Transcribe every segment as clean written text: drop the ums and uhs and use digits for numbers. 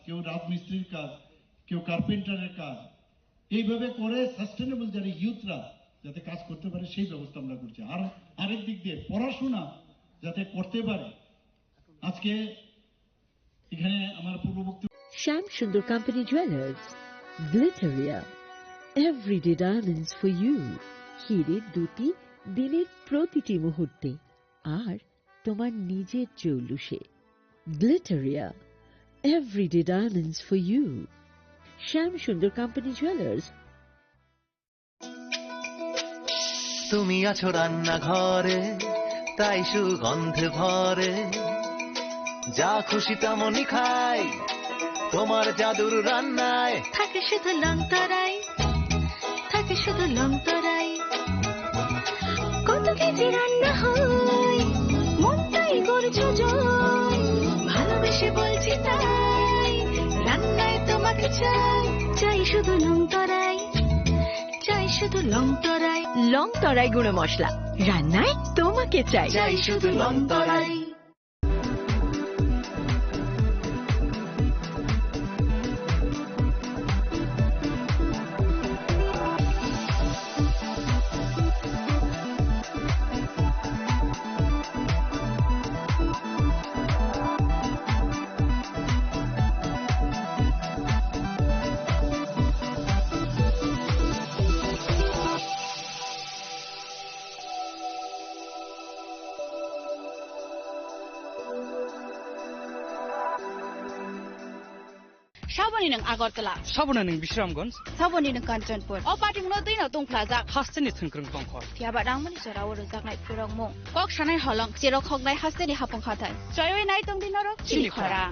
কেউ রাজমিস্ত্রির কাজ, কেউ কার্পেন্টারের কাজ, এইভাবে করে সাস্টেনেবল যারা ইউথরা যাতে কাজ করতে পারে সেই ব্যবস্থা আমরা করছি। আর আরেক দিক দিয়ে পড়াশোনা যাতে করতে পারে। আজকে এখানে আমার পূর্ববর্তী Shyam Sundar Company Jewelers, Glitteria, everyday diamonds for you. হিরের দুটি দিনের প্রতিটি মুহূর্তে আর তোমার নিজের জৌলুসে। Glitteria, everyday diamonds for you. Shyam Sundar Company Jewelers. তুমি আছো রান্নাঘরে, তাই সুগন্ধে ভরে, যা খুশি তেমনই খাই তোমার জাদুর রান্নায়। থাকে শুধু লংতরাই, থাকে শুধু লংতরাই, কত কেজি রান্না হয় মনটাই করছো জয়, ভালোবেসে বলছি তাই রান্নায় তোমাকে চাই, চাই শুধু লংতরাই, চাই শুধু লংতরাই, লংতরাই গুঁড়ো মশলা, রান্নায় তোমাকে চাই, চাই শুধু লংতরাই। Saboni ng Agartala, Sabona ng Visramganj, Saboni ng Kanchanpur. O pati mo din na tong plaza. Haste ni Thunkrung Tongkhor. Tiaba rang mani sora wor jak nai purang mo. Kok sanai holong siro khok nai haste ni hapong khatai. Joyoi nai tong dinoro chili khora.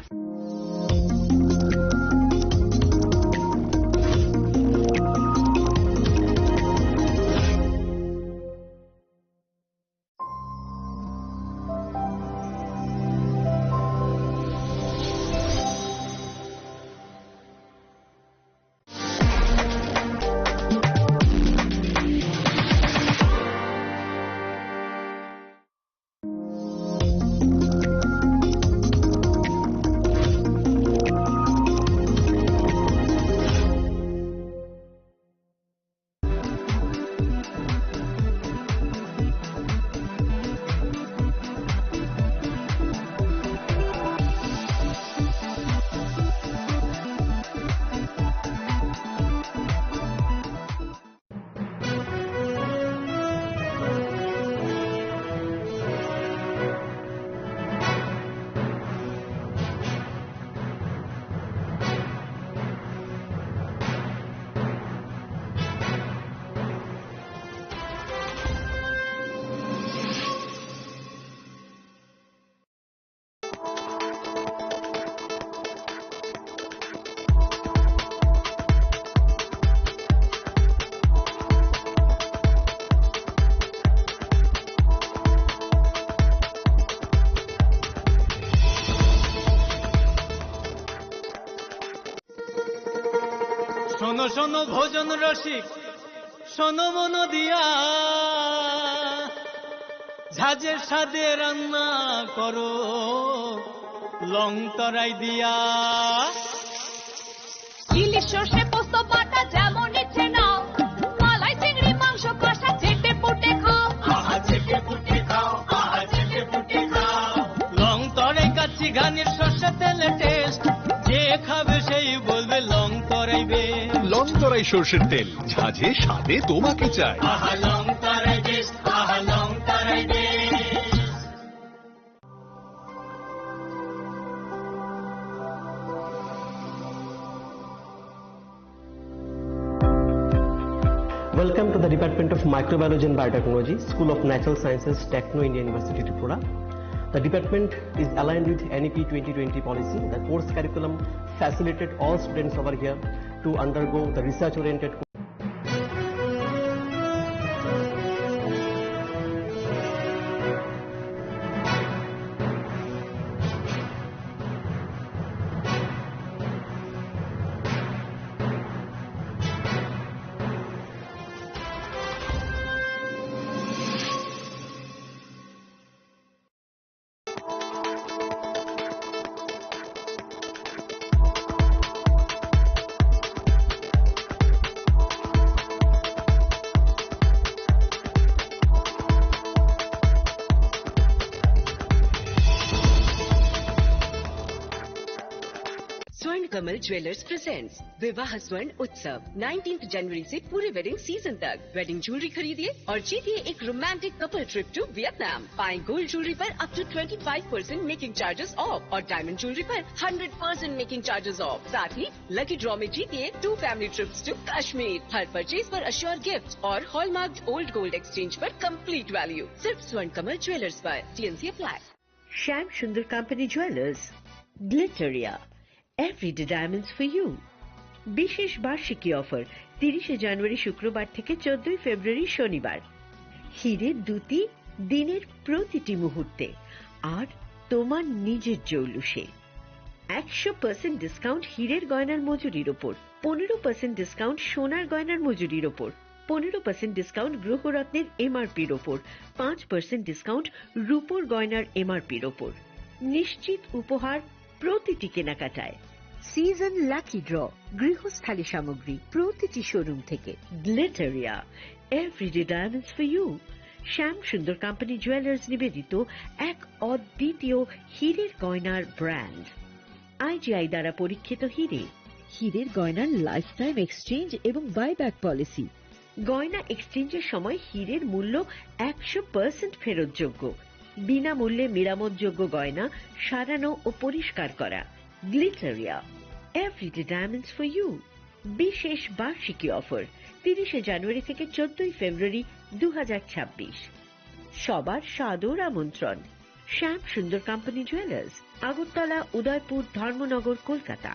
শোনো শোনো ভোজন রসিক, শোনো মন দিয়া, ঝাঁঝের স্বাদে রান্না করো লং তরাই দিয়া। ইলিশ সর্ষে পোস্ত বাটা যেমন ইচ্ছে নাও, মালাই চিংড়ি মাংস কষা চেটে পুটে খাও, আহা চেটে পুটে খাও, আহা চেটে পুটে খাও। লং তরাই কাচ্চি ঘানির সর্ষে তেলে টেস্ট, যে খাবে সেই বলবে লং তরাইবে। লং তরাই সর্ষের তেল, ঝাঁঝে স্বাদে তোমাকে চাই। আহা লং তরাই বেশ, আহা লং তরাই বেশ। Welcome to the Department of Microbiology and Biotechnology, School of Natural Sciences, Techno India University, Tripura. The department is aligned with NEP 2020 policy. The course curriculum facilitated all students over here to undergo the research-oriented स्वर्ण Kamal jewellers presents विवाह स्वर्ण उत्सव 19 जनवरी से पूरे wedding season तक। Wedding jewellery खरीदिए और जीतिए एक romantic couple trip to Vietnam. पाएं गोल्ड ज्वेलरी पर up to 25% making charges off और डायमंड ज्वेलरी पर 100% मेकिंग चार्जेस ऑफ। साथ ही लकी ड्रॉ में जीतिए 2 फैमिली ट्रिप्स टू कश्मीर। हर परचेज पर अश्योर गिफ्ट और हॉलमार्क ओल्ड गोल्ड एक्सचेंज पर कंप्लीट वैल्यू। सिर्फ स्वर्ण कमल ज्वेलर्स पर। TNC apply. Shyam Sundar company jewellers Glitteria everyday diamonds for you. বিশেষ বার্ষিকী অফার 30 জানুয়ারি শুক্রবার থেকে 14 ফেব্রুয়ারি শনিবার। হীরের দুটি দিনের প্রতিটি মুহূর্তে আর তোমার নিজের জৌলুসে। 100% ডিসকাউন্ট হীরের গয়নার মজুরির ওপর, 15% ডিসকাউন্ট সোনার গয়নার মজুরির ওপর, 15% ডিসকাউন্ট গ্রহরত্নের MRPর ওপর, 5% ডিসকাউন্ট রূপোর গয়নার MRPর ওপর। নিশ্চিত উপহার প্রতিটি কেনাকাটায়। সিজন লাকি ড্র গৃহস্থালী সামগ্রী প্রতিটি শোরুম থেকে। Glitteria everyday diamonds for you. Shyam Sundar company jewellers নিবেদিত এক অদ্বিতীয় হীরের গয়নার ব্র্যান্ড। IGI দ্বারা পরীক্ষিত হীরে। হীরের গয়নার লাইফ টাইম এক্সচেঞ্জ এবং বাইব্যাক পলিসি। গয়না এক্সচেঞ্জের সময় হীরের মূল্য 100% ফেরতযোগ্য। বিনামূল্যে মেরামতযোগ্য গয়না সারানো ও পরিষ্কার করা। Glitteria everyday diamonds for you. বিশেষ বার্ষিকী অফার 30 জানুয়ারি থেকে 14 ফেব্রুয়ারি 2026। সবার সাদর আমন্ত্রণ। শ্যাম Sundar company jewellers, Agartala, Udaipur, Dharmanagar, Kolkata.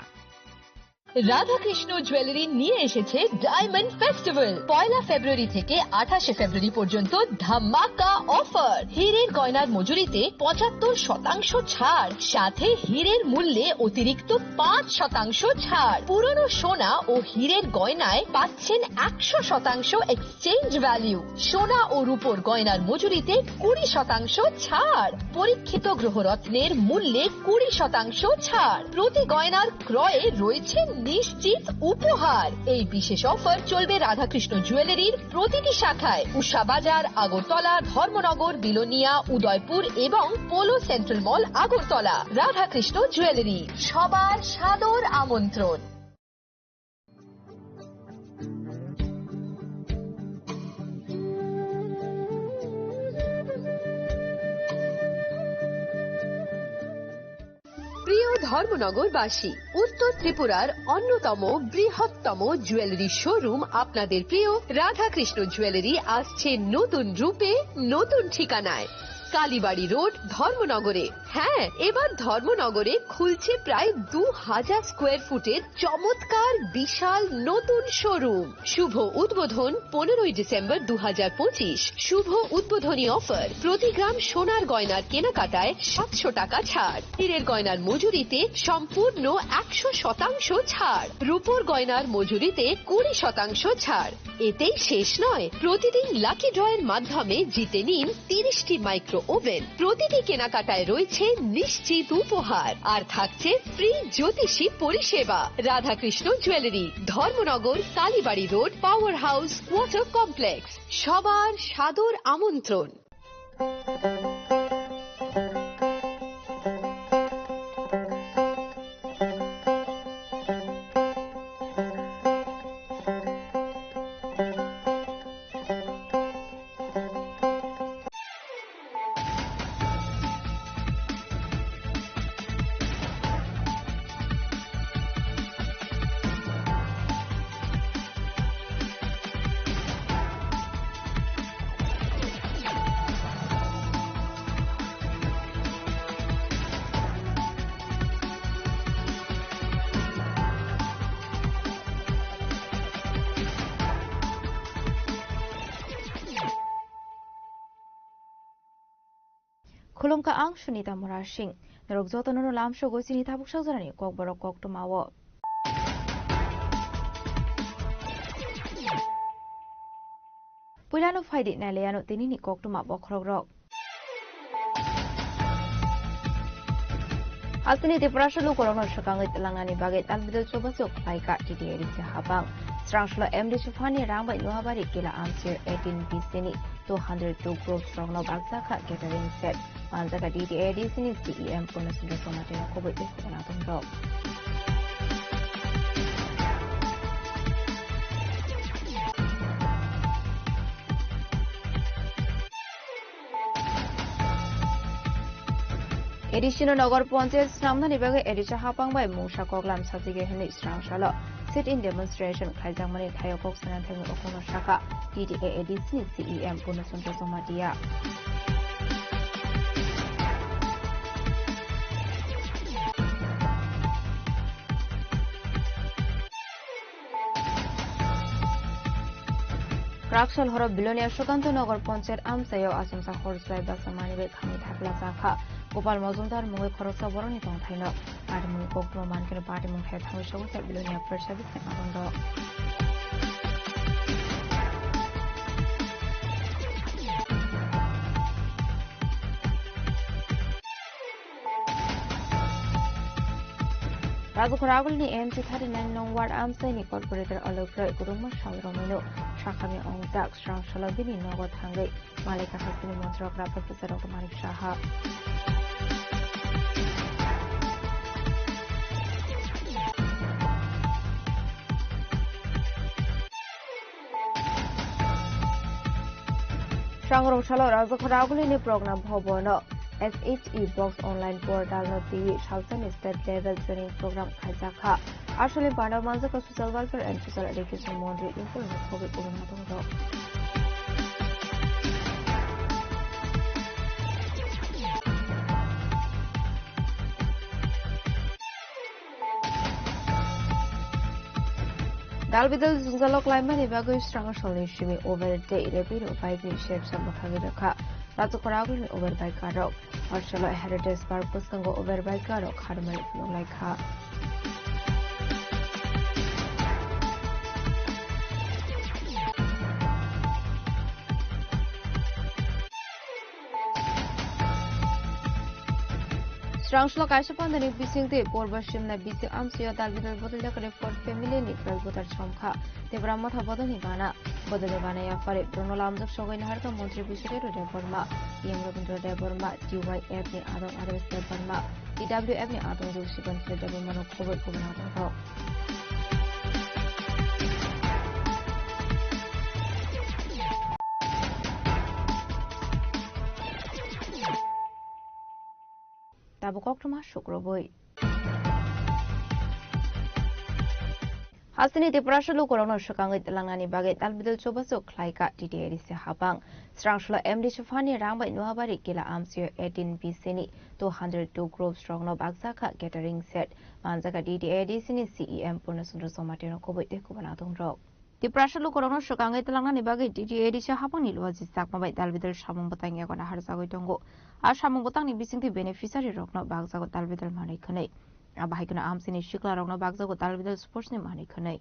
Radhakrishna jewellery নিয়ে এসেছে ডায়মন্ড ফেস্টিভ্যাল। 1 ফেব্রুয়ারি থেকে 28 ফেব্রুয়ারি পর্যন্ত ধামাকা অফার। হীরের গয়নার মজুরিতে 75% ছাড়, সাথে হীরের মূল্যে অতিরিক্ত 5% ছাড়। পুরনো সোনা ও হীরের গয়নায় পাচ্ছেন 100% এক্সচেঞ্জ ভ্যালু। সোনা ও রূপোর গয়নার মজুরিতে 20% ছাড়। পরীক্ষিত গ্রহরত্নের মূল্যে 20% ছাড়। প্রতি গয়নার ক্রয়ে রয়েছে নিশ্চিত উপহার। এই বিশেষ অফার চলবে রাধাকৃষ্ণ জুয়েলারির প্রতিটি শাখায়, উষা বাজার, আগরতলা, ধর্মনগর, বিলোনিয়া, উদয়পুর এবং পোলো সেন্ট্রাল মল, আগরতলা। রাধাকৃষ্ণ জুয়েলারি, সবার সাদর আমন্ত্রণ। প্রিয় ধর্মনগরবাসী, উত্তর ত্রিপুরার অন্যতম বৃহত্তম জুয়েলারি শোরুম আপনাদের প্রিয় রাধাকৃষ্ণ জুয়েলারি আসছে নতুন রূপে, নতুন ঠিকানায়। কালীবাড়ি রোড, ধর্মনগরে। হ্যাঁ, এবার ধর্মনগরে খুলছে প্রায় 2000 স্কোয়ার ফুটের চমৎকার বিশাল নতুন শোরুম। শুভ উদ্বোধন 15 ডিসেম্বর 2025। শুভ উদ্বোধনী অফার, প্রতি গ্রাম সোনার গয়নার কেনাকাটায় 700 টাকা ছাড়। হীরের গয়নার মজুরিতে সম্পূর্ণ 100% ছাড়। রূপোর গয়নার মজুরিতে 20% ছাড়। এতেই শেষ নয়, প্রতিদিন লাকি ড্রয়ের মাধ্যমে জিতে নিন 30টি মাইক্রো ওভেন। প্রতিটি কেনাকাটায় রয়েছে নিশ্চিত উপহার আর থাকছে ফ্রি জ্যোতিষী পরিষেবা। Radhakrishna jewellery, Dharmanagar, Kalibari road, power house, water complex. সবার সাদর আমন্ত্রণ। Khulumka ang Sunita Murashing, Narogzoto no lam shogo sinita buksagzarani kokborok koktumawo. Pulano faidi naleano tinini koktuma bokrogrok. Altini Deprashalo Corona Shakangit Langani Baget Albidal Sobasok, Paika, TDA Habang. Strangshlo MD Shufani Ramba Luhabari Kila Amsir 18 Bisini 202 Grove Strong no Bagsaka Catering Set. Manzaka DDA Disney CEM Punasundo Somatino Kobe Isanatum Dog. Edisino Nogor Ponce Snamna Nibaga Edisha Hapangbai Musha Koglam Satige Henry Strang Shala sit in demonstration Kaizamani Kayokok Sanatang Okono Shaka DTA Edisni CEM Punasunta Somatia. Rakshal Horo Bilonia Shokanto Nogor Poncher Amsayo Asumsa Horsai Basamani Kami Takla Zaka Gopal Mozumdar Mui Korosa Boroni Tontaino Adamu Kokro Mankin Party Muhet Hamisho Bilonia First Service Arondo. Ragukuragulni MC39 Nongward Amsani Corporator Alokra Guruma Shalromino Shakami Ongzak Strang Shalabini Nogot Hangai Malika Hasini Montrogra Professor of Malik Shaha. Shangro Shalo Ragukuragulini program Hobono. SHE Box Online Portal no TV Shalson State Level Training Program Kajaka. Actually, Panda Manzaka Social Welfare and Social Education Monitoring Info COVID Ugunato. Dalbidal Zungalo climate evacuate stronger solution over the day, repeat of 5 shapes of Makavaka. Razukoragul over by Karok, or shall I heritage purpose can go over by Karok, Harmony like her. Strong Shlok Ashapan the Nibising the Borbashim Nabisi Amsia Dalvidal Bodaka for family Nipral Butter Chomka, the Bramata Bodanivana, Bodanivana Yafari, Brunolam of Shogun Harta Montribusher to Deborma, Young Robin to Deborma, DYF the Adam Address Deborma, DWF the Adam Shiban for Deborman of Covid Gubernado. Tabukokma Shukroboi Hasini the Prashalu Corona Shakang Langani Baget Albidal Chobaso Klaika DDA Habang Strangshla MD Shafani Ramba Nuabari Kila Amsir 18 Pisini 202 Grove Strong no Bagzaka Gathering Set Manzaka DDA Disini CEM Punasundra Somatino Kobo Kubanatung Rock. The Prashalu Corona Shakang Langani Baget DDA Habang was Sakma Dalvidal Shamon Botanga on a Harzagotongo. Ashamon Botani Bissing the beneficiary rock no Bagzago Dalvidal Money Kane. Abahikuna Amsini Shikla Rogno Bagzago Dalvidal Sports Money Kane.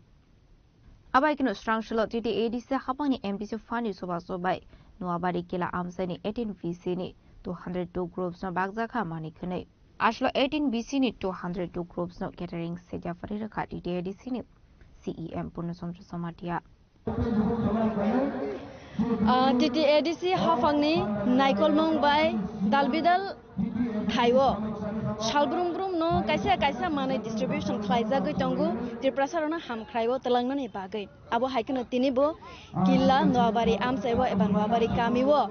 Abahikino Strong Shalot DDA Habani MPC Funny Sobaso by Nuabari Kila Amsani 18 Vicini 202 groups no Bagzaka Money Kane. Ashlo 18 Vicini 202 groups no Gathering Seja Farika DDA Disini CEM Punasundra Somatia. DTADC Hafangni Naikol Mong by Dalbidal Taiwo Shalbrum Brum no Kaisa Mana distribution Klaiza Tongu, the Prasarana Ham Kraiwo, Telangani Bagay, Abo Haikano Tinibo, Killa, Noabari Amsewa, Eban Noabari Kamiwo.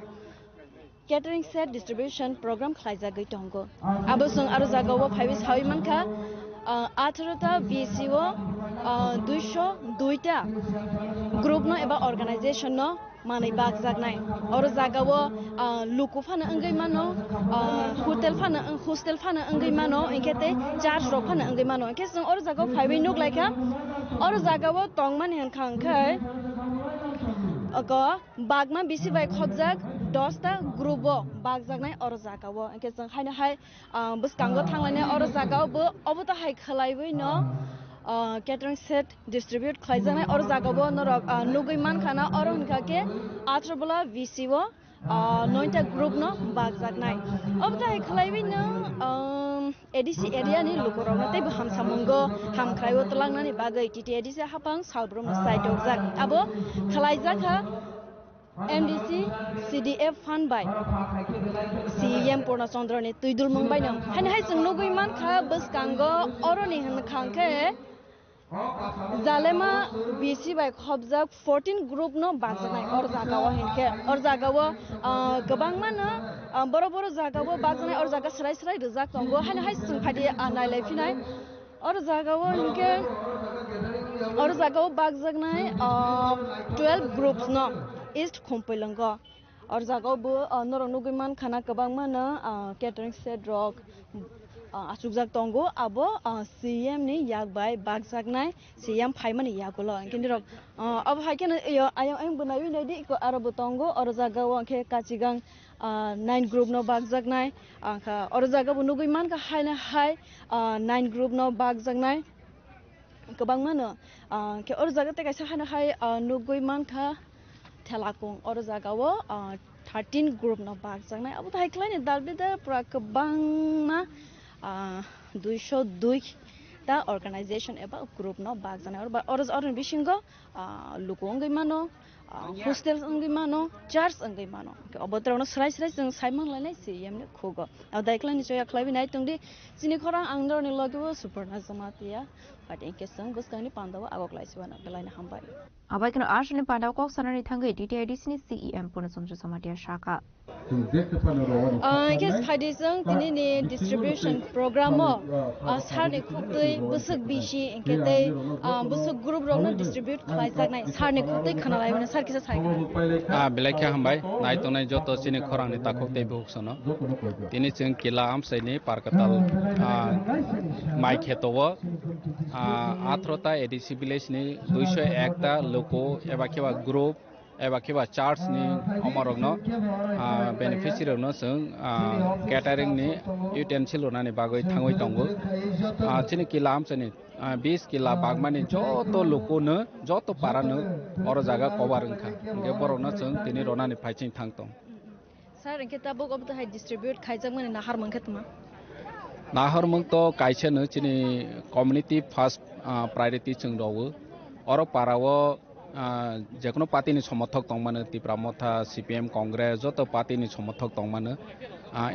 Catering set distribution program Klaiza Tongo. Abosung Aruzagawa Pavis Haimanka, Atarata VCO, Duita, Group no Eba organization no. Mani bag zagnai or zagawo luku fana angai mano hostel fana angai mano inkete charge ro fana angai mano kesung or zagawo phaibai nuk laika or zagawo tongman hen khangkai aga bagma bisi bai khobjak 10 ta grupo bag zagnai or zagawo kesung haina hai buskango thanglane or zagawo bo obuta hai khlaibai no catering set distribute Klaizana or Zagabo nor Nugiman Kana or Unkake Atrabula VCO Nointa group no Bagzak night. Of the Klaivino ADC area ni Lukorona Table Hamsamungo, Ham Krayotalangani Bagay TTADC Hapang, Salbrum site of Zak Abo Kalaizaka MDC CDF fund by CEM Purnasondroni Tudul Mumbai no. And has Nugiman Ka Buskango Oroni and Kanke. Zalema BC by Hobzak 14 group no Bagzanai or Zagawa Hinke or Zagawa Gabangmana boro boro jaga bo bagjanai or jaga srai srai rijak tongo haino hai sung phadi nailai phinai or jaga bo inke or jaga bo bagjanai 12 groups no east khompailango or jaga bo norong nugiman khana kabang mana catering set rock asukjak tongo abo CM ni yakbai bagjaknai CM phaimani yakolo kindi rok abo haikena ayang ayang bunai nai di ko arabo tongo or jaga wo ke kachigang 9 group no bagjaknai kha or jaga bo nugiman ka haina hai 9 group no bagjaknai kabang mano ke or jaga te kaisa haina hai nugiman kha thelakong or jaga wo 13 group no bagjaknai abo ta haiklai ni dalbi da pra kabang na 202 ta organization eba group no bagjanai or bishingo lukongai mano hostel ngai mano church ngai mano obotraw no srai srai jeng saimang lainai CM ne khogo daikla ni choya khlaibi nai tungdi chini khorang angdor ni logibo superna jamatia but in case sang buskani pandawa agok laiswana kalaina hambai abai kana arshni pandaw kok sanani thangai DTIDC ni CEM punasomju samatia shaka yes hadisang tini ni distribution program mo sarni khutei busuk bishi inkete busuk group ro no distribute khlai jaknai sarni khutei khana laibana sar kisa sai belai kha hambai nai tonai joto chini khorang ni takok tei buksono tini ching kila amsai ni parkatal mai khetowo atrota ADC village ni 201 ta loko eba keba group eba keba charts ni omorok no beneficiary no sung catering ni utensil na ni bagoi thangoi tongo chini kila amsani 20 kila bagmani joto loko no joto para no oro jaga cover ngkha ge borok no sung tini rona ni phaiching thangtong sir inke tabuk obta hai distribute khaijak mani nahar mangkhatma nahar mung to kaisa no chini community first priority chung dawo oro parawo যেকোনো পার্টিনি সমর্থক তংমানো Tripura CPM Congress যত পার্টিনি সমর্থক তংমানো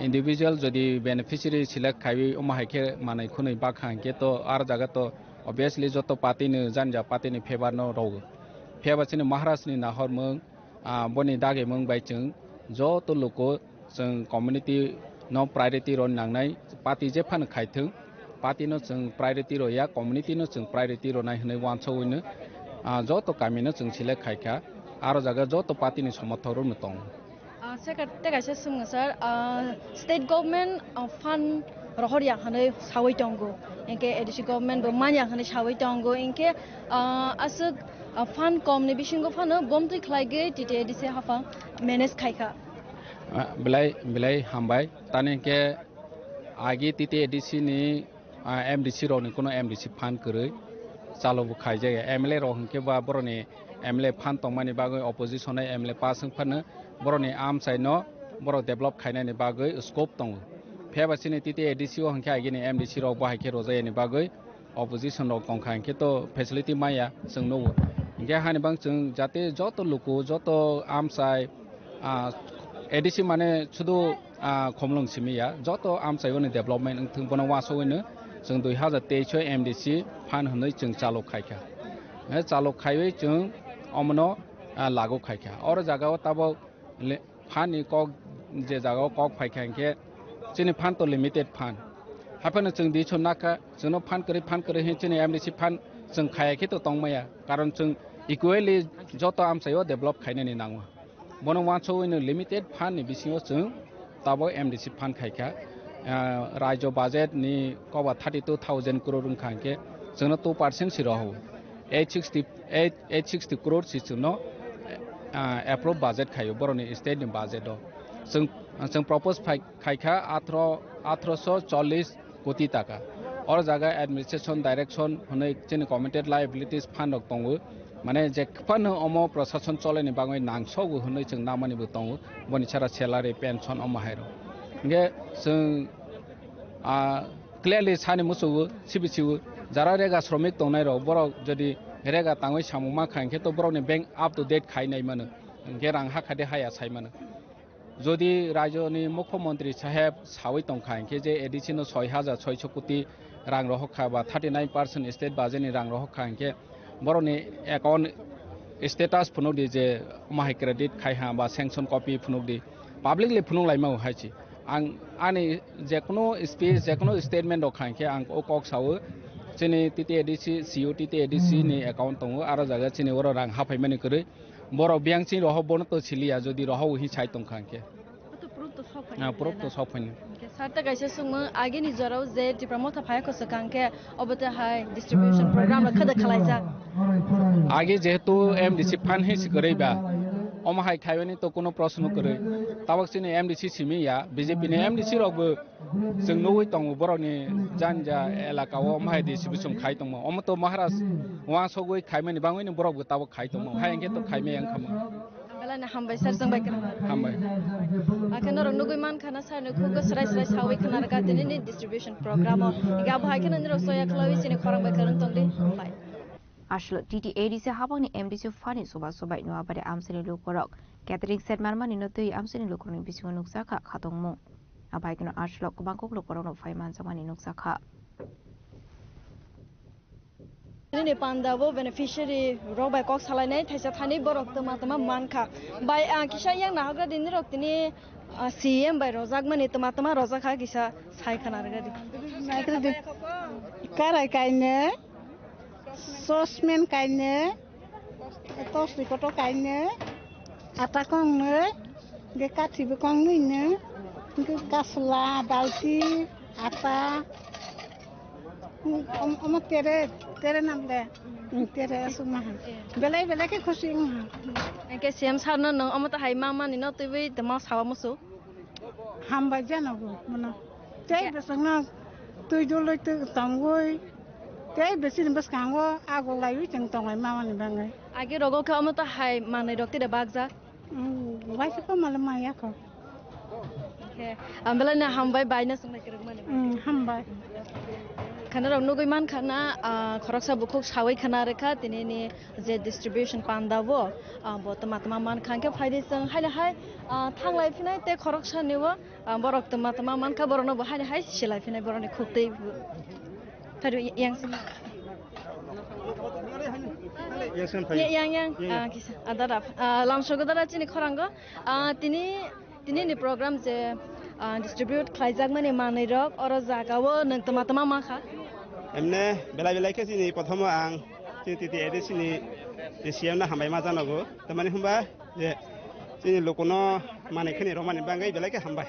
individual যদি beneficiary select খাইবি ওমাহাইকে মানে খুनै বাখাঙ্কে তো আর জায়গা তো obviously যত পার্টিনি জানজা পার্টিনি ফেভার ন রও ফেভারसिनि महाराष्ट्रनि नाहरमों बनि दागे मों बाइचों যত लोक जों कम्युनिटी न प्रायोरिटी रन नांनाय पार्टी जे फान खाइथों पार्टी न जों प्रायोरिटी रया कम्युनिटी न जों प्रायोरिटी रनाय होनै वानसौइनो যত কামিনো जों सिलेक्ट खाइखा आरो जागा যত पार्टीनि समर्थक रनो दं सेक्रेटारि गायसे सोङो सर स्टेट गभर्नमेन्ट फान्ड रहरिया हनै सावै दंगो इनके एडिसि गभर्नमेन्ट बो मानिया हनै सावै दंगो इनके असुक फान्ड कमनि बिसिंगो फानो बमतै खलाइगे टिटिएडिसि हाफा मेनेज खाइखा बिलाय हामबाय ताने के आगे टिटिएडिसि नि एमडिसि रनि कोनो एमडिसि फान्ड करै चालू बुखाय जाय एमएलए रोहंके बा बरनि एमएलए फान तंमानि बागै अपोजिशन एमएलए पासं फानो बरनि आम साइनो बर डेभलप खायनायनि बागै स्कोप दं फेबासिनि टिटिएडिसि ओ हंखे आगिनि एमडिसि रो बाहायखे रजायनि बागै अपोजिशन रो कंखांखे तो फेसिलिटी माया जों नो इंगे हानिबां जों जाते जत लुकु जत आम साइ एडिसि माने सुदु खमलं सिमिया जत आम साइनि डेभलपमेन्ट थों बना वासोइनो जों 2023 एमडिसि फान होनै जों चालु खायखा चालु खायै जों अमनो लागु खायखा और जागाव ताबो फाननि कक जे जागाव कक फायखांके जोंनि फान तो लिमिटेड फान हाफानो जों दिस नाका जोंनो फान करे हे जोंनि एमडिसि फान जों खायाखै तो तंमाया कारण जों इकुवेलि जत आमसायो डेभलप खायनायनि नांगौ बनो वानसौइनो लिमिटेड फाननि बिसिङाव जों ताबो एमडिसि फान खायखा राज्य बजेट नि कबा 32,000 करोड़ रुंखांके जोंनो 2% सिरहो 860 करोड़ सिसनो एप्रूव बजेट खायो बरनि स्टेट नि बजेट जों प्रपोज खायखा 1840 कोटी टाका और जागा एडमिनिस्ट्रेशन डायरेक्शन होनै जोंनि कमिटेड लायबिलिटीज फान्ड दंगो माने जेखफानो अमो प्रशासन चलायनि बागै नांसौगो होनै जों नामानिबो दंगो बनि सारा सैलारि पेन्सन अमाहायरो इंगे जों क्लियरलि सानि मुसौ सिबिसिउ जारा रेगा श्रमिक दंनाय रो बर जदि रेगा ताङै सामुमा खांखे तो बरनि बैंक अप टु डेट खायनाय मानो इंगे रां हाखादे हाया साय मानो जदि राज्यनि मुख्यमंत्री साहेब सावै दंखांखे जे एडिशनल 6600 कोटी रां रहखा बा 39% स्टेट बाजेटनि रां रहखांखे बरनि एकाउन्ट स्टेटास फुनुदि जे माहाय क्रेडिट खायहा बा सेंक्शन कपि फुनुदि পাবলিকলি ফুনুংলাই মাও হাইছি आं आंनि जेखुनु स्पीच जेखुनु स्टेटमेंट दं खांखे आं कक सावो जोंनि टिटिएडिसि सिअ टिटिएडिसि नि एकाउंट दङ आरो जागा जोंनि बर' रां हाफायमानि करै बर' बियांसि रह बनो तो सिलिया जदि रह उहि साइ दं खांखे प्रुफ तो सफायनो सारता गाइसे सुंमो आगे नि जराव जे टिप्रामो थाफाया को सकांखे अबते हाय डिस्ट्रीब्यूशन प्रोग्राम खदा खलाइजा आगे जेहेतु एमडीसी फान हे सिकरैबा अमहाय खायबानि तो कोनो प्रश्न करे ताबक सिनि एमडीसी सिमिया बीजेपी ने एमडीसी रगबो जों नोय दङ बरनि जानजा एलाकाव अमहाय डिस्ट्रीब्यूशन खाय दङ अमतो महाराज वा सगै खायमानि बाङैनि बरबो ताबक खाय दङ हाय एंगे तो खायमे आं खामो बेलाने हामबाय सर जों बायकर हामबाय आखन रंग नगै मान खाना सारनो खु गसराय सराय सावै खाना गादिनि नि डिस्ट्रीब्यूशन प्रोग्राम इगा बाहाय खाना नि रसया खलावि सिनि खरां बायकर तंदि बाय আসলে টিটিএডিসি হাবাংনি এমডিসি ফানি সবা সবাই নোয়াবাদে আমসিनि লুকরक ক্যাটারিং সেট মারমাनि नतै আমসিनि लुकरनि बिसिङाव नुकसाखा खादंमु आबायगनो आर्सलो गोबांखौ लुकरनो फायमान जामानि नुकसाखा नि पान्दाबो बेनिफिशियरी रबाय कक सालायनाय थाइसा थानि बरक तमा मानखा बाय किसा yang नाहग्रा दिनि रक्तिनि सीएम बाय रजाक मानि तमा रजाखा किसा सायखाना रगादि नायग्रा काराय कायने ससमेन कायने तसरिखौथ' कायने आटा कंनो बे काथिबो कंनैनो गासला दालचि आटा अम तेरे नाम दे तेरे सुमा बेले के खुशी के सीएम सारनो नों अमत हाय मामा नि न तबै तमा सावा मुसु हामबाय जानांगौ मना तै बेसंना तुइ दलै तै तांगै तै बेसिन बस कांगो आगो लायि जों तंगाय मामानि बाङै आगे रगो के अमत हाय मानै रक्ति दे बागजा वाइसको माला मायाखौ के आमबेलाने हामबाय बायना संनाय करग माने हामबाय खाना रंग नगै मान खाना खरकसा बुखुक सावै खाना रेखा तिनि जे डिस्ट्रीब्यूशन पान्दाबो बतमा तमा मान खांके फायदे जों हायले हाय थांलाय फिनाय ते खरकसा नेवो बरक तमा मान खा बरनो हायले हाय सिलाय फिनाय बरनि खुक्तै फायदो yang किसा आदारा लामसगो दारा चिनि खरांगो तिनि नि प्रोग्राम जे डिस्ट्रीब्यूट खायजाक माने मानै रक और जागावो नों तमा माखा एमने बेला के सिनि प्रथम आं टिटिएडिसि नि एसियाव ना हामबाय मा जानांगौ तमाने होमबा जे जोंनि लोकनो माने खनि रमानि बाङै बेला के हामबाय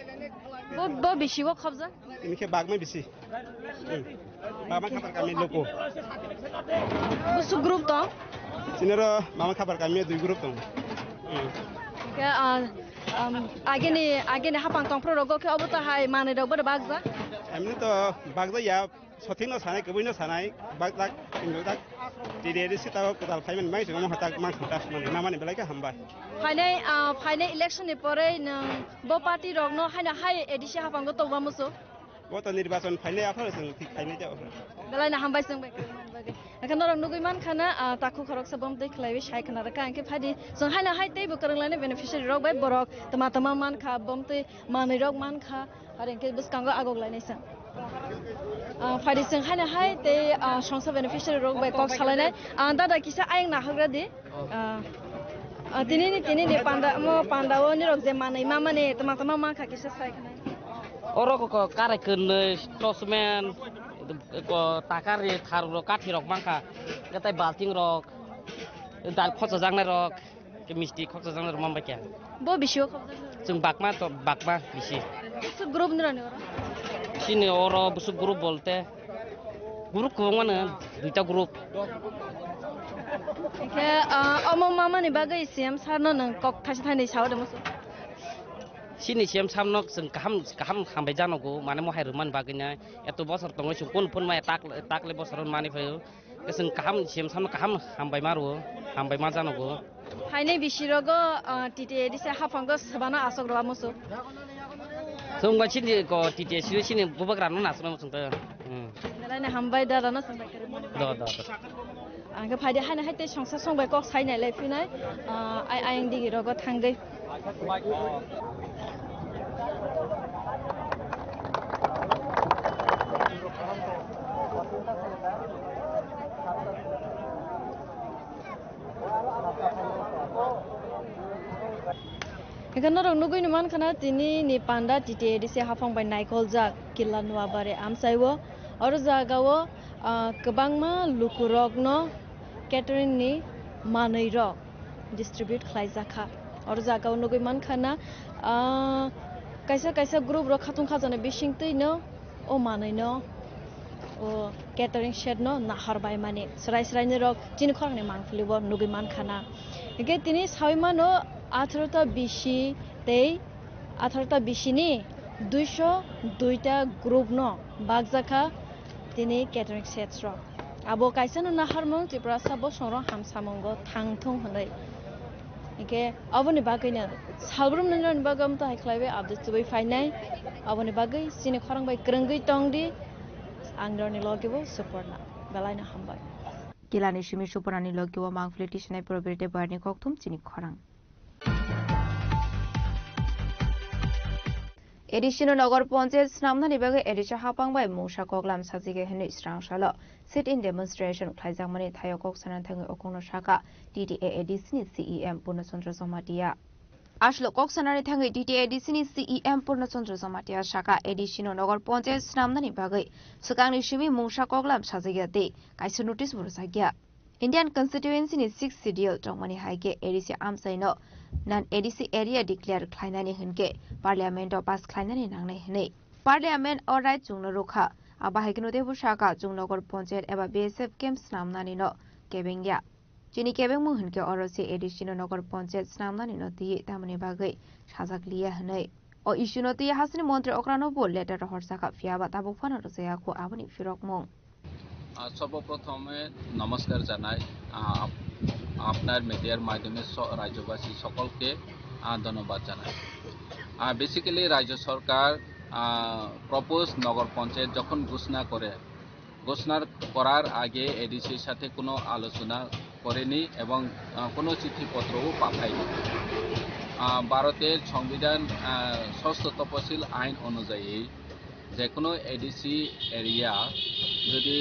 बो बिसिबो खबजा इनके बागमै बिसि बामा खाबार कामि लोको बुसु ग्रुप त सिनेर बामा खाबार कामि दुई ग्रुप दं के आगे ने हापां तंफ्रो रगो के अबता हाय माने रगबो बागजा एमने तो बागजा या सथिनो सानाय गबैनो सानाय बागलाक इनदाक टिटिएडिसि ताव कुदाल फाइमेन माइ जों हता मान खटा माने नामानि बेलाय के हामबाय फाइनाल इलेक्शन नि परे नों बो पार्टी रगनो हायना हाय एडिसि हापांगो तौबा मुसु बत निर्वाचन फाइनाल आफर जों ठीक फाइनाल जाव बेलायना हामबाय जों बाय एखन रंग नगै मान खाना ताखु खरक सबम दै खलाय साय खाना रका आंके फादि जों हायना हाय तै बो करंलाने बेनिफिशियरी रग बाय बरक तमा मान खा बम तै मानै रग मान खा आरो एंके बसकांगो आगग लायनायसा फादि जों हायना हाय तै संसा बेनिफिशियरी रग बाय कक सालायनाय दादा किसा आयं नाहग्रा दि तिनि पान्दाओ नि रग जे मानै माने तमा मा खा किसा साय खाना Oro ko kare kene tosmen ko takari tharu kathi rok mangka ketai balting rok dal khotsa jangnai rok ke misti khotsa jangnai rok mamba kya bo bisio khotsa जों bakma bisi busu group nirane ora sini oro busu group bolte group ko mana duita group ke omo mama ni bagai siam sarno nang kok thasi thani sawo musu sini siam samnok जों kaham hambai janogo mane mo hai ruman baganya eto bosor tongo sung pun mai takle bosoron mani phayo जों kaham siam samno kaham hambai maru hambai ma janogo haine bisirogo टिटिएडिसि हाफांगो सबना आसक रवा मुसु जों गासिनि को टिटिएडिसि सिनि बुबाग्रानो नासनो मुसुंत बेलायना हामबाय दाराना संबाय the आंगे फायदे हायना हायते संसा संबाय कक सायनाय लायफिनाय आयं दिगिरगो थांगै এখানে রংনুগুই নুমান খানা তিনি নি পান্ডা TTADC হাফাংবাই নাইকল জাক কিল্লা নুয়াবারে আমসাইও আর জাগাও गोबांमा लुकुरगनो केटारिं नि मानैरो डिस्ट्रीब्यूट खालायजाखा और जागाव नुगै मानखाना कायसा ग्रुप रो खाथुं खाजाने बिसिंतैनो ओ मानैनो ओ केटारिं शेड नो नाहारबाय माने स्राय रो जिन खरंनि मांफलिबो नुगै मानखाना एके तिनि सावैमानो 18टा बिसि तै 18टा बिसिनि 202टा ग्रुप नो बागजाखा তিনি কেটারিং সেটস র আবো কাইসানো নাহারমং ত্রিপুরা সাবো সংর হামসামঙ্গ থাংথং হनै একে আবনি বাগैनो সালব্রম নন বাগম তা হাইख्लायबे আপডেट তুबै फायनाय আবনি বাগै সিনে খরংবাই ग्रंगै तंगदि आंदरनि लगेबो सपर्टना बेलायना हामबाय किलानि सिमि सुपरानि लगेबो मांफले टिसनाय प्रबेटे बारनि खक्थुम चिनि खरां एडिशनो नगर पंचायत स्नामनानि बागै एडिशा हापांबाय मुसा कगलाम साजिगे हनै स्रांशालो सिट इन डेमोन्स्ट्रेशन खायजांमानि थायो कक्सनान थाङै अखंनो शाखा TTADC नि CEM पूर्णचंद्र जमातिया आशलो कक्सनानि थाङै TTADC नि CEM पूर्णचंद्र जमातिया शाखा एडिशनो नगर पंचायत स्नामनानि बागै सुकांनि सिमि मुसा कगलाम साजिगे दे काइसो notice बुरसागिया Indian constituency ni 6 schedule tongmani haike ADC amsaino nan ADC area declare khlainani hinke parliament of pass khlainani nangnai hinei parliament or right jungno rokha aba haikino debu shaka jungnogor panchayat eba BSF camps namnani no kebengya chini kebeng mu hinke orosi ADC no nogor panchayat namnani no ti tamani bagai sajakliya hinei o issue no ti hasini মন্ত্রী okrano bol letter horsaka fiaba tabu fana rosaya ko abani firokmong সর্বপ্রথমে নমস্কার জানাই আপনার মিডিয়ার মাধ্যমে রাজ্যবাসী সকলকে ধন্যবাদ জানাই বেসিক্যালি রাজ্য সরকার প্রপোজ নগর পঞ্চায়েত যখন ঘোষণা করার আগে এডিসির সাথে কোনো আলোচনা করেনি এবং কোনো চিঠিপত্রও পাঠায়নি ভারতের সংবিধান ষষ্ঠ তফসিল আইন অনুযায়ী যে কোনো এডিসি এরিয়া যদি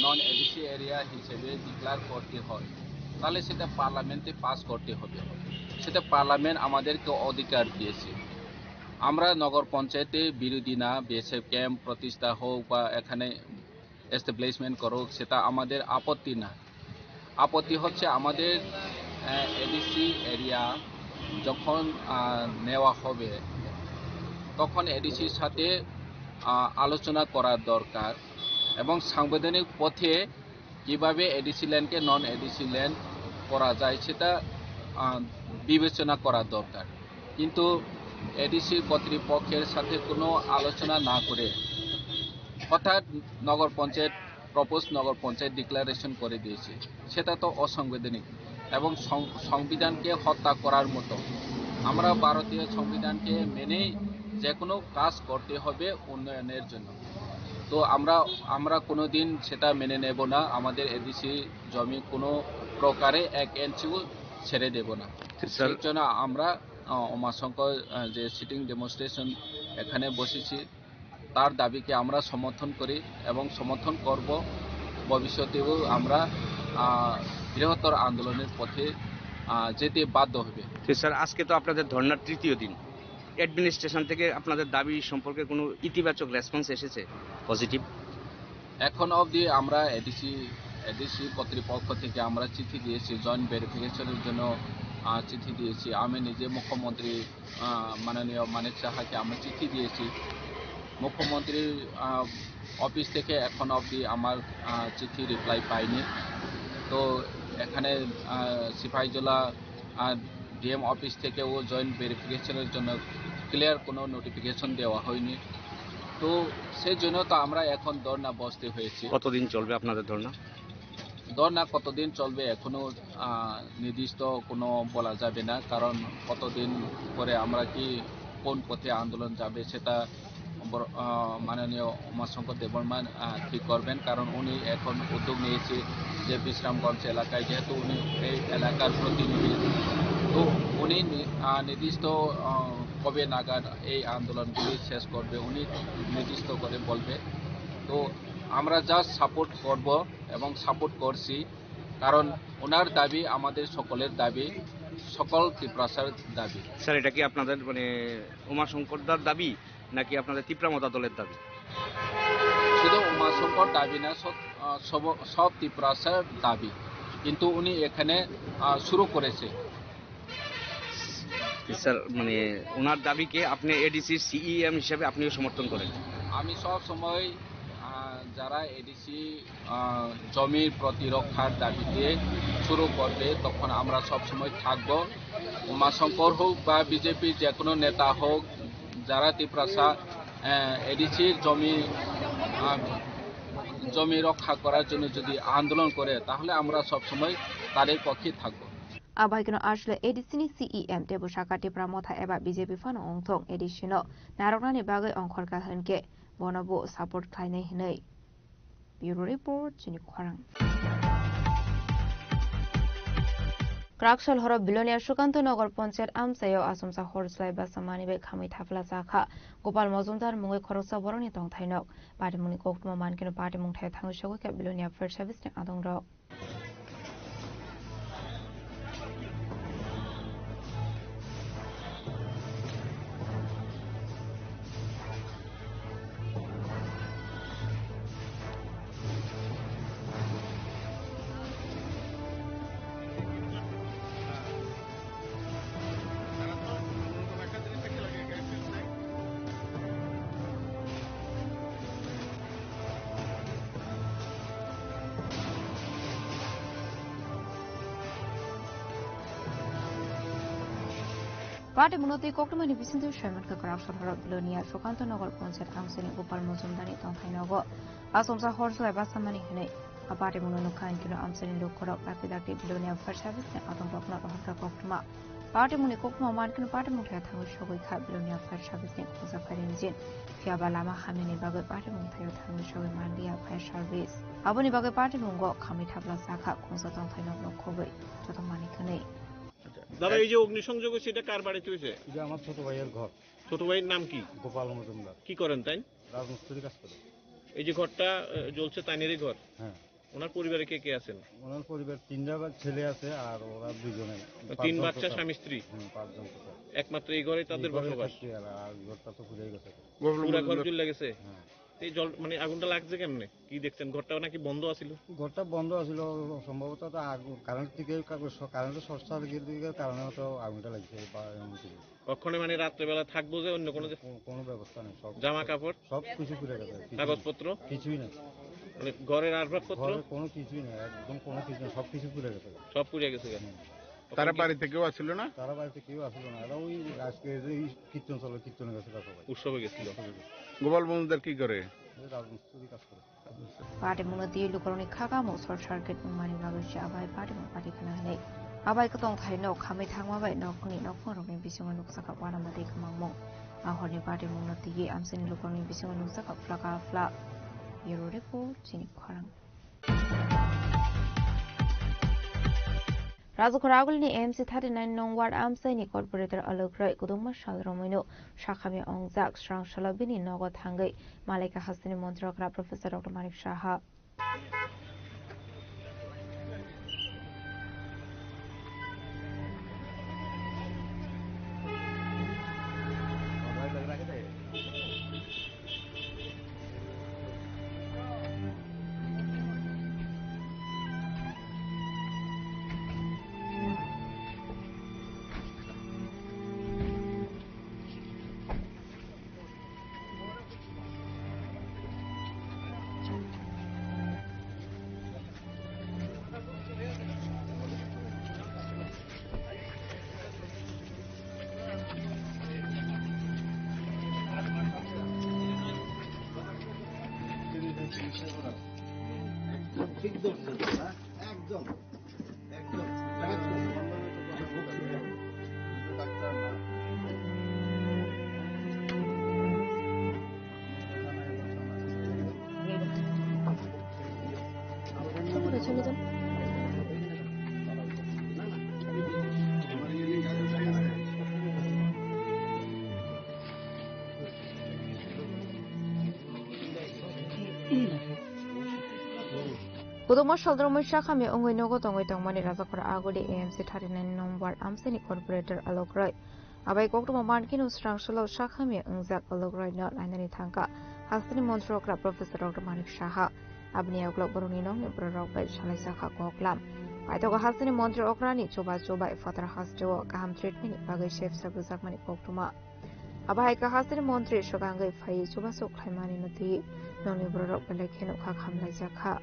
নন এডিসি এরিয়া হিসেবে ডিক্লার করতে হয় তাহলে সেটা পার্লামেন্টে পাস করতে হবে সেটা পার্লামেন্ট আমাদেরকে অধিকার দিয়েছে আমরা নগর পঞ্চায়েতে বিরোধী না বিএসএফ ক্যাম্প প্রতিষ্ঠা হোক বা এখানে এস্টাবলিশমেন্ট করুক সেটা আমাদের আপত্তি না আপত্তি হচ্ছে আমাদের এডিসি এরিয়া যখন নেওয়া হবে তখন এডিসির সাথে আলোচনা করার দরকার এবং সাংবিধানিক পথে কিভাবে এডিসি ল্যান্ডকে নন এডিসি ল্যান্ড করা যায় সেটা বিবেচনা করা দরকার কিন্তু এডিসি কর্তৃপক্ষের সাথে কোনো আলোচনা না করে হঠাৎ নগর পঞ্চায়েত প্রপোজ নগর পঞ্চায়েত ডিক্লারেশন করে দিয়েছে সেটা তো অসাংবিধানিক এবং সংবিধানকে হত্যা করার মতো আমরা ভারতীয় সংবিধানকে মেনে যে কোনো কাজ করতে হবে উন্নয়নের জন্য তো আমরা কোনোদিন সেটা মেনে নেব না আমাদের এডিসি জমি কোনো প্রকারে 1 ইঞ্চিও ছেড়ে দেব না সেই জন্য আমরা উমাশঙ্কর যে সিটিং ডেমনস্ট্রেশন এখানে বসেছি তার দাবিকে আমরা সমর্থন করি এবং সমর্থন করব ভবিষ্যতেও আমরা বৃহত্তর আন্দোলনের পথে যেতে বাধ্য হবে স্যার আজকে তো আপনাদের ধর্নার তৃতীয় দিন অ্যাডমিনিস্ট্রেশন থেকে আপনাদের দাবি সম্পর্কে কোনো ইতিবাচক রেসপন্স এসেছে পজিটিভ এখন অবধি আমরা এডিসি কর্তৃপক্ষ থেকে আমরা চিঠি দিয়েছি জয়েন্ট ভেরিফিকেশনের জন্য চিঠি দিয়েছি আমি নিজে মুখ্যমন্ত্রী মাননীয় মানিক সাহাকে আমরা চিঠি দিয়েছি মুখ্যমন্ত্রীর অফিস থেকে এখন অবধি আমার চিঠি রিপ্লাই পাইনি তো এখানে সিপাহীজলা ডিএম অফিস থেকেও জয়েন্ট ভেরিফিকেশনের জন্য ক্লিয়ার কোনো নোটিফিকেশন দেওয়া হয়নি তো সেই জন্য তো আমরা এখন ধর্না বসতে হয়েছে কতদিন চলবে আপনাদের ধর্না কতদিন চলবে এখনো নির্দিষ্ট কোনো বলা যাবে না কারণ কতদিন পরে আমরা কি কোন পথে আন্দোলন যাবে সেটা মাননীয় উমাশঙ্কর দেববর্মা ঠিক করবেন কারণ উনি এখন উদ্যোগ নিয়েছে যে বিশ্রামগঞ্জ এলাকায় যেহেতু উনি এই এলাকার প্রতিনিধি তো উনি নির্দিষ্ট কবে নাগাদ এই আন্দোলনগুলি শেষ করবে উনি নির্দিষ্ট করে বলবে তো আমরা জাস্ট সাপোর্ট করব এবং সাপোর্ট করছি কারণ ওনার দাবি আমাদের সকলের দাবি সকল ত্রিপুরাসার দাবি। স্যার এটা কি আপনাদের মানে উমাশঙ্কর দার দাবি নাকি আপনাদের তীব্রামতা দলের দাবি? শুধু উমাশঙ্কর দাবি না, সব ত্রিপুরাসার দাবি, কিন্তু উনি এখানে শুরু করেছে। স্যার মানে ওনার দাবিকে আপনি এডিসির সিইএম হিসেবে আপনিও সমর্থন করেন? আমি সব সময় যারা এডিসি জমির প্রতিরক্ষার দাবিতে শুরু করবে তখন আমরা সব সময় থাকব। উমাশঙ্কর হোক বা বিজেপির যে কোনো নেতা হোক, যারা ত্রিপুরাসা এডিসির জমি রক্ষা করার জন্য যদি আন্দোলন করে তাহলে আমরা সব সময় তাদের পক্ষে থাকব। Abaikino Ashla Edisini CEM Debu Shaka Tipramota Eba BJP Fan Ongtong Edisino Narogani Bagai Ongkorka Henke Bonobo Support Kaine Hinei. Bureau Report Chini Kwarang. Krakshal Horo Billionaire Shukanto Nogor Poncher Amsayo Asumsa Horslai Basamani Be Kami Tafla Saka Gopal Mozumdar Mungi Korosa Boroni Tong Tainok Party Muni Kokmo Mankino Party Mung Tai Tango Shawika Billionaire First Service Ni Adong Rok. Party Munoti Kokmani Vicintu Sherman Krakshal Horo Billionaire Shukanto Nogor Poncher Amsini Gopal Mozumdari Tong Tainogo Asumsa Horslai Basamani Hinei. A party Munuka and Kino Amsini Lukorok Lapidaki Billionaire First Service and Adam Bokna Haka Kokma. Party Munikokma Mankino Party Mutai Tango Showika Billionaire First Service and Kusa Farinzin. Fiabalama Hamini Baga Party Muntayo Tango Showi Mandia First Service. Abuni Baga Party Mungo Kamitabla Saka Kunsa Tong Tainogo Kobe Totomani Kane. দাদা এই যে অগ্নিসংযোগ সেটা কার বাড়িতে হয়েছে? এটা আমার ছোট ভাইয়ের ঘর। ছোট ভাইয়ের নাম কি? গোপাল মজুমদার। কি করেন তাই? রাজমিস্ত্রি কাজ করে। এই যে ঘরটা জ্বলছে তাইনেরই ঘর? হ্যাঁ। ওনার পরিবারে কে কে আছেন? ওনার পরিবার তিনটা ছেলে আছে আর ওরা দুজনেই। তিন বাচ্চা স্বামী স্ত্রী? পাঁচজন। একমাত্র এই ঘরেই তাদের বসবাস? আর ঘরটা তো পুড়ে গেছে। পুরো ঘর জ্বলে গেছে? হ্যাঁ। এই জল মানে আগুনটা লাগছে কেমনে? কি দেখছেন? ঘরটা নাকি বন্ধ আছিল? ঘরটা বন্ধ আছিল, সম্ভবত তো কারেন্ট থেকে কারেন্টের শর্ট সার্কিটের কারণে তো আগুনটা লাগছে। কখনো মানে রাত্রেবেলা থাকবো যে অন্য কোনো ব্যবস্থা নেই, সব জামা কাপড় সব কিছু পুড়ে গেছে। কাগজপত্র কিছুই নেই, মানে ঘরের আসবাবপত্র কোনো কিছুই নেই, একদম কোনো কিছু নেই, সব কিছু পুড়ে গেছে। সব পুড়ে গেছে। তারা বাড়িতে কেউ আসছিল না? তারা বাড়িতে কেউ আসলো না, এরা ওই আজকে কীর্তন চলো, কীর্তনে গেছে, উৎসবে গেছিল। গোপাল মজুমদার কি করে? রাজমিস্ত্রি কাজ করে। Party Munati Lukoroni Kaka Mosor Circuit Mani Bagushi Abai Party Party Kanane. Abai Katong Thai no Kami Tangma by no Kuni no Koni Bisung and Luksaka Wanamati Kamamo. Ahoni Party Munati Amsin Lukoroni Bisung and Luksaka Flaka Flak. Bureau Report Chini Kwarang. Razukoragulni AMC 39 Nong Ward Amsani Corporator Alukrai Kuduma Shalromino Shakami Ongzak Strang Shalabini Nogo Tangai Malika Hasini Montrakra Professor Dr. Manik Shaha. Budoma Shaldroma Shakami Ongwe Nogo Tongwe Tongmani Razakura Agodi AMC 39 Nombar Amsini Corporator Alokrai. Abai Koktuma Markinu Strang Shalo Shakami Ungzak Alokrai Not Anani Tanka. Hastini Montrokra Professor Dr. Manik Shaha. Abni Oglok Borunino Nibrok by Shalisaka Koklam. I took a Hastini Montro Okrani Choba Father Hasto Kaham treatment Bagay Chef Sabuzak Manik Koktuma. Abai Kahastini Montri Shoganga Fai Choba Sok Kaimani Nati. No Nibrok Belekino Kakam Lazaka.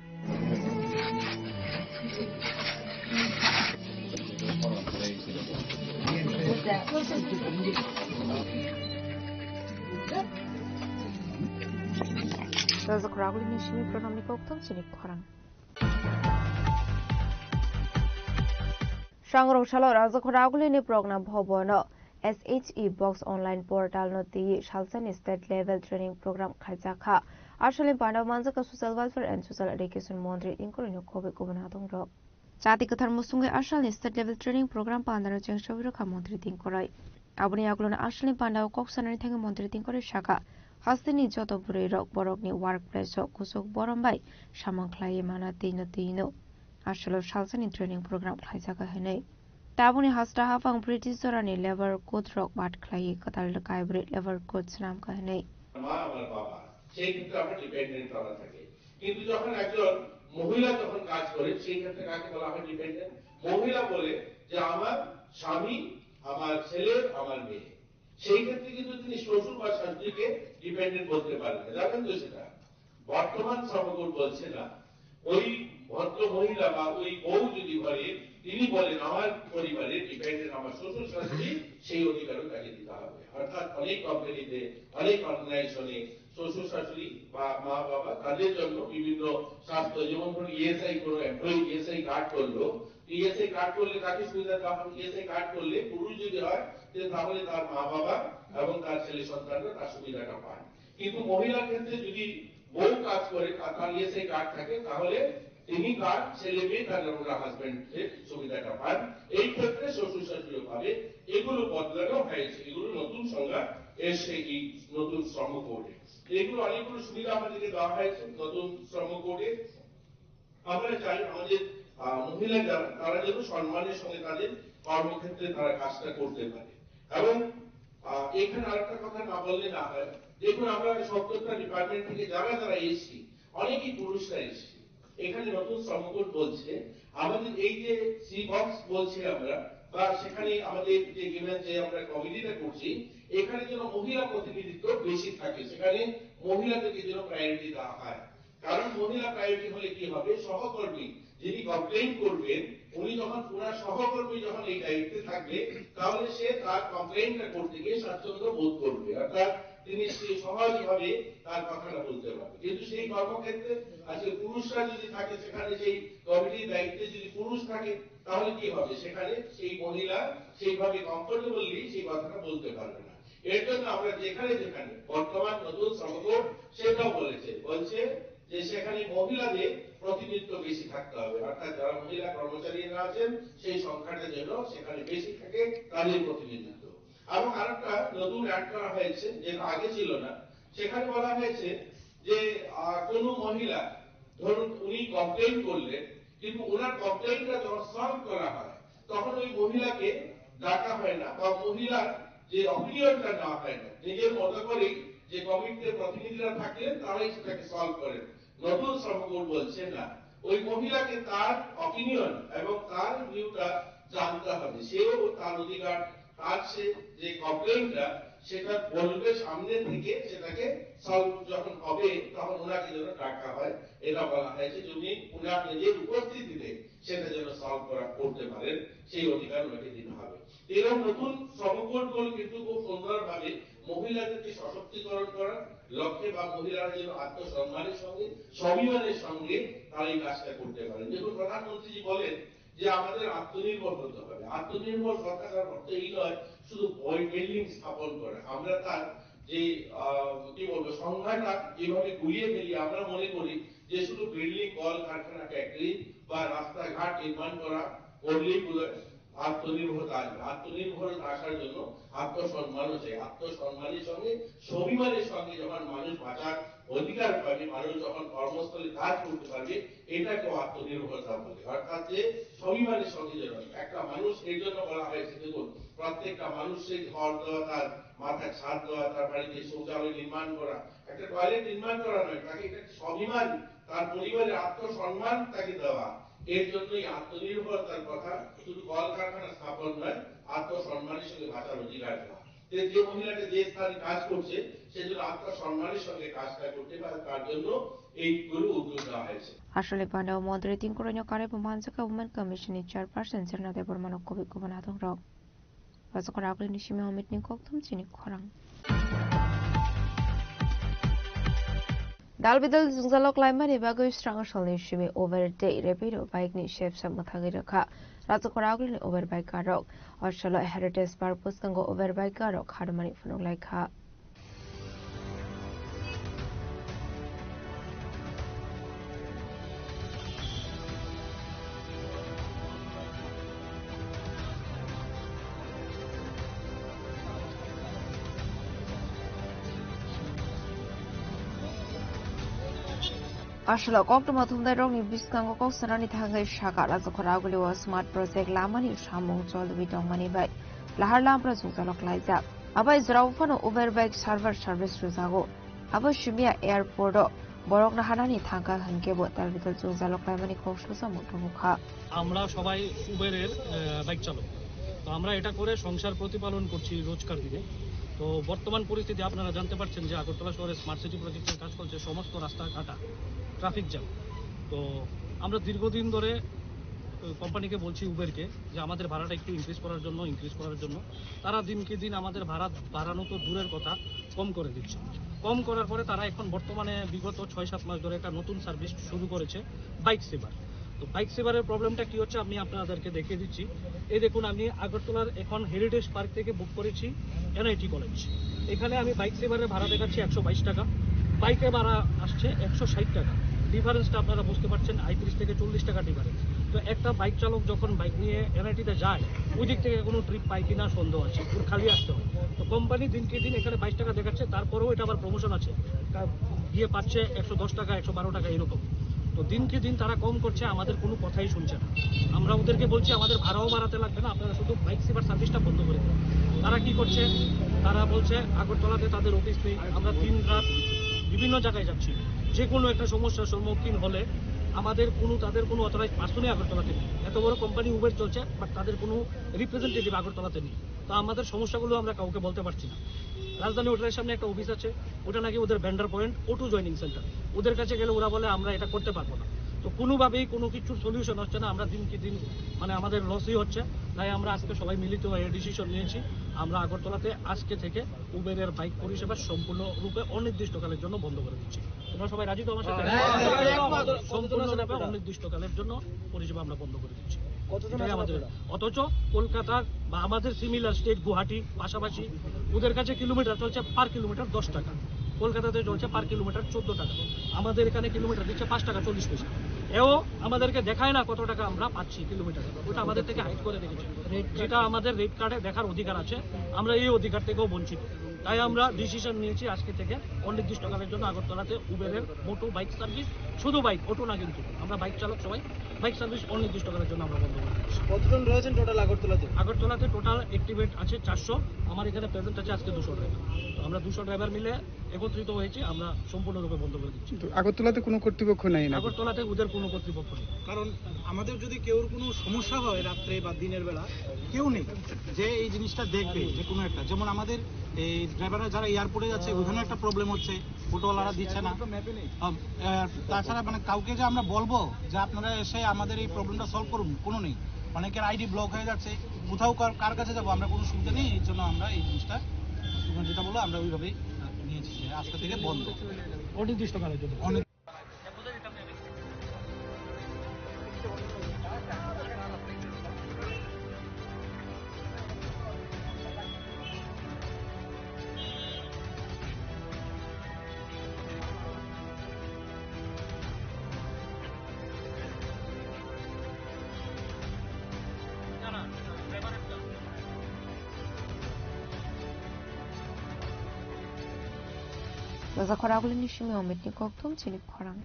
There's a crowd in the Shimi from the Kokton Sinik Korang. Shangro Shalo Razakura in the program Hobono SHE Box Online Portal no the Shalsan State Level Training Program Kajaka. Actually, Panda Manzaka Social Welfare and Social Education Mondri including Kobe Gubernatong Rock. Chati Katar Musunga Ashal State Level Training Program Pandara Changshavira Kamondri Tinkorai. Abuni Aglona Ashley Panda Coxon and Tanga Mondri Tinkori Shaka. Hastini Jotoburi Rock Borogni Workplace Kusuk Borombai, Shaman Clay Manatino Tino. Ashalo Shalson in Training Program Kaisaka Hene. Tabuni Hasta Hafang British Sorani Lever Coat Rock Bat Clay Katal Kaibri Lever Coat Snam Kahene. সেই ক্ষেত্রে আমরা dependent করা থাকে কিন্তু যখন একজন মহিলা যখন কাজ করে সেই ক্ষেত্রে কাকে বলা হয় ডিপেন্ডেন্ট মহিলা বলে যে আমার স্বামী আমার ছেলে আমার মেয়ে সেই ক্ষেত্রে কিন্তু তিনি শ্বশুর বা শাশুড়িকে ডিপেন্ডেন্ট বলতে পারেন না জানেন তো সেটা বর্তমান সমকোণ বলছে না ওই ভদ্র মহিলা বা ওই বউ যদি বলে তিনি বলেন আমার পরিবারের ডিপেন্ডেন্ট আমার শ্বশুর শাশুড়ি সেই অধিকারও তাকে দিতে হবে অর্থাৎ অনেক কোম্পানিতে অনেক অর্গানাইজেশনে শ্বশুর শাশুড়ি বা মা বাবা তাদের জন্য বিভিন্ন স্বাস্থ্য যেমন ধরুন ইএসআই কোনো এমপ্লয়ি ইএসআই কার্ড করলো ইএসআই কার্ড করলে তাকে সুবিধা দেওয়া হবে ইএসআই কার্ড করলে পুরুষ যদি হয় তাহলে তার মা বাবা এবং তার ছেলে সন্তানরা তার সুবিধাটা পান কিন্তু মহিলার ক্ষেত্রে যদি বউ কাজ করে তার ইএসআই কার্ড থাকে তাহলে তিনি তার ছেলে মেয়ে তার হাজবেন্ডের সুবিধাটা পান এই ক্ষেত্রে শ্বশুর শাশুড়িও পাবে এগুলো বদলানো হয়েছে এগুলো নতুন সংজ্ঞা এসে এই নতুন শ্রম কোডে এগুলো অনেকগুলো সুবিধা আমাদেরকে দেওয়া হয়েছে নতুন শ্রম কোডে আমরা চাই আমাদের মহিলা যারা তারা যেন সম্মানের সঙ্গে তাদের কর্মক্ষেত্রে তারা কাজটা করতে পারে এবং এখানে আরেকটা কথা না বললে না হয় দেখুন আমরা ৭০টা ডিপার্টমেন্ট থেকে যারা যারা এসছি অনেকেই পুরুষরা এসছি এখানে নতুন শ্রম কোড বলছে আমাদের এই যে সি বক্স বলছি আমরা বা সেখানে আমাদের যে গিভেন যে আমরা কমিটিটা করছি এখানে যেন মহিলা প্রতিনিধিত্ব বেশি থাকে সেখানে মহিলাদেরকে যেন প্রায়োরিটি দেওয়া হয় কারণ মহিলা প্রায়োরিটি হলে কি হবে সহকর্মী যিনি কমপ্লেইন করবেন উনি যখন ওনার সহকর্মী যখন এই দায়িত্বে থাকবে তাহলে সে তার কমপ্লেইনটা করতে গিয়ে স্বাচ্ছন্দ্য বোধ করবে অর্থাৎ তিনি সহজভাবে তার কথাটা বলতে পারবে কিন্তু সেই কর্মক্ষেত্রে আজকে পুরুষরা যদি থাকে সেখানে সেই কমিটির দায়িত্বে যদি পুরুষ থাকে তাহলে কি হবে সেখানে সেই মহিলা সেইভাবে কমফোর্টেবলি সেই কথাটা বলতে পারবে না এর জন্য আমরা যেখানে যেখানে বর্তমান নতুন শ্রমকোড সেটাও বলছে যে সেখানে মহিলাদের প্রতিনিধিত্ব বেশি থাকতে হবে অর্থাৎ যারা মহিলা কর্মচারীরা আছেন সেই সংখ্যাটা যেন সেখানে বেশি থাকে তাদের প্রতিনিধিত্ব এবং আরেকটা নতুন অ্যাড করা হয়েছে যেটা আগে ছিল না সেখানে বলা হয়েছে যে কোন মহিলা ধরুন উনি কমপ্লেইন করলেন কিন্তু ওনার কমপ্লেইনটা যখন সলভ করা হয় তখন ওই মহিলাকে ডাকা হয় না বা মহিলার যে অপিনিয়নটা নেওয়া হয় না নিজের মতো করেই যে কমিটিতে প্রতিনিধিরা থাকলেন তারাই সেটাকে সলভ করেন নতুন শ্রমকোড বলছে না ওই মহিলাকে তার অপিনিয়ন এবং তার ভিউটা জানতে হবে সেও তার অধিকার তার সে যে কমপ্লেইনটা সেটা বলবে সামনে থেকে সেটাকে সলভ যখন হবে তখন ওনাকে যেন ডাকা হয় এটা বলা হয়েছে যদি ওনার নিজের উপস্থিতিতে সেটা যেন সলভ করতে পারেন সেই অধিকার ওনাকে দিতে হবে এরকম নতুন শ্রমকোডগুলো কিন্তু খুব সুন্দরভাবে মহিলাদেরকে সশক্তিকরণ করার লক্ষ্যে বা মহিলারা যেন আত্মসম্মানের সঙ্গে স্বাভিমানের সঙ্গে তারা এই কাজটা করতে পারেন দেখুন প্রধানমন্ত্রীজি বলেন যে আমাদের আত্মনির্ভর হতে হবে আত্মনির্ভর সরকারের অর্থ এই নয় শুধু বিল্ডিং স্থাপন করা আমরা তার যে কি বলবো সংখ্যাটা যেভাবে গুলিয়ে ফেলি আমরা মনে করি যে শুধু বিল্ডিং কল কারখানা ফ্যাক্টরি বা রাস্তাঘাট নির্মাণ করা করলেই বোধহয় আত্মনির্ভরতা আসবে। আত্মনির্ভরতা আসার জন্য আত্মসম্মানও চাই। আত্মসম্মানের সঙ্গে স্বাভিমানের সঙ্গে যখন মানুষ বাঁচার অধিকার পাবে, মানুষ যখন কর্মস্থলে কাজ করতে পারবে, এটাকেও আত্মনির্ভরতা বলে। অর্থাৎ যে স্বাভিমানের সঙ্গে যেন একটা মানুষ, এই জন্য বলা হয়েছে দেখুন, প্রত্যেকটা মানুষের ঘর দেওয়া, তার মাথায় ছাদ দেওয়া, তার বাড়িতে শৌচালয় নির্মাণ করা, একটা টয়লেট নির্মাণ করা নয়, তাকে একটা স্বাভিমান, তার পরিবারের আত্মসম্মান তাকে দেওয়া। এর জন্যই আত্মনির্ভরতার কথা, শুধু কলকারখানা স্থাপন নয়, আত্মসম্মানের সঙ্গে বাঁচার অধিকার দেওয়া। যে মহিলাটা যে স্থানে কাজ করছে সে যেন আত্মসম্মানের সঙ্গে কাজটা করতে পারে, তার জন্য এইগুলো উদ্যোগ নেওয়া হয়েছে। আসলে পান্ডাও মন্ত্রী তিনকরণীয় কারে বমানজাকা উমেন কমিশননি চেয়ারপারসন জেরনাদে বর্মানো কবি কুবানা দং রক রাজকর আগলিনি সিমে অমিতনি কক্তম চিনি খরাং Dalbidal Zungzalok Laimani Bago Strang Shalni Shimi over day Repido Bike Ni Chef Samatagiraka Razakoragli over by Karok or Shalo Heritage Park Puskango over by Karok Hadamani Funo like her. Ashla Kokma Tumda Rong Biskango Sanani Tanga Shaka Razakoragli was smart project Lamani Shamong Jol Vidongmani by Laharlam Zungzalok Liza. Aba is Raufano over by server service Ruzago. Aba Shumia Airport Borok Nahanani Tanga Hankebo Dalbidal Zungzalok Laimani Koshlusa Mutuka. আমরা সবাই উবেরের bike চালক, তো আমরা এটা করে সংসার প্রতিপালন করছি রোজকার দিনে। তো বর্তমান পরিস্থিতি আপনারা জানতে পারছেন যে আগরতলা শহরে স্মার্ট সিটি প্রজেক্টের কাজ চলছে, সমস্ত রাস্তা কাটা, ট্রাফিক জ্যাম। তো আমরা দীর্ঘদিন ধরে কোম্পানিকে বলছি উবেরকে যে আমাদের ভাড়াটা একটু ইনক্রিজ করার জন্য তারা দিনকে দিন আমাদের ভাড়া বাড়ানো তো দূরের কথা, কম করে দিচ্ছে। কম করার পরে তারা এখন বর্তমানে বিগত 6-7 মাস ধরে একটা নতুন সার্ভিস শুরু করেছে, বাইক সেভার। তো বাইক সেভারের প্রবলেমটা কি হচ্ছে আমি আপনাদেরকে দেখিয়ে দিচ্ছি। এই দেখুন, আমি আগরতলার এখন হেরিটেজ পার্ক থেকে বুক করেছি এনআইটি কলেজ। এখানে আমি বাইক সেভারের ভাড়া দেখাচ্ছি 122 টাকা, বাইকে ভাড়া আসছে 160 টাকা। ডিফারেন্সটা আপনারা বুঝতে পারছেন, 35 থেকে 40 টাকা ডিফারেন্স। তো একটা বাইক চালক যখন বাইক নিয়ে এনআইটিতে যায়, ওই দিক থেকে কোনো ট্রিপ পায় কিনা সন্দেহ আছে, ওর খালি আসতে হয়। তো কোম্পানি দিনকে দিন এখানে 22 টাকা দেখাচ্ছে, তারপরেও এটা আবার প্রমোশন আছে, গিয়ে পাচ্ছে 110 টাকা 112 টাকা এরকম। তো দিনকে দিন তারা কম করছে, আমাদের কোনো কথাই শুনছে না। আমরা ওদেরকে বলছি আমাদের ভাড়াও বাড়াতে লাগবে না, আপনারা শুধু বাইক সেভার সার্ভিসটা বন্ধ করে দেন। তারা কি করছে, তারা বলছে আগরতলাতে তাদের অফিস নেই। আমরা দিন রাত বিভিন্ন জায়গায় যাচ্ছি, যে কোনো একটা সমস্যার সম্মুখীন হলে তাদের কোনো অথরাইজ পার্সনই আগরতলাতে নেই। এত বড় কোম্পানি উবের চলছে, বাট তাদের কোনো রিপ্রেজেন্টেটিভ আগরতলাতে নেই। তো আমাদের সমস্যাগুলো আমরা কাউকে বলতে পারছি না। রাজধানী হোটেলের সামনে একটা অফিস আছে, ওটা নাকি ওদের vendor point, O2 joining centre. ওদের কাছে গেলে ওরা বলে আমরা এটা করতে পারবো না। তো কোনোভাবেই কোনো কিছুর সলিউশন হচ্ছে না, আমরা দিনকে দিন আমাদের লসই হচ্ছে। তাই আমরা আজকে সবাই মিলিত হয়ে ডিসিশন নিয়েছি, আমরা আগরতলাতে আজকে থেকে উবেরের বাইক পরিষেবা সম্পূর্ণরূপে অনির্দিষ্টকালের জন্য বন্ধ করে দিচ্ছি। তোমরা সবাই রাজি তো আমার সাথে? সম্পূর্ণরূপে অনির্দিষ্টকালের জন্য পরিষেবা আমরা বন্ধ করে দিচ্ছি। অথচ কলকাতার বা আমাদের সিমিলার স্টেট গুয়াহাটি পাশাপাশি ওদের কাছে কিলোমিটার চলছে পার কিলোমিটার 10 টাকা, কলকাতাতে চলছে পার কিলোমিটার 14 টাকা, আমাদের এখানে কিলোমিটার দিচ্ছে 5 টাকা 40 পয়সা। এও আমাদেরকে দেখায় না কত টাকা আমরা পাচ্ছি কিলোমিটারে, ওটা আমাদের থেকে হাইড করে রেখেছে। যেটা আমাদের রেট কার্ডে দেখার অধিকার আছে, আমরা এই অধিকার থেকেও বঞ্চিত। তাই আমরা ডিসিশন নিয়েছি আজকে থেকে অনির্দিষ্টকালের জন্য আগরতলাতে উবেরের মোটো বাইক সার্ভিস, শুধু বাইক, অটো না কিন্তু, আমরা বাইক চালক সবাই বাইক সার্ভিস অনির্দিষ্টকালের জন্য আমরা বন্ধ করে দিচ্ছি। কতজন রয়েছেন টোটাল আগরতলাতে? আগরতলাতে টোটাল অ্যাক্টিভেট আছে 400, আমার এখানে প্রেজেন্ট আছে আজকে 200 ড্রাইভার। তো আমরা 200 ড্রাইভার মিলে একত্রিত হয়েছি, আমরা সম্পূর্ণরূপে বন্ধ করে দিচ্ছি। আগরতলাতে কোনো কর্তৃপক্ষ নাই না? আগরতলাতে ওদের কোনো কর্তৃপক্ষ নেই। কারণ আমাদের যদি কেউর কোনো সমস্যা হয় রাত্রে বা দিনের বেলা, কেউ নেই যে এই জিনিসটা দেখবে। যে কোনো একটা, যেমন আমাদের এই ড্রাইভাররা যারা এয়ারপোর্টে যাচ্ছে, ওখানে একটা প্রবলেম হচ্ছে, অটোওয়ালারা দিচ্ছে না। তাছাড়া কাউকে যে আমরা বলবো যে আপনারা এসে আমাদের এই প্রবলেমটা সলভ করুন, কোনো নেই। অনেকের আইডি ব্লক হয়ে যাচ্ছে, কোথাও কার কাছে যাবো, আমরা কোনো সুবিধা নেই। এই জন্য আমরা এই জিনিসটা যেটা বলো আমরা ওইভাবেই নিয়েছি, আজকে থেকে বন্ধ অনির্দিষ্টকালের জন্য। Baza khoraguli ni shimi omitni kokthum chini khorang.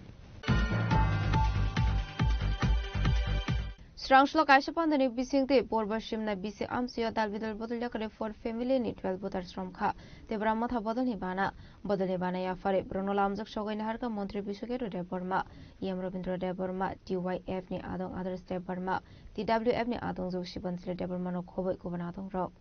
Strangshlo kaisa pandani bisingte porbashim na bisi amsiyo dalbidal bodolya kare for family ni 12 botar stromkha te brahmatha bodolni bana ya fare bronola amjak sogaina harka মন্ত্রী বিশ্বকের Debbarma EM Rabindra Debbarma TYF ni adong others Debbarma TWF ni adong জোশিবন্সলে Debbarma no khoboi koban adong rok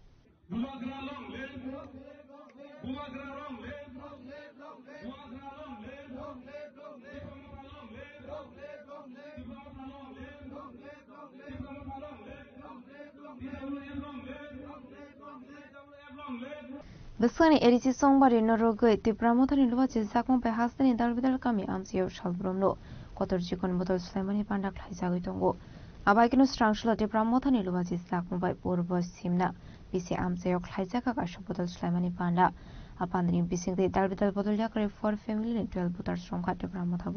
Besani edisi songbari norogoi ti pramotani luwachi zakmon pe hasdani dalbidal kami amsiyo shalbromno kotor jikon bodol sulaimani pandak laijagoi tongo abaikino strangshlo ti pramotani luwachi zakmon bai purbo simna bisi amsiyo laijaga kasho bodol sulaimani panda apandani bisingde dalbidal bodol yakare for family ni 12 botar strongkha ti pramotha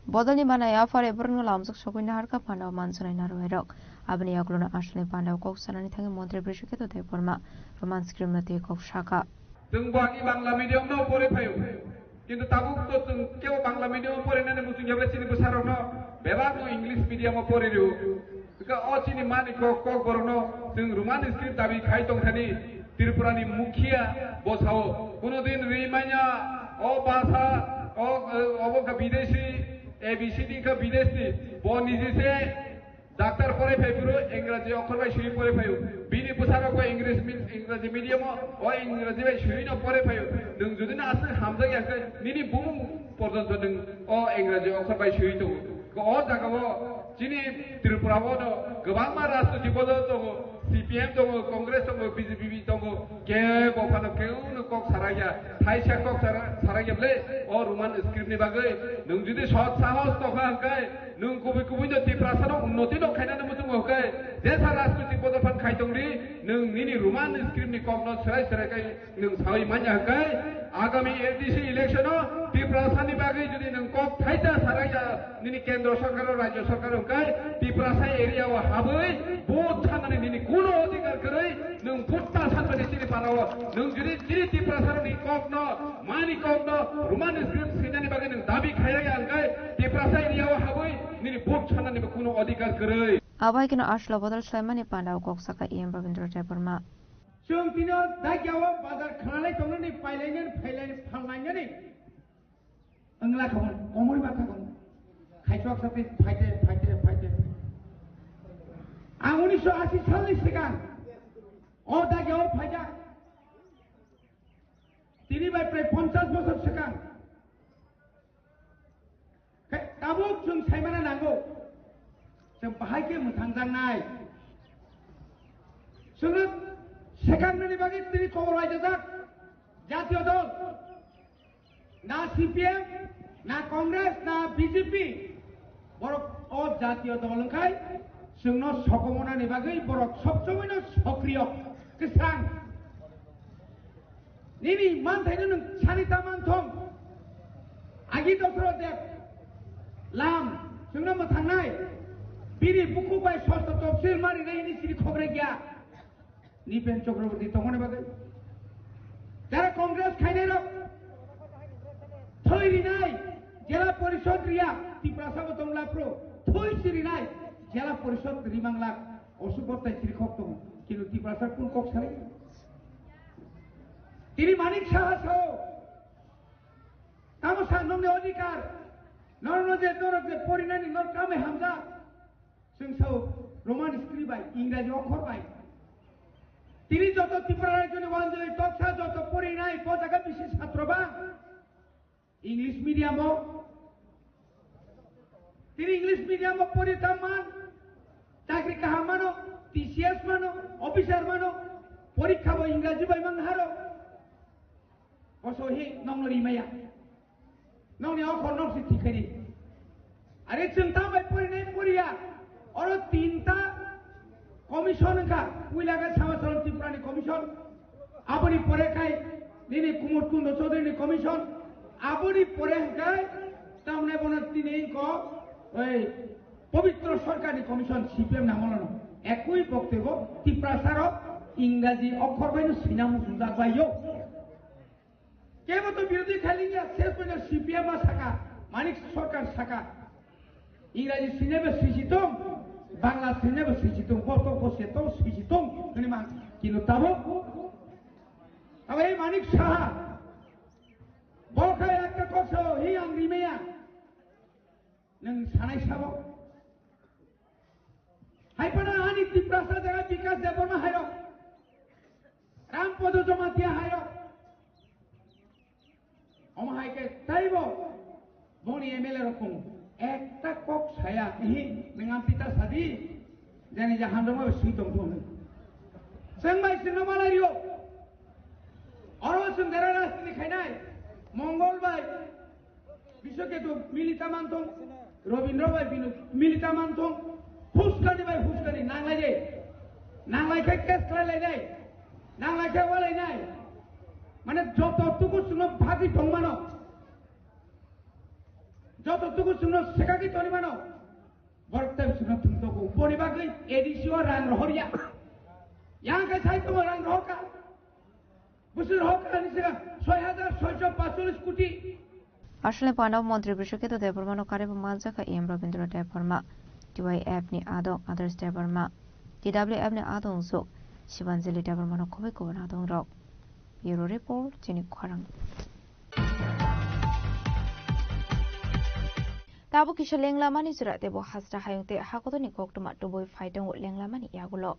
bodolni bana ya fare burno lamjak sogoina harka panda mansunai naroerok abani yaglona ashne panda kok sanani thangi মন্ত্রী বিশ্বকেতো Debbarma Roman স্ক্রিমনাতে cock শাখা जों बाकी Bangla medium न परे फायो किंतु Tabuk तो जों केव बांग्ला मीडियम परे ने मुसिं जेब्ला सिनि बसारो न बेबाग नो इंग्लिश मीडियम परे रिउ का अचिनि मानि कक बरनो जों रोमान स्क्रिप्ट दाबि खाइ दं थानि त्रिपुरानि मुखिया बसाओ कोनो दिन रिमाइना ओ भाषा ओ अबका विदेशी एबीसीडी का विदेशी बो निजिसे ডাক্তার পরে ফাইপুরো ইংরেজি অক্ষর বাই সুই পরে ফাইও বিনি বুসারো কো ইংরেজি মিডিয়াম ও ইংরেজি বাই সুই ন পরে ফাইও নং যদি না আসে হামজা ইয়াকে নিনি বুম পর্যন্ত নং ও ইংরেজি অক্ষর বাই সুই তো ও জায়গাও যিনি ত্রিপুরাও ন গোবাংমা রাজনৈতিক দল দङ সিপিএম দङ কংগ্রেস दङ বিজেপি दङ কে বফানো কেউনো কক সারাইয়া থাইসা কক সারাইয়াবলে ও রোমান স্ক্রিপ্টনি বাগै নং যদি সৎ সাহস তখা হাঙ্কাय नों गुबै गुबैनो त्रिपुरासानो उन्नति दं खायनानो मोजां हकै जेसा राजनैतिक पदफान खायदोंनि नों निनि रोमान स्क्रिप्टनि कमनो सोराय सोरायखाय नों सावै मान्या हकै आगामी एलडीसी इलेक्शनो त्रिपुरासानि बागै जुदि नों कक थाइजा सारायजा निनि केन्द्र सरकार राज्य सरकार हकै त्रिपुरासा एरियाव हाबै भोट साननानै निनि कोनो अधिकार गरै नों भोटता सानबानि सिनि पाराव नों जुदि जिरि त्रिपुरासानि ककनो मानि ककनो रोमान स्क्रिप्ट सिनानि बागै नों दाबि खायराया हकै त्रिपुरासा एरियाव हाबै निनि भोट साननानै कोनो अधिकार गरै abaikino ashlo bodol sulaimani panda kok saka em Rabindra Deborma जों दिनो दागियाव बाजार खानानै दंनि पाइलायनो फाइलायनो फालनायनि अंगला खबर कमर बाथा खबर खायसक साथे फाइटे आं 1980 सालनि सिगां अ दागियाव फाइजा তিনি বাই প্রায় 50 বছর सिगां दाबुक जों सायमाना नांगौ जों बाहायके मोथांजांनाय जोङो सेकान्डनि बागै তিনি खबर लायजाक জাতীয় দল না সিপিএম না কংগ্রেস না বিজেপি বড় ও জাতীয় দল ওंखाय जोंनो सकमनानि बागै बड़ सबसमयनो सक्रिय गोसां निनि मानथायनो नों सारिता मानथं आगि दसर देब लाम जोंनो मोथांनाय बिनि बुकु बाय षष्ठ तफसिल मारिनायनि सिरि खबर गैया निपेन चक्रवर्ती तंगने बागै যারা কংগ্রেস খাইনাই রক থইরিনাই জেলা পরিষদ রিয়া ত্রিপুরা তংলা প্রো থই সিরিনাই জেলা পরিষদ রিমাংলা অসুবর্তায় শ্রীখক দङ কিন্তু ত্রিপুরা কোন কক সারে তিনি মানিক সাহা সহ তামসা নমনে অধিকার নরনজে দরজে পরিনানি নরকামে হামজা जों सौ रोमान स्क्रिप्ट बाय इंराजी अक्षर बाय তিনি যত ত্রিপুরা রাজ্যের ওয়ানজলি তকসা যত পরিনাই পজাকা বিশেষ ছাত্রবা ইংলিশ মিডিয়ামো তিনি ইংলিশ মিডিয়ামো পরিতাম মান চাকরি কাহা মানো টিসিএস মানো অফিসার মানো পরীক্ষা বই ইংরাজি বই মান হারো অসহি নংলি মায়া নংনি অক্ষর নংসি ঠিকারি আরে চিন্তা বাই পরিনাই পরিয়া और तीनटा कमिशन का उइलागा समाचलन त्रिपुरानि कमिशन आबनि परे खाय दिनै कुमार कुंड चौधुरीनि कमिशन आबनि परे खाय तामने बन तिनै को ओइ पवित्र सरकारनि कमिशन सीपीएम नामलन একই বক্তব্য ত্রিপুরা সারক ইংরাজি অক্ষর বাইনো সিনামু সুন্দর বাইयो কেবল তো বিরোধী খালি শেষ পর্যন্ত সিপিএম শাখা মানিক সরকার শাখা ইংরাজি সিনেমা সৃজিতম বাংলা সিনেমা সৃজিতম কত বসে তো সৃজিতম কিন্তু তাবো তবে এই মানিক সাহা বলখায় একটা কথা এই আংরি মেয়া নং সানাই সাব হাইপানা আনি ত্রিপ্রাসা জায়গা বিকাশ দেবনা হাইর রামপদ জমাতিয়া হাইর অমাহাইকে তাইব বনি এমএলএ রকম একটা কক ছায়া ইহি নङा পিতা সাদি জানি জাহান দङ সুইতম দङ जों माइसनो मालारियो अरवसुन देरा राजनीति खायनाय मंगलबार बिश्वकेतु मिलिता मानथं रवीन्द्र बाय बिनु मिलिता मानथं फुसकानि बाय फुसकानि नांलायखाय केस खालायलायनाय नांलायखाय वालायनाय माने जतटुकु सुनो भागि दंमानो जतटुकु सुनो सेकागि तनिमानो बरकताय सुनो थुंतोगु बनिबागै एडिसिओ रान रहरिया यहाँ के साइड तो रंग रोका बुसुर होका निसेगा 6645 कोटी আসলে পানাব মন্ত্রী বিশ্বকেতু দেববর্মা কারে মালজাকা এম রবীন্দ্র দেববর্মা টিওয়াইএফ নি আদং আদার্স দেববর্মা টিডব্লিউএফ নি আদং জোক শিবাঞ্জলি দেববর্মা খবই কবন আদং রক ব্যুরো রিপোর্ট চিনি খরাং তাবো কিসা লেংলামানি জুরা দেব হাসরা হায়ুতে হাকতনি কক্তমা টুবই ফাইটং লেংলামানি ইয়াগুলো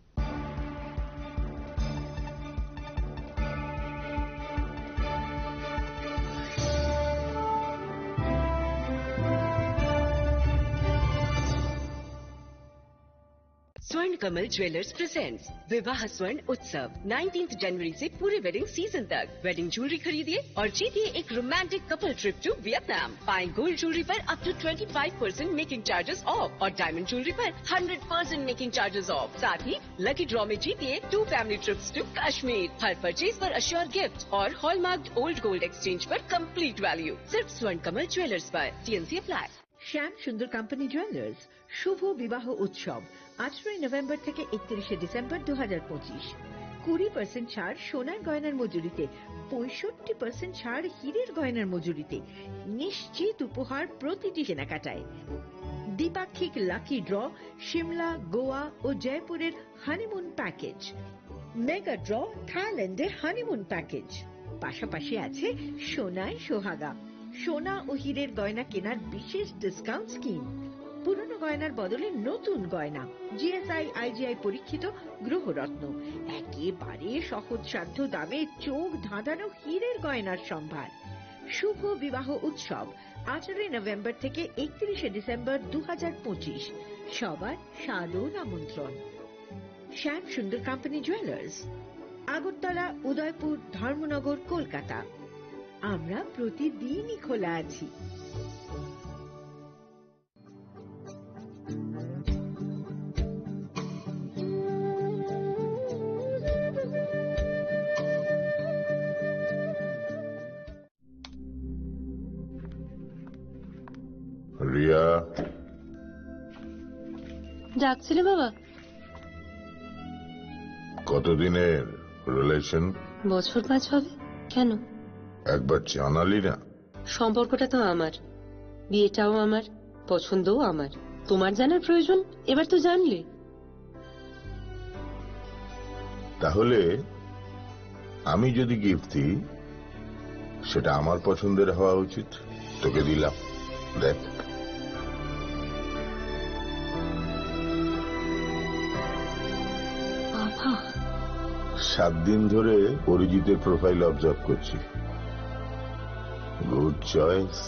स्वर्ण कमल ज्वेलर्स प्रेजेंट्स विवाह स्वर्ण उत्सव 19 जनवरी से पूरे वेडिंग सीजन तक वेडिंग ज्वेलरी खरीदिए और जीतिए एक romantic couple trip to Vietnam. पाएं गोल्ड ज्वेलरी पर up to 25% making charges off और डायमंड ज्वेलरी पर 100% मेकिंग चार्जेस ऑफ। साथ ही लकी ड्रॉ में जीतिए 2 फैमिली ट्रिप्स टू कश्मीर। हर परचेज पर अश्योर गिफ्ट और हॉलमार्क्ड ओल्ड गोल्ड एक्सचेंज पर कंप्लीट वैल्यू सिर्फ स्वर्ण कमल ज्वेलर्स पर। TNC apply. Shyam Sundar company jewellers শুভ বিবাহ উৎসব 18 নভেম্বর থেকে 31 ডিসেম্বর 2025। 20% ছাড় সোনার গয়নার মজুরিতে, 65% ছাড় হীরের গয়নার মজুরিতে, নিশ্চিত উপহার প্রতিটি কেনাকাটায়। দ্বিপাক্ষিক লাকি ড্র, শিমলা, গোয়া ও জয়পুরের হানিমুন প্যাকেজ, মেগা ড্র থাইল্যান্ডে হানিমুন প্যাকেজ, পাশাপাশি আছে সোনায় সোহাগা, সোনা ও হীরের গয়না কেনার বিশেষ ডিসকাউন্ট স্কিম। পুরনো গয়নার বদলে নতুন গয়না, জিএসআই আইজিআই পরীক্ষিত গ্রহরত্ন, একেবারে সহজসাধ্য দামে চোখ ধাঁধানো হীরের গয়নার সম্ভার। শুভ বিবাহ উৎসব 18 নভেম্বর থেকে 31 ডিসেম্বর 2025। সবার সাদর আমন্ত্রণ। শ্যাম সুন্দর কোম্পানি জুয়েলার্স, আগরতলা, উদয়পুর, ধর্মনগর, কলকাতা। আমরা প্রতিদিনই খোলা আছি। রিয়া, ডাকছিলে বাবা? কতদিনের রিলেশন? বছর 5 হবে। কেন? একবার জানালি না? সম্পর্কটা তো আমার, বিয়েটাও আমার, পছন্দও আমার। তোমার জানার প্রয়োজন এবার তো জানলে। তাহলে আমি যদি গিফট দিই সেটা আমার পছন্দের হওয়া উচিত। তোকে দিলাম, দেখ। বাবা, 7 দিন ধরে অরিজিতের প্রোফাইল অবজার্ভ করছি। Good choice.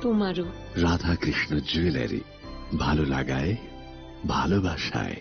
তোমারও। রাধাকৃষ্ণ জুয়েলারি, ভালো লাগায় ভালোবাসায়।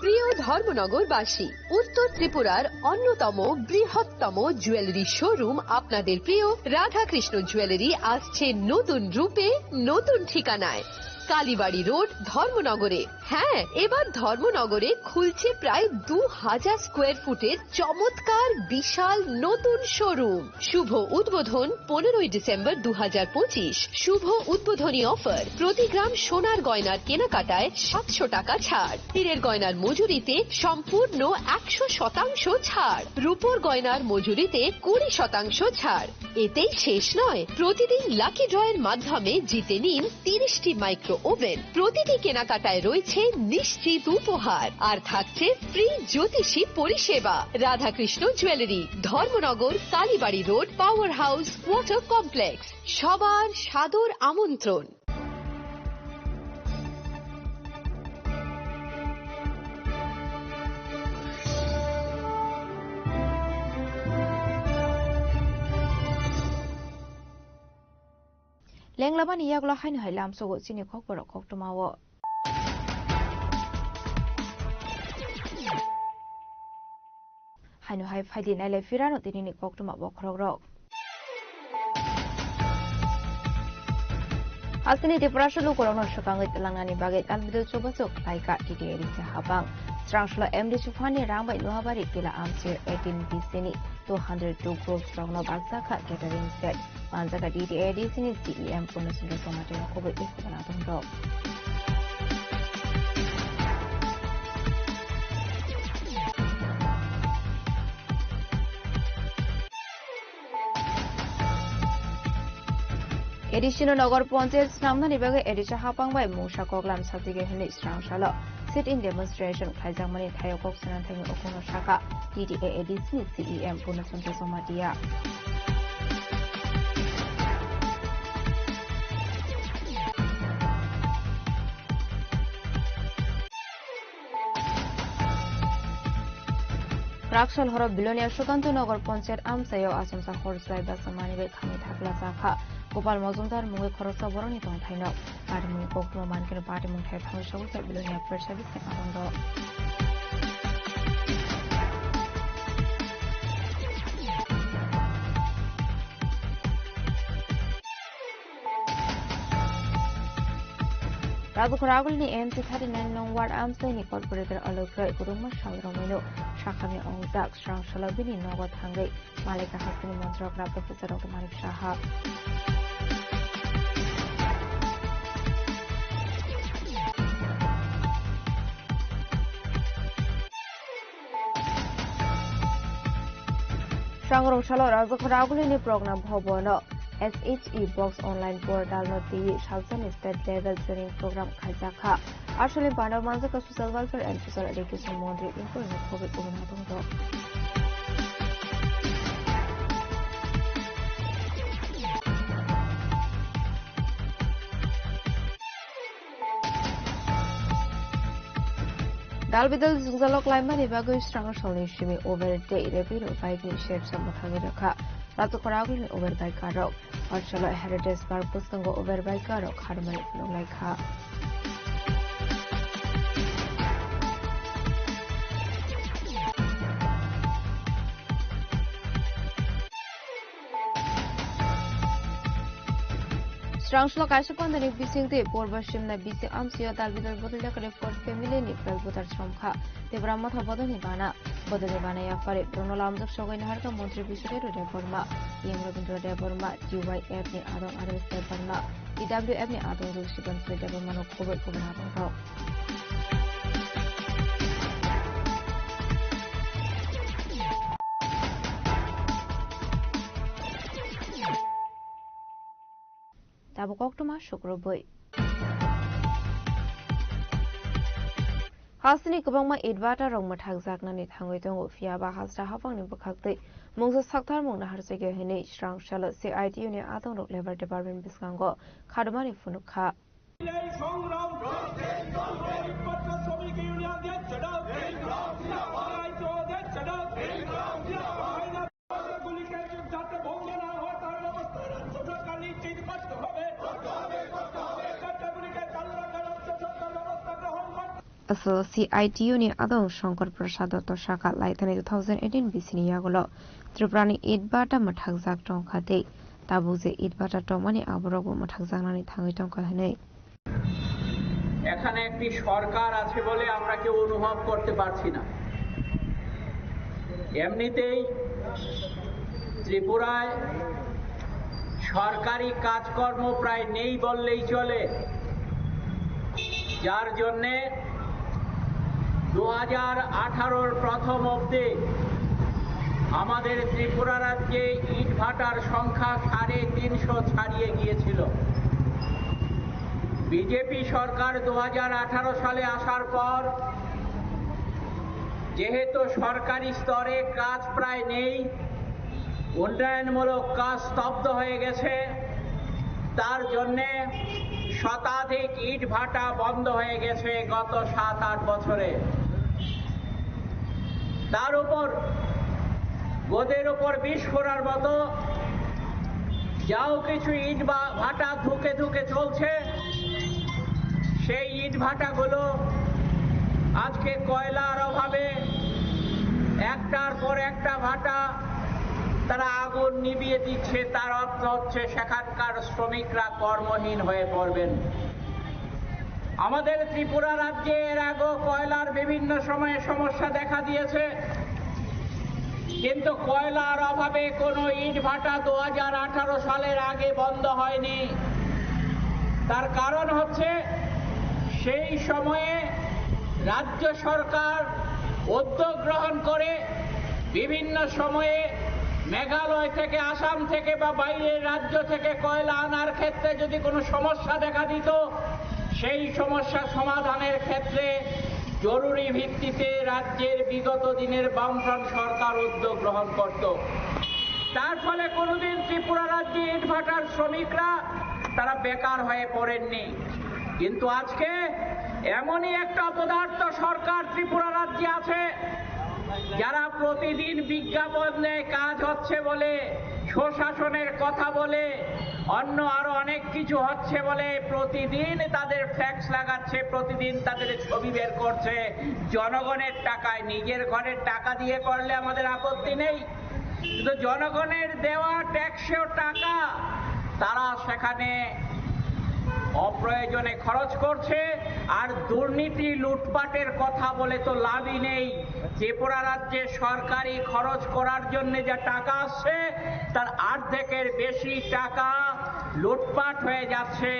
প্রিয় ধর্মনগরবাসী, উত্তর ত্রিপুরার অন্যতম বৃহত্তম জুয়েলারি শোরুম আপনাদের প্রিয় রাধাকৃষ্ণ জুয়েলারি আসছে নতুন রূপে, নতুন ঠিকানায়। কালীবাড়ি রোড ধর্মনগরে। হ্যাঁ, এবার ধর্মনগরে খুলছে প্রায় 2000 স্কোয়ার ফুটের চমৎকার বিশাল নতুন শোরুম। শুভ উদ্বোধন 15ই ডিসেম্বর 2025। শুভ উদ্বোধনী অফার, প্রতি গ্রাম সোনার গয়নার কেনাকাটায় 700 টাকা ছাড়, হীরের গয়নার মজুরিতে সম্পূর্ণ 100% ছাড়, রূপোর গয়নার মজুরিতে 20% ছাড়। এতেই শেষ নয়, প্রতিদিন লাকি ড্রয়ের মাধ্যমে জিতে নিন 30টি মাইক্রো ওভেন। প্রতিটি কেনাকাটায় রয়েছে নিশ্চিত উপহার, আর থাকছে ফ্রি জ্যোতিষী পরিষেবা। Radhakrishna jewellery, Dharmanagar, Kalibari road, power house water complex. সবার সাদর আমন্ত্রণ। লেংলাবানি ইয়াগলা হাইন হাইলাম সগো চিনি খক বড় খক টমাও হাইনো হাই ফাইদি নাইলে ফিরানো তিনি খক টমা বখরক rock Asini di Prasulu Korona Shakang Telangani Baget Albido Chobasok Laika Titi Habang Strangshla MD Chufani Ramba Nuhabari Kila Amsir 18 Bisini 202 Grove Strong no Bagsaka Catering Set Manzaka DTA Disini CEM Punasundu Somati Kobe Iskanatum Dog Edisino Nagor Ponces Namna Nibaga Edisha Hapang by Musha Koglam Satige Hini Strangshala sit in demonstration Kaizamani Tayokok Sanatang Okono Shaka DTA Edisni CEM Punasundu Somatia Rakshal Horo Bilonia Shukantu Nagor Ponset Amsayo Asumsa Horsai Basamani Kami Takla Saka Gopal Mazumdar Mungi Korosa Boroni Tong Taino Party Mungi Kokmo Mankin Party Mungi Tang Shawsa Bilonia First Service in Arondo Ragukuragulni MC 39 Long Ward Amsani Corporator Alokra Kuruma Shalromino Shakami Ongdak Strang Shalabini Nogot Hangay Malika Hasini Montrokra Professor Dr. Malik Shahab Shangrong Shalo Ragukuragulini program Hobono SHE Box Online Portal no TV Shalson State Level Training Program Kajaka Actually Pandal Manzaka Social Welfare and Social Education Mondri Info COVID Uminatongo Dalbidal Zalok Lima Nibago Strong Solution over day repeat of fighting shared some Kavaka Razukoragul over by Karok, or shall I heritage bar Puskango over by Karok, Harmony like her. Strangshlock Ashapon the Nibising the Borbashim the BC Amsio Dalbidal Bodaka for family Nipel Butter Stromka, the Bramata Bodonibana, Bodonibana Yafari, Pronolams of Shogun Harka Montri Bishop Reforma, Yamrabindra Deborma, GYF ni Adam Aris Deborma, EWF ni Adam Rushiban for Debormano Kobe Kobanatan. Tabukokuma Shukroboy Hasini Kubama Idvata Rongmatagzakna Nithangwitong Fiaba Hasta Hafang Nibukakti Mungsa Saktar Mungna Harsege Hene Strang Shalot CIT Union Atom Lever Department Biskango Kadamani Funuka CIT Union Adon Shankar Prasad Toshaka Laitani 2018 Bisini Yagolo Triprani Idbata Matagzak Tonkade Tabuze Idbata Tomani Aborogo Matagzanani Tangitonka Hene এখানে একটি সরকার আছে বলে আমরা কেউ অনুভব করতে পারছি না। এমনিতেই ত্রিপুরায় সরকারি কাজকর্ম প্রায় নেই বললেই চলে, যার জন্যে 2018-র প্রথম অবধি আমাদের ত্রিপুরা রাজ্যে ইটভাটার সংখ্যা 350 ছাড়িয়ে গিয়েছিল। বিজেপি সরকার 2018 সালে আসার পর যেহেতু সরকারি স্তরে কাজ প্রায় নেই, উন্নয়নমূলক কাজ স্তব্ধ হয়ে গেছে, তার জন্যে শতাধিক ইটভাটা বন্ধ হয়ে গেছে গত 7-8 বছরে। তার উপর গোদের উপর বিষ ফোড়ার মতো যাও কিছু ইট ভাটা ধুকে ধুকে চলছে, সেই ইট ভাটাগুলো আজকে কয়লার অভাবে একটার পর একটা ভাটা তারা আগুন নিভিয়ে দিচ্ছে। তার অর্থ হচ্ছে সেখানকার শ্রমিকরা কর্মহীন হয়ে পড়বেন। আমাদের ত্রিপুরা রাজ্যে এর আগেও কয়লার বিভিন্ন সময়ে সমস্যা দেখা দিয়েছে, কিন্তু কয়লার অভাবে কোনো ইট ভাটা 2018 সালের আগে বন্ধ হয়নি। তার কারণ হচ্ছে সেই সময়ে রাজ্য সরকার উদ্যোগ গ্রহণ করে বিভিন্ন সময়ে মেঘালয় থেকে, আসাম থেকে বা বাইরের রাজ্য থেকে কয়লা আনার ক্ষেত্রে যদি কোনো সমস্যা দেখা দিত, সেই সমস্যা সমাধানের ক্ষেত্রে জরুরি ভিত্তিতে রাজ্যের বিগত দিনের বামফ্রন্ট সরকার উদ্যোগ গ্রহণ করত। তার ফলে কোনোদিন ত্রিপুরা রাজ্যে ইটভাটার শ্রমিকরা তারা বেকার হয়ে পড়েননি। কিন্তু আজকে এমনই একটা অপদার্থ সরকার ত্রিপুরা রাজ্যে আছে, যারা প্রতিদিন বিজ্ঞাপন দেয় কাজ হচ্ছে বলে, সুশাসনের কথা বলে, অন্য আরো অনেক কিছু হচ্ছে বলে প্রতিদিন তাদের ফ্ল্যাক্স লাগাচ্ছে, প্রতিদিন তাদের ছবি বের করছে জনগণের টাকায়। নিজের ঘরের টাকা দিয়ে করলে আমাদের আপত্তি নেই, কিন্তু জনগণের দেওয়া ট্যাক্সের টাকা তারা সেখানে অপ্রয়োজনে খরচ করছে। আর দুর্নীতি লুটপাটের কথা বলে তো লাভই নেই। ত্রিপুরা রাজ্যে সরকারি খরচ করার জন্য যা টাকা আসছে তার অর্ধেকের বেশি টাকা লুটপাট হয়ে যাচ্ছে।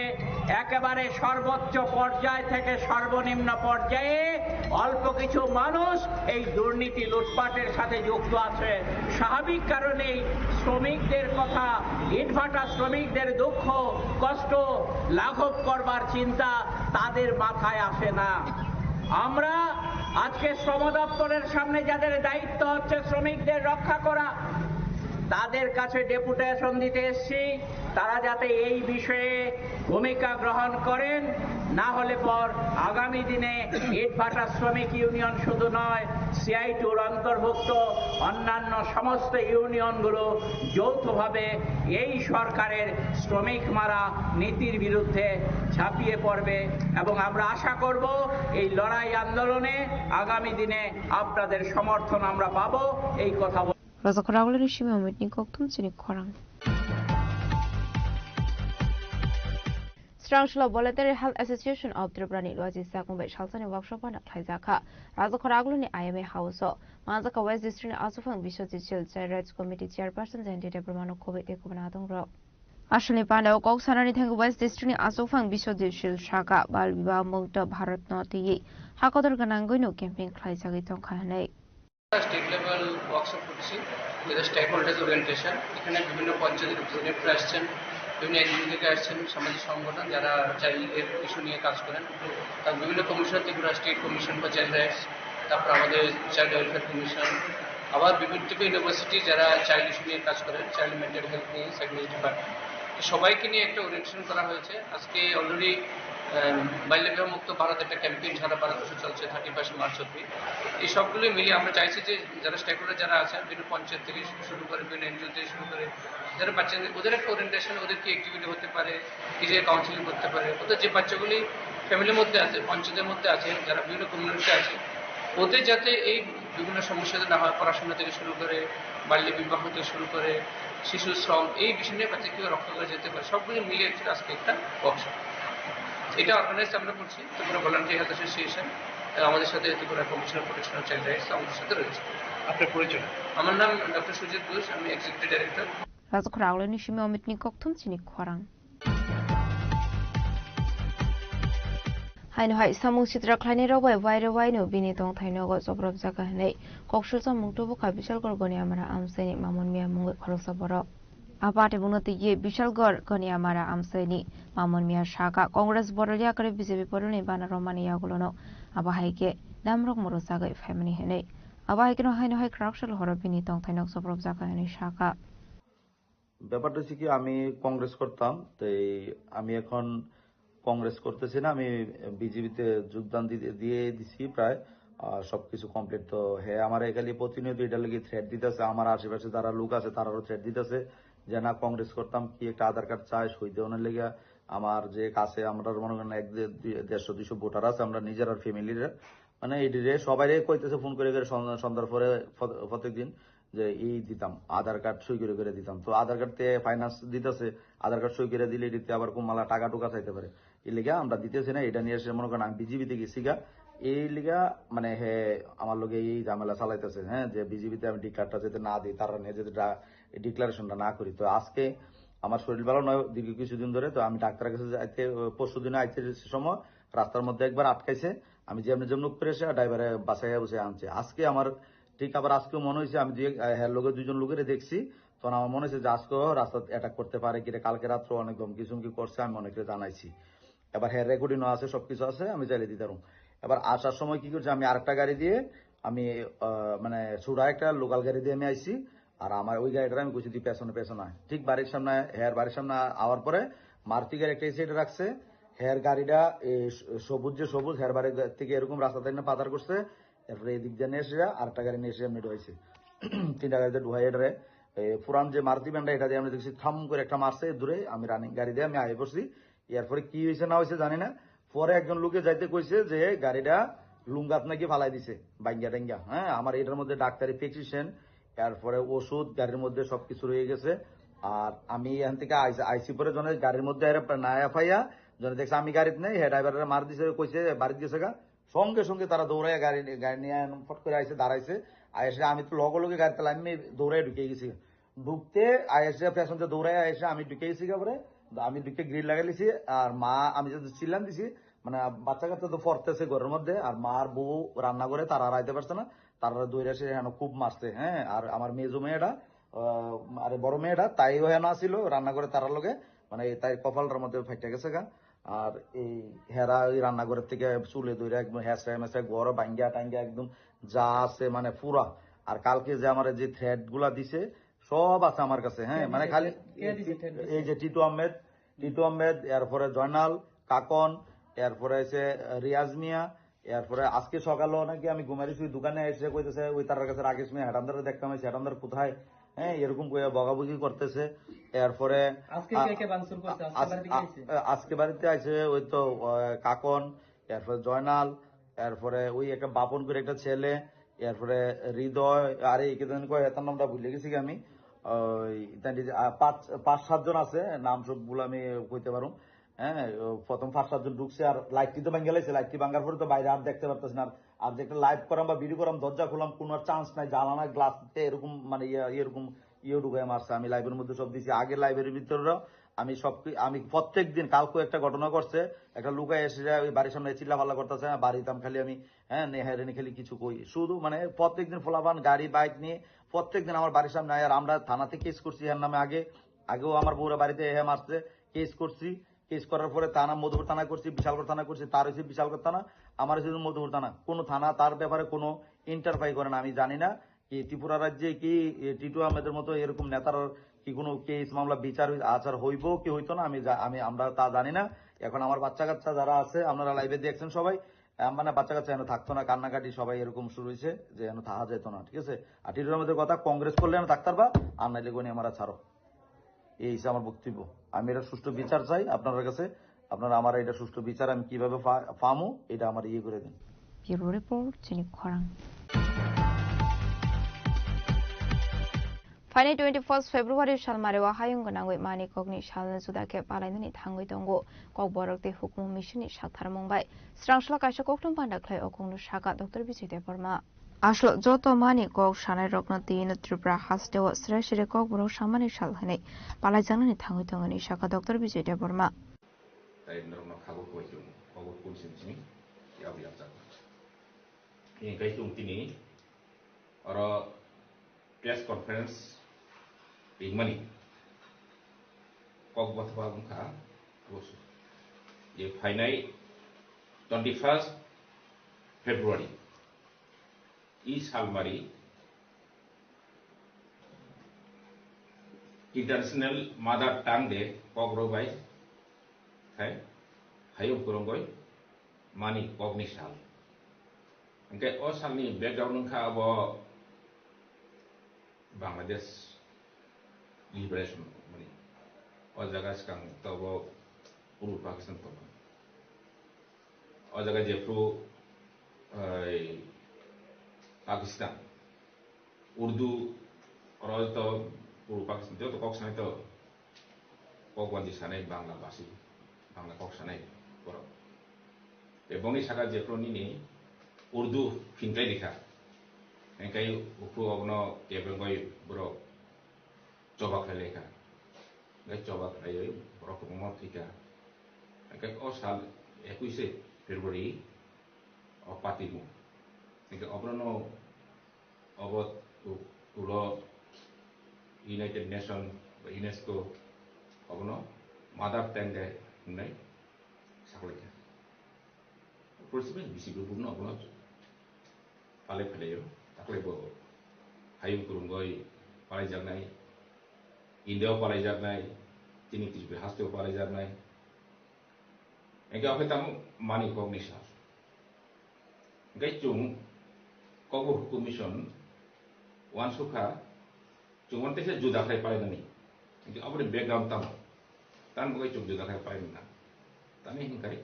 একেবারে সর্বোচ্চ পর্যায় থেকে সর্বনিম্ন পর্যায়ে অল্প কিছু মানুষ এই দুর্নীতি লুটপাটের সাথে যুক্ত আছে। স্বাভাবিক কারণেই শ্রমিকদের কথা, ইটভাটা শ্রমিকদের দুঃখ কষ্ট লাঘব করবার চিন্তা তাদের মাথায় আসে না। আমরা আজকে শ্রম দপ্তরের সামনে যাদের দায়িত্ব হচ্ছে শ্রমিকদের রক্ষা করা, তাদের কাছে ডেপুটেশন দিতে এসেছি, তারা যাতে এই বিষয়ে ভূমিকা গ্রহণ করেন। না হলে পর আগামী দিনে ইটভাটা শ্রমিক ইউনিয়ন শুধু নয়, CI2-র অন্তর্ভুক্ত অন্যান্য সমস্ত ইউনিয়নগুলো যৌথভাবে এই সরকারের শ্রমিক মারা নীতির বিরুদ্ধে ঝাঁপিয়ে পড়বে এবং আমরা আশা করব এই লড়াই আন্দোলনে আগামী দিনে আপনাদের সমর্থন আমরা পাবো। এই কথা Razakaragulani shimi omitni koktum chini khorang. Strangshla Voluntary Health Association of Tripura ni loji sakungbai shalsani workshop na thaijaka. Razakaragulani IMA House Manzaka West District Asufang Bishojit Child Rights Committee Chairperson Zendite Brahmano Covid Ekubanatung Ro. Ashwini Pandau Kok Sanani Thang West District Asufang Bishojit Child Shaka Bal Viva Mukta Bharat Noti Hakodar Gananguino campaign Klaisagi Tongkhanai. State level workshop করছি with stake holders orientation. এখানে বিভিন্ন panchayat representative আসছেন, বিভিন্ন NGO থেকে আসছেন, সামাজিক সংগঠন যারা চাইল্ডের ইস্যু নিয়ে কাজ করেন, তার বিভিন্ন commission, Tripura state commission for child rights, তারপর আমাদের চাইল্ড ওয়েলফেয়ার কমিশন, আবার বিভিন্ন ইউনিভার্সিটি যারা চাইল্ড ইস্যু নিয়ে কাজ করেন, চাইল্ড মেন্টাল হেলথ নিয়ে, সাইকোলজি ডিপার্টমেন্ট, সবাইকে নিয়ে একটা ওরিয়েন্টেশন করা হয়েছে। আজকে অলরেডি বাল্যবিবাহ মুক্ত ভারত একটা ক্যাম্পেইন সারা ভারতবর্ষে চলছে 31 মার্চ অব্দি। এই সবগুলো মিলিয়ে আমরা চাইছি যে যারা স্টেক হোল্ডার যারা আছেন, বিভিন্ন পঞ্চায়েত থেকে শুরু করে, বিভিন্ন এনজিও থেকে শুরু করে, যারা বাচ্চাদের ওদের একটা ওরিয়েন্টেশন, ওদের কি অ্যাক্টিভিটি হতে পারে, কি যে কাউন্সিলিং করতে পারে, ওদের যে বাচ্চাগুলি ফ্যামিলির মধ্যে আছে, পঞ্চায়েতের মধ্যে আছে, যারা বিভিন্ন কমিউনিটিতে আছে, ওদের যাতে এই বিভিন্ন সমস্যা না হয়, পড়াশোনা থেকে শুরু করে, বাল্য বিবাহ থেকে শুরু করে, শিশু শ্রম, এই বিষয় নিয়ে বাচ্চা কীভাবে রক্ষা করে যেতে পারে, সবগুলো মিলিয়ে আজকে একটা ওয়ার্কশপ। এটা অর্গানাইজ আমরা করছি ত্রিপুরা ভলান্টারি হেলথ অ্যাসোসিয়েশন, আমাদের সাথে Tripura commissioner protection of child rights আমাদের সাথে রয়েছে। আপনার পরিচয়? আমার নাম ডক্টর সুজিত ঘোষ, আমি এক্সিকিউটিভ ডাইরেক্টর। রাজখরাউলেনি সিমি অমিতনি ককথুম চিনি খরাং হাইনো হাই সামু চিত্रा ख्लाइने रबाय वाइरे वाइनो बिनि दं थाइनोगो जब्रब जागा हनै कक्सुलजा मुंटुबो का बिशालगढ़ गनियामारा आमसैनि मामन मिया मुंगै खरसा बर आबाटे बुंनति ये बिशालगढ़ गनियामारा आमसैनि मामन मिया शाखा कांग्रेस बरलिया करे बीजेपी बरनि बाना रमानि यागुलनो आबाहायके दामरक मरो जागै फैमिली हनै आबाहायके नो हाइनो हाइ क्राउशल हर बिनि दं थाइनोग जब्रब जागा हनै शाखा ব্যাপারটা হচ্ছে কি আমি কংগ্রেস করতাম, তাই আমি এখন কংগ্রেস করতেছি না, আমি বিজেপিতে যোগদান দিয়ে দিছি প্রায় সবকিছু কমপ্লিট। তো হ্যাঁ আমার এখানে প্রতিনিয়ত এটা লেগে থ্রেট দিতেছে, আমার আশেপাশে যারা লোক আছে তারাও থ্রেট দিতেছে যে না কংগ্রেস করতাম কি একটা আধার কার্ড চাই সই দেওয়ানোর লেগে। আমার যে কাছে আমরা মনে করেন 150-200 ভোটার আছে, আমরা নিজের আর ফ্যামিলির মানে এটিরে সবাই কইতেছে ফোন করে করে সন্ধ্যার পরে প্রত্যেকদিন যে এই দিতাম আধার কার্ড সই করে করে দিতাম। তো আধার কার্ড তে ফাইন্যান্স দিতেছে, আধার কার্ড সই করে দিলে এটিতে আবার কুমালা টাকা টুকা চাইতে পারে, এই লিগা আমরা দিতেছি না। এটা নিয়ে এসে মনে করেন আমি বিজেপিতে গেছি গা, এই লিগা মানে হ্যাঁ আমার লোক এই ঝামেলা চালাইতেছে। হ্যাঁ যে বিজেপিতে আমি ডিক্লারটা যাতে না দিই, তারা নিয়ে যদি ডিক্লারেশনটা না করি। তো আজকে আমার শরীর ভালো নয় দীর্ঘ কিছুদিন ধরে, তো আমি ডাক্তারের কাছে যাইতে পরশু দিনে আইতে সময় রাস্তার মধ্যে একবার আটকাইছে, আমি যেমনি যেমন করে এসে ড্রাইভারে বাসায় বসে আনছে। আজকে আমার ঠিক আবার আজকেও মনে হয়েছে আমি হ্যাঁ লোকের 2জন লোকের দেখছি, তখন আমার মনে হয়েছে যে আজকেও রাস্তা অ্যাটাক করতে পারে কিরে, কালকে রাত্রে অনেক ধমকি চমকি করছে, আমি অনেকে জানাইছি। এবার হ্যাঁ রেকর্ডিংও আছে, সবকিছু আছে, আমি চাইলে দিতে পারবো। এবার আসার সময় কি করছে আমি আরেকটা গাড়ি দিয়ে আমি মানে ছুড়া একটা লোকাল গাড়ি দিয়ে আমি আইছি, আর আমার ওই গাড়িটা আমি কিছু দিই পেছনে পেছনে ঠিক বাড়ির সামনে হ্যাঁ বাড়ির সামনে আওয়ার পরে মারুতি গাড়ি একটা সাইডে রাখছে, হ্যাঁ গাড়িটা সবুজ যে সবুজ হ্যাঁ বাড়ির থেকে এরকম রাস্তা থেকে পাতার করছে, এরপরে এদিক দিয়ে নিয়ে এসে আরেকটা গাড়ি নিয়ে এসে এমনি ঢুকাইছে, 3টা গাড়িতে ঢুকাই এটারে পুরান যে মারুতি ব্যান্ডা এটা দিয়ে আমি দেখছি থাম করে একটা মারছে দূরে, আমি রানিং গাড়ি দিয়ে আমি আগে পড়ছি। এরপরে কি হয়েছে না হয়েছে জানি না, পরে একজন লোকে যাইতে কইছে যে গাড়িটা লুঙ্গাত নাকি ফালাই দিছে বাইঙ্গা টেঙ্গা। হ্যাঁ আমার এটার মধ্যে ডাক্তারি প্রেসক্রিপশন, এরপরে ওষুধ গাড়ির মধ্যে সবকিছু রয়ে গেছে। আর আমি এখান থেকে আইসি পরে জনের গাড়ির মধ্যে নায়া ফাইয়া জনে দেখছে আমি গাড়িতে নেই, হ্যাঁ ড্রাইভারের মার দিছে কইছে বাড়িতে গেছে গা, সঙ্গে সঙ্গে তারা দৌড়ায় গাড়ি নিয়ে ফট করে আইসে দাঁড়াইছে। আইসে আমি তো লগে লগে গাড়িতে আমি দৌড়াই ঢুকে গেছি, ঢুকতে আইসে প্যাসেঞ্জার দৌড়াই আইসে আমি ঢুকে গেছি পরে আমি ঢুকে গ্রিল লাগাইছি। আর মা আমি যদি চিল্লান দিছি মানে বাচ্চা কাচ্চা তো পড়তেছে ঘরের মধ্যে, আর মার বউ রান্না করে তারা আইতে পারছে না, তারা দৌড়ে এসে খুব মারছে। হ্যাঁ আর আমার মেজো মেয়েটা আরে বড় মেয়েটা তাইও হেন আসিল রান্না করে তারার লগে, মানে তাই কপালটার মধ্যে ফাইটে গেছে গা। আর এই হেরা ওই রান্নাঘরের থেকে চুলে দৌড়ে একদম হ্যাঁচড়াই মেসড়াই ঘর ভাঙ্গা টাঙ্গা একদম যা আছে মানে পুরা। আর কালকে যে আমার যে থ্রেড গুলা দিছে সব আছে আমার কাছে। হ্যাঁ মানে খালি এই যে টিটু আহমেদ, এরপরে জয়নাল কাকন, এরপরে এসে রিয়াজ মিয়া, এরপরে আজকে সকালেও নাকি আমি ঘুমাইছি দোকানে এসে কইতেছে ওই তার কাছে রাকেশ মিয়া হেটান্দারে দেখতাম, হেটান্দার কোথায়, হ্যাঁ এরকম বগাবগি করতেছে। এরপরে আজকে বাড়িতে আছে ওই তো কাকন, এরপরে জয়নাল, এরপরে ওই একটা বাপন করে একটা ছেলে, এরপরে হৃদয়, আরে এটার নামটা ভুলে গেছি আমি, 5-7 জন আছে, নাম সবগুলো আমি কইতে পারো। হ্যাঁ প্রথম 5-7 জন ঢুকছে, আর লাইটটি তো ভাঙ্গা লাইছে, লাইটটি ভাঙ্গার পরে তো বাইরে আর দেখতে পারতেছি না। আর যে একটা লাইভ করাম বা ভিডিও করাম দরজা খুলাম কোনো চান্স নাই, জানানা গ্লাস এরকম মানে এরকম ঢুকাই মারছে। আমি লাইভের মধ্যে সব দিছি, আগের লাইভের ভিতরে আমি প্রত্যেক দিন, কালকে একটা ঘটনা করছে, একটা লুকায় এসে ওই বাড়ির সামনে চিল্লা পাল্লা করতেছে, বাড়িতাম খালি আমি হ্যাঁ নেহারেনি খালি কিছু কই, শুধু মানে প্রত্যেকদিন ফোলাবান গাড়ি বাইক নিয়ে প্রত্যেকদিন আমার বাড়ির সামনে। আর আমরা থানাতে কেস করছি এর নামে, আগেও আমার বউরা বাড়িতে হ্যাঁ মারছে, কেস করছি। কেস করার পরে থানা মধুপুর থানা করছি, বিশালগড় থানা করছি, তার হয়েছে বিশালগড় থানা, আমার হয়েছে মধুপুর থানা। কোনো থানা তার ব্যাপারে কোনো ইন্টারফাই করে না। আমি জানি না কি ত্রিপুরা রাজ্যে কি টিটু আহমেদের মতো এরকম নেতার কি কোনো কেস মামলা বিচার আচার হইব কি হইতো না আমরা তা জানি না। এখন আমার বাচ্চা কাচ্চা যারা আছে আপনারা লাইভে দেখছেন সবাই, মানে বাচ্চা কাচ্চা এনে থাকতো না, কান্নাকাটি সবাই এরকম শুরু হয়েছে যে এনে থাকা যেত না। ঠিক আছে, আর টিটু আহমেদের কথা কংগ্রেস করলে এনে থাকতে পারবা, আর নাইলে গনি আমরা ছাড়ো। এই হিসেবে আমার বক্তব্য। আমি এটা সুষ্ঠু বিচার চাই আপনার কাছে, আপনারা আমার এটা সুষ্ঠু বিচার আমি কিভাবে পামু এটা আমার ইয়ে করে দিন। ব্যুরো রিপোর্ট চিনি খরাং। Fine 21st February Shalmarewa Hayung Ganangwe Mani Kogni Shalan Sudake Palanani Tangwe Tongo, Kog Borok de Hukum Mission Shatar Mumbai, Strangshla Kasha Koktum Panda Clay Okunu Shaka Dr. Bisite Burma. Ashlo Joto Mani Kog Shanai Roknati in Tripra has de Sreshire Kog Boro Shamani Shalhane, Palazanani Tangwe Tongani Shaka Dr. Bisite Burma. Press conference in money. Kok buat apa muka? Terus, ye final 21st February. Is Halmari International Mother Tongue Day. Kok robai? Hai, hayum kurungoi. Mani kok nisal. Engkau osal ni background muka abo Bangladesh liberation money. और जगह सेकांग तो वो पूर्व पाकिस्तान तो और जगह जेफ्रो पाकिस्तान उर्दू और तो पूर्व पाकिस्तान तो कॉक्स नहीं तो कॉकवादी साने बांग्ला भाषी बांग्ला कॉक्स नहीं करो ये बंगी शाखा जेफ्रो नी उर्दू फिंकले दिखा engkai uku ogno kebengoi bro coba keleka ngai coba kelai bro kumot tika engkai osal 21 February opatimu engkai obrono obot ulo United Nations UNESCO obno Mother Tongue Day nai sakleka persibin bisi berguna obno pale paleyo Taklebo, hayung kurungoi, palai jagnai, India palai jagnai, tini tisbe hasto palai jagnai. Engkau apa tamu mani kognisha. Engkau cung, kogo hukum mission, wan suka, cung wan tesa juda kai palai nani. Engkau apa de background tamu, tan bukai cung juda kai palai nani. Tani hingkari.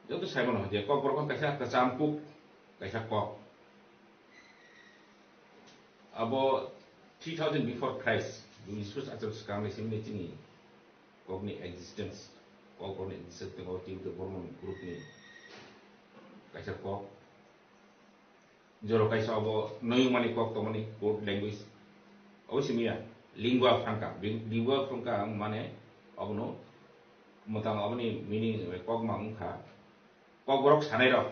Jodoh saya mana, jadi kog berkon kaisa kecampuk, kaisa kog. About 3000 before Christ, we supposed to come to simulate cognitive existence, cognitive existence of the Mormon group ni. Kaisa kog, joro kaisa abo noyung mani kog to mani code language. Awasi miya lingua franca. Lingua franca mane abo no, mutang abo ni meaning kog mangka, kog borok sanai ro,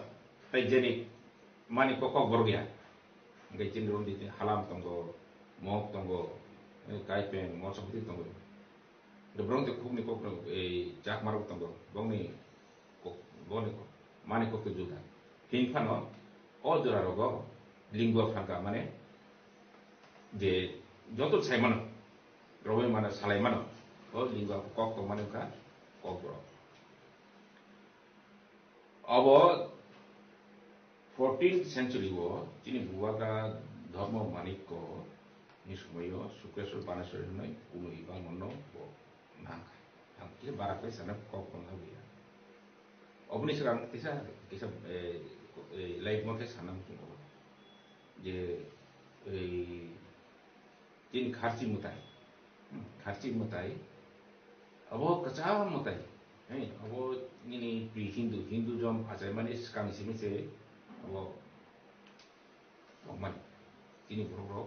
tay jeni mani kog borok ya. Engkau cenderung di halam tonggo, mok tonggo, kaipen, mok seperti tonggo. Debrong tu kuk ni kuk jak maruk tonggo, bong ni kuk, mana kuk tu juga. Hingga no, all jura rogo, lingua franca mana, je jodoh saya mana, rogo mana salai mana, all lingua kuk tu mana ka, kuk bro. Abo 14th century wo chini buwaga dharma manik ko ni sumayo sukesur panasur nai kuno ibang mono bo nang ang kira barak pe sana ko kon hawi obni serang tisa live mo ke sanam tuno je tin kharchi mutai abo kacha mutai abo ini hindu jom ajai manis kami sini se abo man ini bro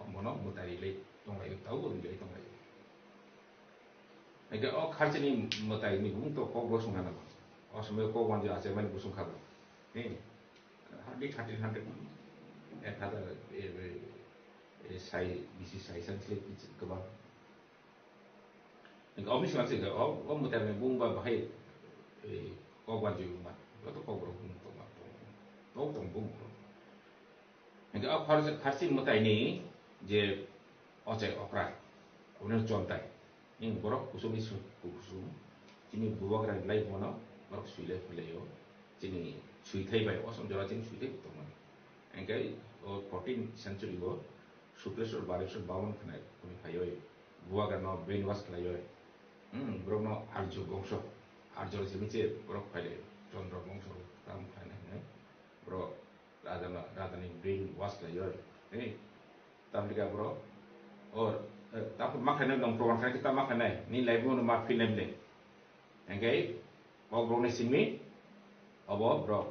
mono mutai le tongai tau ko ngai tongai ega o kharche ni mutai ni bung to ko bosung na o समय ko wan ja se man busung khaba hardly 1300 ek hada sai bisi sai san se ke ba ega o mi swa se ga o mutai me bung ba bahai ko wan ju ma to ko bro bung to ma to tong bung Engkau harus mutai ni je ocek opera, kemudian contai. Ini borok kusum isu kusum, ini buah keran lain mana borok suile beliau, ini suitai baik, osam jalan ini suitai betul mana. Engkau 14th century go, Suklesur Balesur Bawan kena kami kayoi, buah keran brainwash kayoi, borok no arjo gongso, arjo semice borok kayoi, Chandra gongso, tam kayoi, borok Radhani brain wash la yor, tamlika bro or tapi makanya dong program kan kita makanya ni live mau mak film le engkai kok bro ni sini abo bro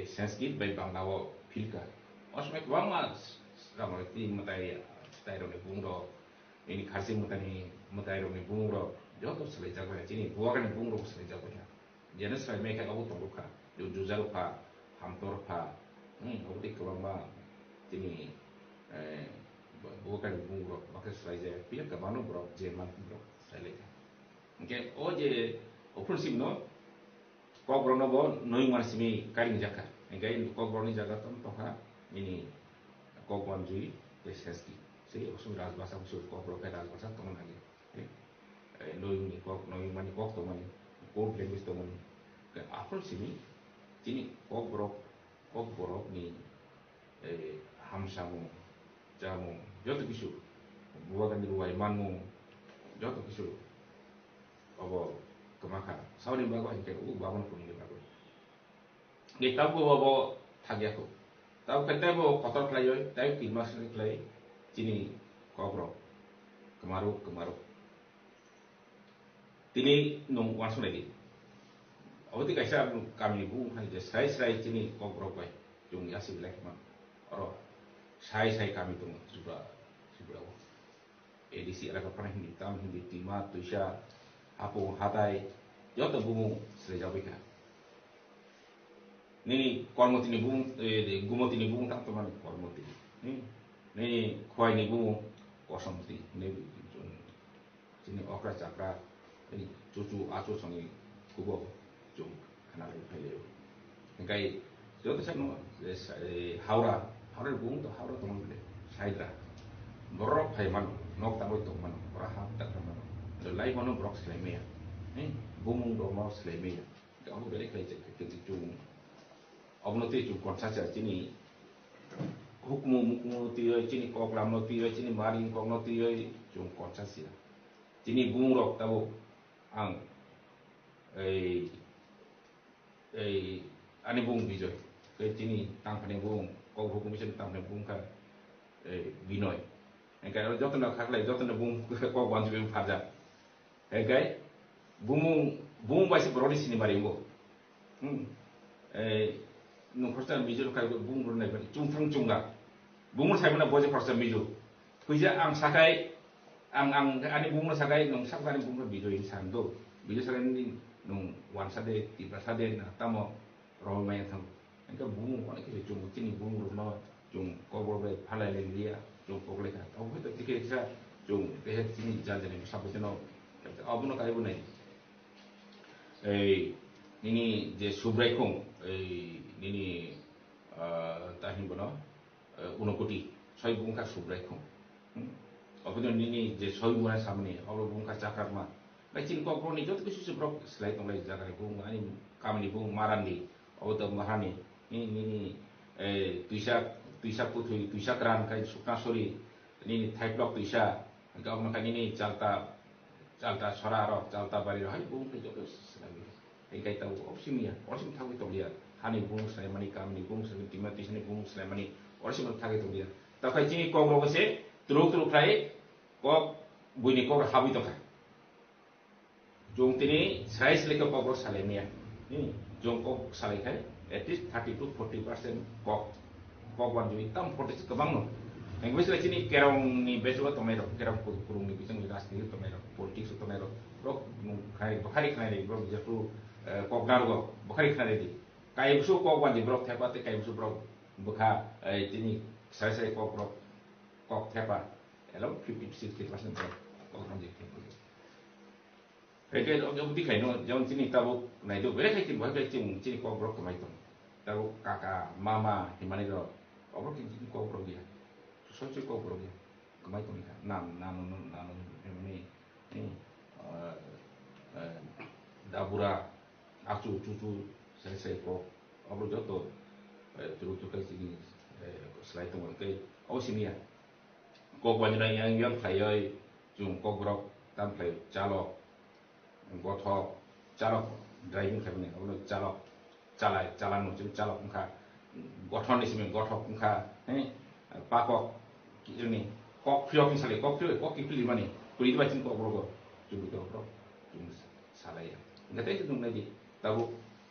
sanskrit by bangla wo filka osmek wamas ramati matai tairo ni bungro ini khasi matai ro ni bungro joto sele jago ya sini buah kan bungro sele jago ya jenis saya mereka abu tongka jujal pa hamtor pa abu dik kelamba sini bukan bungro pakai selaja pilih ke mana bro Jerman bro selaja okay je open sim no kok bro no bo noi marsimi karing jaka engkai kok bro ni jaga tom toha ini kok bonjui deseski sei usul ras bahasa usul kok bro ras bahasa teman lagi noi ni kok noi mani kok teman kok language teman ke apel sini sini kok bro ni hamsamu jamu joto kisu buakan di ruai manmu joto kisu abo kemaka saudi bago angker bangun pun ni bago ni tahu abo thagi aku tahu kata abo kotor kelai tahu kimas kelai sini kobro kemaru tini nung wansu lagi abo ti kaisa kami bu hai sai sini kobro pai jung yasi black man oro sai kami tu sudah edisi ada pernah hindi tam hindi tima tuisha apo hatai joto bumu sejabika ni kormoti ni bumu gumoti ni bumu tak teman kormoti ni khoi ni bumu kosomti ni sini okra cakra ni cucu acu songi kubo jung kenal peleu engkai joto sano haura bumu to haura teman bele saidra borok haiman nok taboy to man rahap tak man do lai mono brok slemea bumung do mau slemea ga aku bere kai cek ke tu obnote tu konsacha chini hukmu mukmu tiyo chini koklam no tiyo chini maring kok no tiyo chung konsasia chini bumung rok tabo ang ani bung bijoy ke chini tang pane bung kok hukum chen tang pane bung ka binoy engkai joto na khaklai joto na bung ko banju bim phaja engkai bumung baisi brodi sini maringo no khosta mijo kai bung ro nai chungthang chunga bumur sai mana boje khosta mijo kuja ang sakai ang ani bumur sakai nong sakani bumur bijo ini sando bijo sakai ni nong wan sade tiba sade na tamo ro mai thang engkai bumung ko ke chung chini bumur no chung ko bo be phalai le dia chung pokle ka abu to tike sa chung behet sini jajane sabuteno abuno kai bu nai ini je subrai khong ini tahin bono unokoti soi bungka subrai khong abuno ini je soi bungka samne abu bungka cakarma bacin ko kroni jot kisu sebrok slai tong lai jaga bung ani kamni bung marandi abu to mahani ini tuisa putui tuisa kran kai sukna sori ini thai block tuisa ga on kan ini jalta soraro jalta bari hai bung ke jok slai kai tahu opsimia osim thawi to dia hani bung slai mani kamni bung slai timati sini bung slai mani osim thawi to dia ta kai chini ko ro se tru khai ko buini ko habi to kai jong tini size leka ko ro salemia ni jong ko salai kai at least 30 to 40% kok wan jui tam 40 ke bang no yang wis la sini kerong ni beso to mero kerong kurung ni bisang ras ni to mero politics to mero rok khai bukhari khai bro jatu kok nargo bukhari khai di kai busu kok wan di bro thepa te kai busu bro bukha tini sai kok thepa elo 50-60% bro kok wan di cái ông đi khai nó giống chỉ ni tao này đâu vậy khai tin vậy chung chỉ có bro cái tông tao kakak mama di mana itu bro chỉ có bro dia so chỉ có bro dia cái tông ni nam ini dabura aku cucu saya ko bro joto terus cái sini selain itu cái oh sini ya ko banyak yang khai chung ko bro tam khai calo gothok calok driving khabne ono calok calano chu calok kha gothon ni sime gothok kha pakok ini kok priok misalnya kok kipli mana kulit bacin kok bro cuma itu bro cuma salah ya nggak tahu itu lagi tahu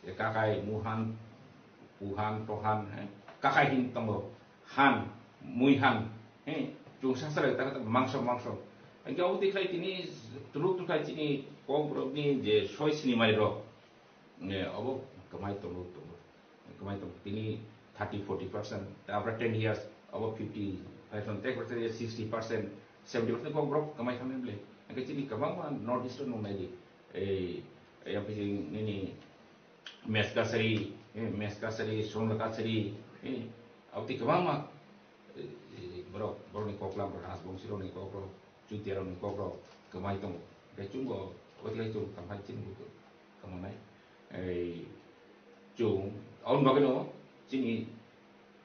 ya kakai muhan puhan tohan kakai hintong han muihan cuma salah kita kata mangso angka awal tikai ini teruk ini kok bro ni je soy sini mai ro ya abo kemai tong ini 30-40%, after 10 years, about 50, 60%, 70% kok bro kamay kami beli. Ang kasi di kamang man northeastern nung nadi, yang pasti ini meskasari, sonlakasari, awti kamang mak bro ni kok lang berhas bong siro ni kok bro, cutiara ni kok bro kamay tong, kaya cunggo, awti kaya cung kamay cing buto, kamanay, cung, awon bagano, cini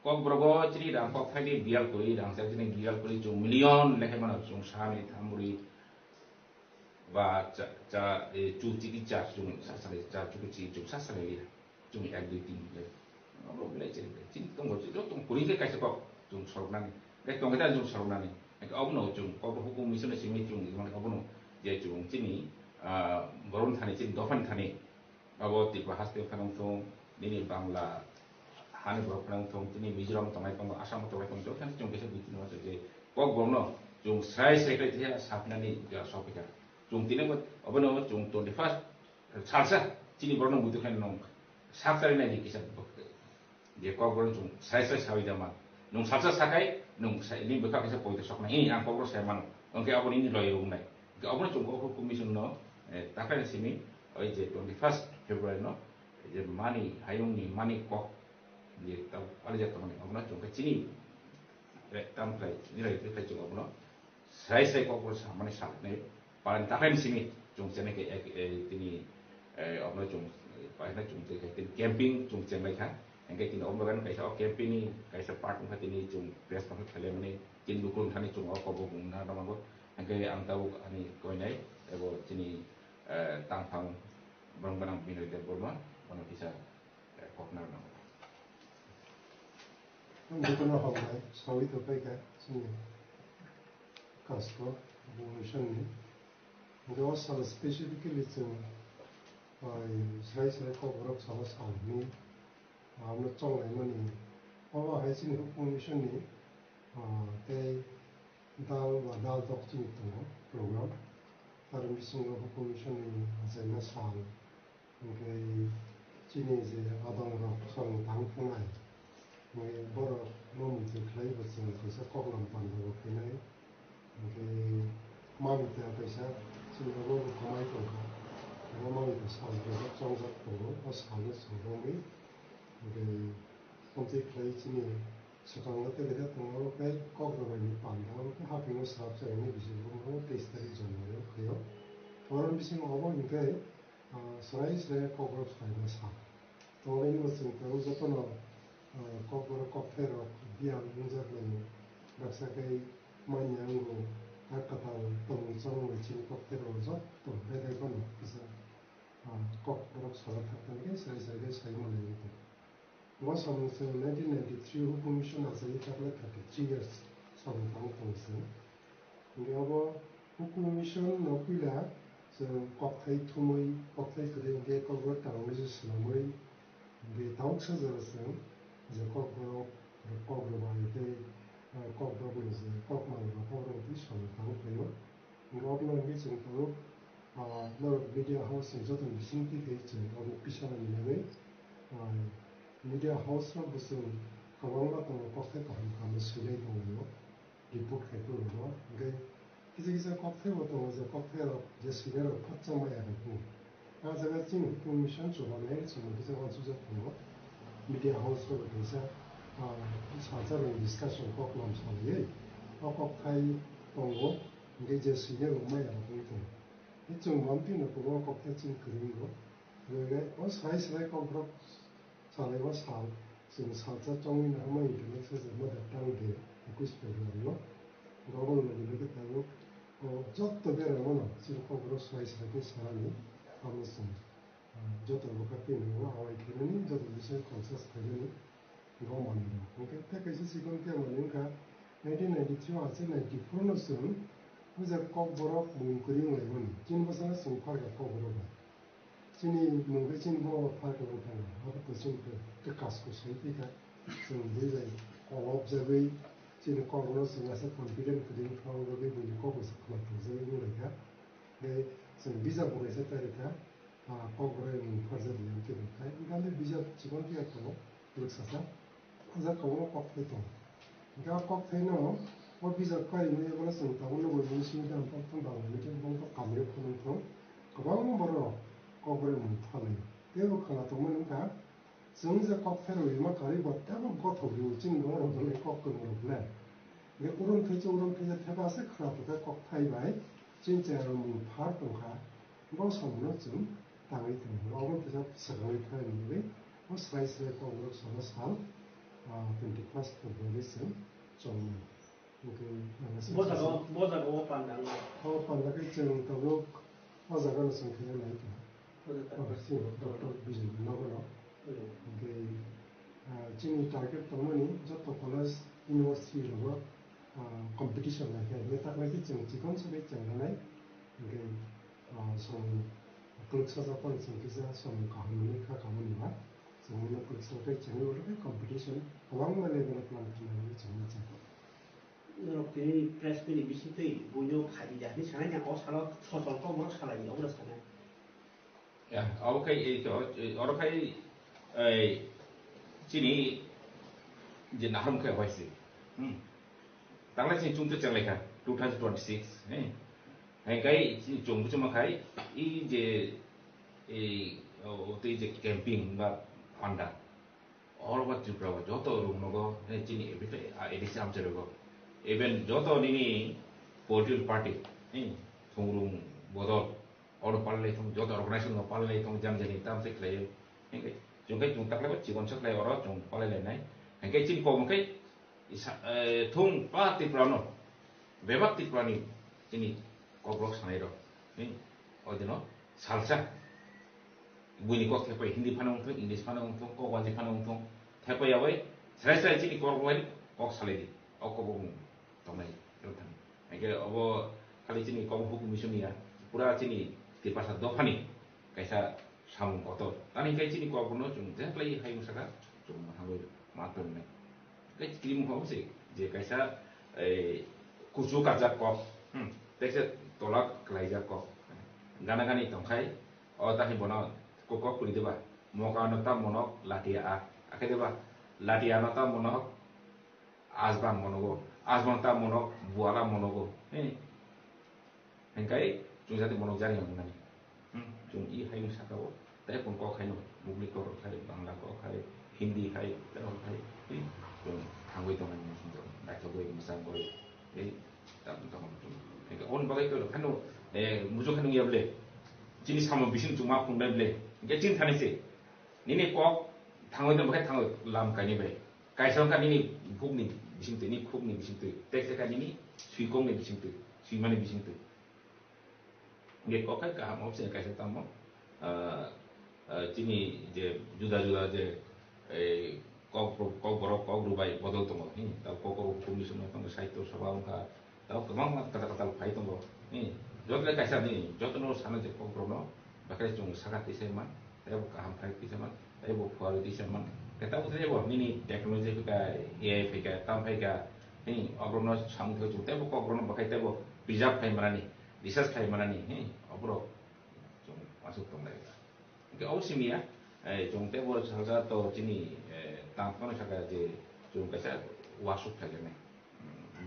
kok brogo cini dang kok thai bial koi dang sa cini bial koi chung million lekhe mana chung sami thamuri ba cha chu chi ki cha chung sa chu chi chung sa li chung ek dui tin le bro le cini tong go tong puri ke kaisa kok chung sorok nani ke tong kita chung sorok nani ek obno chung kok hukum mission simi chung mana obno je chung cini boron thani cini dofan thani abo ti bahas te phanong tong ini bangla hani borok nang thong tini mizoram tongai pang asam tongai pang jok kan chung kesa bitin wa je kok borno chung sai kai thia sapnani ga sopika chung tine ko obono chung 21 salsa tini borno butu kan nong sapsari na di kisa je kok borno chung sai sawi dama nong salsa sakai nong sai ni beka kisa poito sokna ini ang kok sai man ongke abon ini loy rung nai ga obono chung kok commission no takai sini oi je 21 February no je mani hayung ni mani kok dia tahu ada jatuh mana, abang nak cuma cini, tam play, ni lagi play cuma abang nak, saya kau pun sama ni sangat ni, paling tak di sini, cuma cina ke ini, abang nak cuma, paling nak cuma ke camping, cuma cina lagi kan, yang ke ini abang kan kaisa camping ni, kaisa part mungkin ini cuma press mungkin kalian ni, cina dukung thani cuma kau bukan nama nama, yang ke ang tahu ani kau ni, ebo cini tangpang barang-barang binatang berma, mana bisa kau nak nama. 누구나 하고 사위도 빼게 지금 가스도 보시니 근데 와서 스페시피컬리 좀 스라이스를 거부록 잡아서 알미 아무 쪽에는 어와 해진 후쿠미션이 대 달과 달 독진 있던 프로그램 다른 미싱 후쿠미션이 제나 살 이게 지니제 아동으로 선 당풍아이 मैं बड़ा non दिखलाई बच्चों को सब column Pandey को किनाई उनके मामी ते पैसा चिन्ह वो कमाई तो वो मामी तो साल के जब चौंसठ तो वो साल में सोलह में उनके उनके दिखलाई चिन्ह सुकांग ते लेकर तो वो कई कॉलम में पांडा उनके हाथी में साफ से उन्हें बिजली वो टेस्ट तरी जमाने किया और उन बिजली में वो इनके सराइस ले कॉलम साइड साफ तो इन बच्चों को वो जब ना कोपरो कोपेरो बियां मुजरने रक्षाकई मान्यांगो आकताव तंगचंग चिन कोपेरो जो तो बेदेगन किसा कोपरो सलत तंगे सैसगे साइमने तो वो समसे 1993 हुकुमिशन आसे ताकले 33 years समतांग तंगसे नगो हुकुमिशन नपिला 저 कोपथाई थुमई कोपथाई कदे कोपरो तांगजे सलमई बे ताउक्सजरसं 이제 거꾸로 바이데 거꾸로 이제 거꾸로 거꾸로 비슷한 거고요. 이거는 이제 지금 너 미디어 하우스 저도 미싱기 돼 있죠. 너무 비싼 일이네. 미디어 하우스는 무슨 가방 같은 거 꺾을 거 하면 수레도 오고 리포트 해도요. 이게 기저귀서 꺾을부터 이제 꺾으러 이제 수레로 파점을 해야 되고. 제가 지금 미션 주변에 지금 기저귀 주셨고 미디어 하우스로 돼서 사자로 디스커션 꼭 넘쳐나요. 꼭 동고 이게 이제 수행을 많이 하고 있고 이쪽 원피는 그거 꼭 대칭 그리고 그게 사이즈에 꼭 잘해서 살 지금 사자 정리는 하면 인터넷에서 뭐다 땅게 있고 싶어요. 그거는 이렇게 되고 저도 배우면 지금 꼭 사이즈에 사람이 하면서 저도 똑같은 거 아와이 기능이 저도 미션 컨셉 되는 이거 만들어. 그러니까 패키지 지금 때문에니까 1992 আছে 94 नो जों मोजां कक बरफ मुंकरि मोन जिन बसना जों फारक कक बरफ जोंनि मुंखौ जों बर' फारक थाङो हाबा जोंखौ के कासखौ सैफैखा जों बै जाय कलब जाबै जों ककनो जों एसे कन्फिडेन्ट फुदिं फाव जाबै बुनि कक खालामथों जाबै बुंलायखा बे जों बिजाब बनायसे तारिखा कक बरफ मुं फारजाबि केबिखाय गाले बिजाब जीवन टियाखौ लोगसासा जा ककनो कक फैतो गा कक फैनो और बिजाब कारिनो एबा जों तावनो बयबो सिनि दाम फां बांलायनो बंथ कामरे फुनोखौ गोबां बर' कक बरफ मुं फालायो बेबो खालामथोंमोन नोंथां जों जे कक फेर'यो मा खारि गत्ताबो गथ'बिउ जों बर' दले कक गोमोरब्ला बे उरुम थैजे थेबासो खालामथों कक फाइबाय जों जेराव मुं फार दंखा गाव समनो जों ताङै दङ रावबो बिजा सगावै फाइनोबे ओ स्राय स्राय कक बरफ सना साल 21 फेब्रुआरि जों मोजाङाव पान्दां पान्दाखै जों तावनो मोजाङानो संखिया नायखा डक्टर बिजय नगराव ओमफ्राय जोंनि टारगेट दंमोन जत' कलेज इउनिभार्सिटियावबो कम्पिटिसन लायखाय बे थाखाय जों जिखन सबै जोंनानै ओमफ्राय सम क्लुक्सा जापान संखिजा सम काहामनि खाखामोनबा जोंनो क्लुक्साखै जोंनि उलटे कम्पिटिसन गोबां माने बेलेग प्लान खालामनानै जोंनि जायगा 이렇게 프레스들이 미시트이 무료 가지자니 사나냐 어사로 서설거 뭐 살아요 그래 사나 야 오케이 어럭하이 지니 이제 나름 그 와이스 당라진 중도 장래가 2026 행가이 중부 좀 가이 이제 어때 이제 캠핑 막 한다 all over Tripura 저도 rumnogo 지니 에디시 암저고 even joto nini political party thongrum bodol or palle thong joto organization no palle thong jam jani tam se klay engke jungkai jung takle ba chigon chaklay oro jung palle le nai engke chin ko mkai thong party plano bebakti plani chini kobrok sanai ro odino salsa buini ko thepai hindi phanong thong english phanong thong ko wani phanong thong thepai awai srai srai chini kobrok kok salai di okobong tomai rotan ege obo kali chini kom hukum misunia pura chini ti pasa dofani kaisa samung kotor tani kai chini ko bono chung je play hayung saka chung hangoi maton ne kai krim ho se je kaisa kusu kajak ko tekse tolak klaija ko gana gani tongkai o tahi bono ko puri deba moka nota monok latia akai deba latia nota monok asban monogo asban ta monok buala monogo engkai chung jati monok jari yang nani chung I hayung sakao tai pun ko khaino mugli ko khai bangla ko khai hindi khai tero khai chung hangoi tong ani sundo dai to goi musang goi tam tong engkai on bagai ko khano mujo khanu yable jini samo bisin chuma phungdai ble engkai chin thani se nini ko thangoi dom bagai thangoi lam kai ni bai kai song ka nini phugni bising te ni khuk ni bising te tek tek ani ni sui kong ni bising te sui mani bising te nge ko kai ka mo se kai se tam mo chini je juda juda je kok borok kok rubai bodol to mo ni ta kok komisyon no tong saito sabha ka ta kemang kata kata pai to mo ni jot le kai sa ni jot no sana je kok bro no bakal chung sakat ti se man ta bu ka ham pai ti se man ta bu khwal ti se man kita udah ya boh ini teknologi kita AI kita tambah kita ini obrono sampai ke juta bukan obrono pakai tebo bijak kayak mana nih research kayak mana nih ini obrono masuk ke mereka oke awal sih ya jung tebo salah satu sini tampaknya saya je jung kita wasuk kayak nih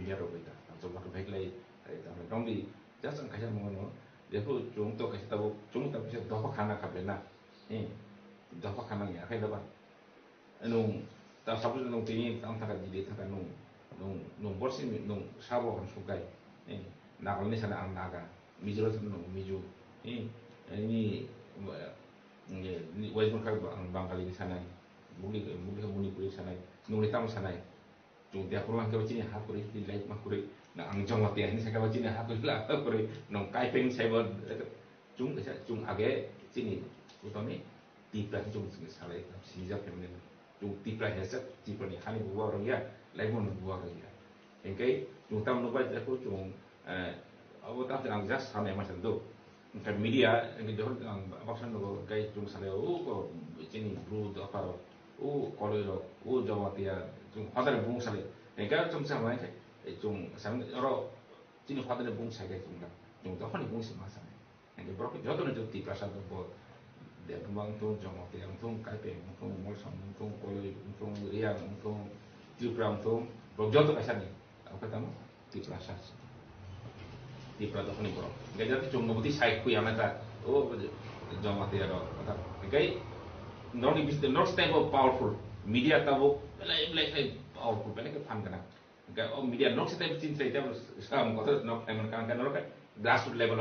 miliar rupiah atau bahkan baik lagi tampaknya dong di jasa kayak mana dia tuh jung tuh kasih tahu jung tapi saya dapat karena kabelnya dapat karena ya kayak dapat nung ta sabu nung tini tam taka jidi taka nung borsi nung sabo kan sugai nakal ni sana ang naga mijro sana nung miju ini wajib kan ang bangkali di sana muli puri sana nung hitam sana jung dia kurang kau cini hakuri di lain makuri na ang jong mati ini saya kau cini hakuri lah hakuri nung kai peng saya buat jung age cini utami tipe jung salai sini jap yang jung tipe headset tipe ni hani buah orang ya, lain pun buah orang ya. engkai chung tam no ba ja ko chung abo ta ang just same ma san do engkai media engkai johor ang baksan no kai chung sale o ko chini bru do paro o koloi ro o jawatia chung hadar bung sale engkai chung sa mai kai chung sam ro chini hadar bung sa kai chung da khani bung si ma sa engkai bro ko jodon jo ti prasad bo de bang tung jawatia tung kai pe tung mol sam tung koloi tung riang tung Tripura tung bro jodo ka sa ni apa tamo ti prasad di pelabuhan Bro. Gaya tu cuma bukti saya kui amat tak. Oh, jom mati ada. Gaya not step of powerful media tahu belai saya powerful belai ke fun kena. Gaya oh media not step cint saya tahu sekarang kata not teman kan orang kan grassroots level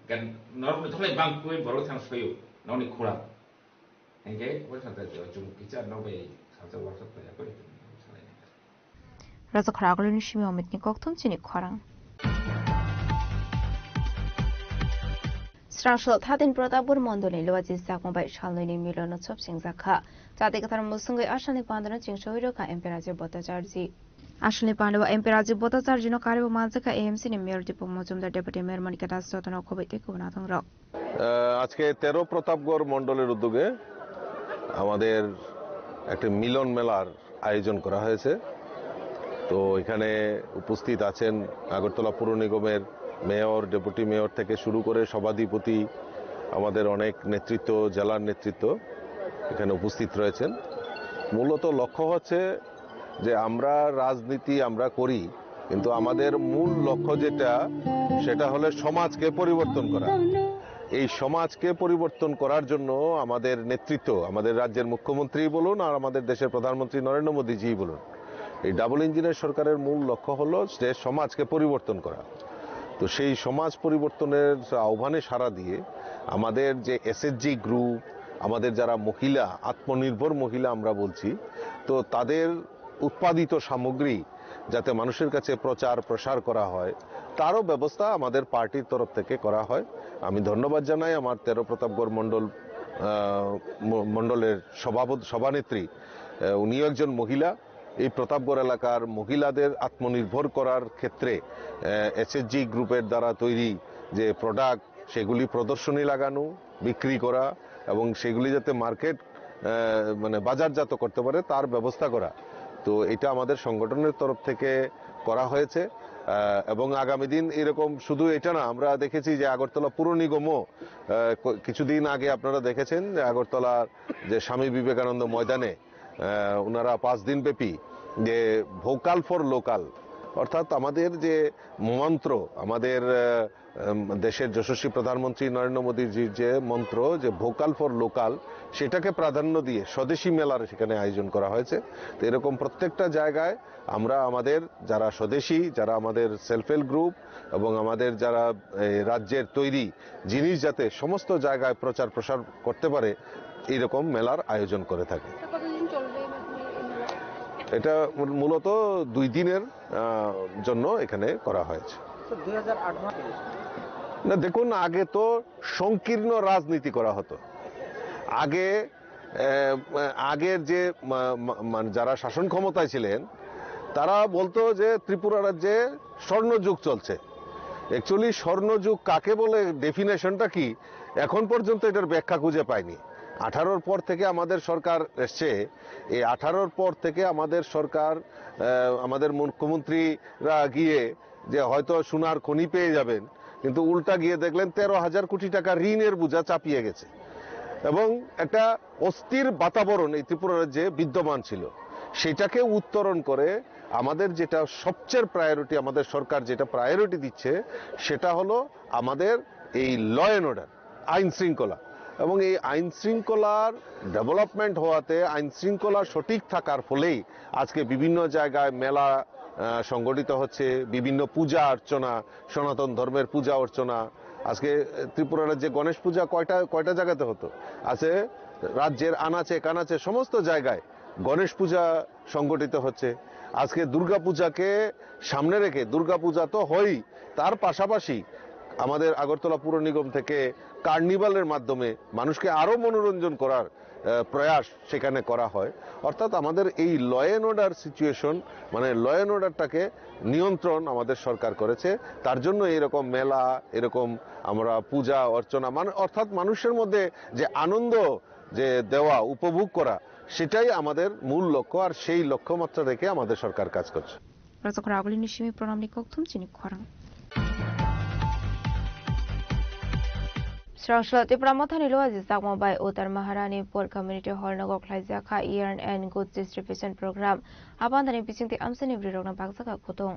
kan not betul lagi bang kui baru thang sepayu. Not ni kurang. Gaya apa sahaja cuma kita not by sahaja WhatsApp saya kui. Rasa keragul ni sih memang ni kok tuh cini kurang. 스랑슬 타딘 프로다부르 몬돌린 로아지 사공바이 샬로니 밀로노 첩싱자카 자데 가타르 무슨게 아샬니 반드는 징쇼이로카 엠페라지 보타자르지 아샬니 반드와 엠페라지 보타자르지노 카리보 만자카 에엠시 নি mayor ডিপো Majumdar deputy mayor Monika Das যতন খবইতে কুনাথং rock আজকে 13 প্রতাপগড় মণ্ডলের উদ্যোগে আমাদের একটা মিলন মেলার আয়োজন করা হয়েছে তো এখানে উপস্থিত আছেন আগরতলা পৌর নিগমের মেয়র ডেপুটি মেয়র থেকে শুরু করে সভাধিপতি আমাদের অনেক নেতৃত্ব জেলার নেতৃত্ব এখানে উপস্থিত রয়েছেন মূলত লক্ষ্য হচ্ছে যে আমরা রাজনীতি আমরা করি কিন্তু আমাদের মূল লক্ষ্য যেটা সেটা হলো সমাজকে পরিবর্তন করা এই সমাজকে পরিবর্তন করার জন্য আমাদের নেতৃত্ব আমাদের রাজ্যের মুখ্যমন্ত্রী বলুন আর আমাদের দেশের প্রধানমন্ত্রী নরেন্দ্র মোদীজি বলুন এই ডাবল ইঞ্জিনের সরকারের মূল লক্ষ্য হলো যে সমাজকে পরিবর্তন করা তো সেই সমাজ পরিবর্তনের আহ্বানে সাড়া দিয়ে আমাদের যে এসএসজি গ্রুপ আমাদের যারা মহিলা আত্মনির্ভর মহিলা আমরা বলছি তো তাদের উৎপাদিত সামগ্রী যাতে মানুষের কাছে প্রচার প্রসার করা হয় তারও ব্যবস্থা আমাদের পার্টির তরফ থেকে করা হয় আমি ধন্যবাদ জানাই আমার 13 প্রতাপগড় মণ্ডলের সভানেত্রী উনিও একজন মহিলা এই প্রতাপগড় এলাকার মহিলাদের আত্মনির্ভর করার ক্ষেত্রে এসএসজি গ্রুপের দ্বারা তৈরি যে প্রোডাক্ট সেগুলি প্রদর্শনী লাগানো বিক্রি করা এবং সেগুলি যাতে মার্কেট মানে বাজারজাত করতে পারে তার ব্যবস্থা করা তো এটা আমাদের সংগঠনের তরফ থেকে করা হয়েছে এবং আগামী দিন এরকম শুধু এটা না আমরা দেখেছি যে আগরতলা পুর নিগমও কিছুদিন আগে আপনারা দেখেছেন যে আগরতলার যে স্বামী বিবেকানন্দ ময়দানে ওনারা 5 দিন ব্যাপী যে ভোকাল ফর লোকাল অর্থাৎ আমাদের যে মন্ত্র আমাদের দেশের যশস্বী প্রধানমন্ত্রী নরেন্দ্র মোদীজির যে মন্ত্র যে ভোকাল ফর লোকাল সেটাকে প্রাধান্য দিয়ে স্বদেশী মেলার সেখানে আয়োজন করা হয়েছে তো এরকম প্রত্যেকটা জায়গায় আমরা আমাদের যারা স্বদেশী যারা আমাদের সেলফ হেল্প গ্রুপ এবং আমাদের যারা রাজ্যের তৈরি জিনিস যাতে সমস্ত জায়গায় প্রচার প্রসার করতে পারে এইরকম মেলার আয়োজন করে থাকে এটা মূলত 2 দিনের জন্য এখানে করা হয়েছে না দেখুন আগে তো সংকীর্ণ রাজনীতি করা হতো আগের যে যারা শাসন ক্ষমতায় ছিলেন তারা বলতো যে ত্রিপুরা রাজ্যে স্বর্ণযুগ চলছে অ্যাকচুয়ালি স্বর্ণযুগ কাকে বলে ডেফিনেশনটা কি এখন পর্যন্ত এটার ব্যাখ্যা খুঁজে পাইনি 18 পর থেকে আমাদের সরকার এসছে এই 18 পর থেকে আমাদের সরকার আমাদের মুখ্যমন্ত্রীরা গিয়ে যে হয়তো সোনার খনি পেয়ে যাবেন কিন্তু উল্টা গিয়ে দেখলেন 13,000 কোটি টাকা ঋণের বোঝা চাপিয়ে গেছে এবং একটা অস্থির বাতাবরণ এই ত্রিপুরা রাজ্যে বিদ্যমান ছিল সেটাকে উত্তরণ করে আমাদের যেটা সবচেয়ে প্রায়োরিটি আমাদের সরকার যেটা প্রায়োরিটি দিচ্ছে সেটা হলো আমাদের এই ল অ্যান্ড অর্ডার আইন শৃঙ্খলা এবং এই আইন শৃঙ্খলার ডেভেলপমেন্ট হওয়াতে আইন শৃঙ্খলা সঠিক থাকার ফলেই আজকে বিভিন্ন জায়গায় মেলা সংগঠিত হচ্ছে বিভিন্ন পূজা অর্চনা সনাতন ধর্মের পূজা অর্চনা আজকে ত্রিপুরা রাজ্যে গণেশ পূজা কয়টা জায়গাতে হতো আছে রাজ্যের আনাচে কানাচে সমস্ত জায়গায় গণেশ পূজা সংগঠিত হচ্ছে আজকে দুর্গা পূজাকে সামনে রেখে দুর্গা পূজা তো হয়ই তার পাশাপাশি আমাদের আগরতলা পুর নিগম থেকে কার্নিভালের মাধ্যমে মানুষকে আরো মনোরঞ্জন করার প্রয়াস সেখানে করা হয়। অর্থাৎ আমাদের এই ল অ্যান্ড অর্ডার সিচুয়েশন, মানে ল অ্যান্ড অর্ডারটাকে নিয়ন্ত্রণ আমাদের সরকার করেছে। তার জন্য এরকম মেলা, এরকম আমরা পূজা অর্চনা, মানে অর্থাৎ মানুষের মধ্যে যে আনন্দ যে দেওয়া, উপভোগ করা, সেটাই আমাদের মূল লক্ষ্য। আর সেই লক্ষ্যমাত্রা রেখে আমাদের সরকার কাজ করছে। Srangsla Tripura Mathani Loa Jisakmo by Uttar Maharanipur Community Hall Nagok Laizaka Yearn and Goods Distribution Program Abandani Pitching the Amsani Brirogna Bagsaka Kotong.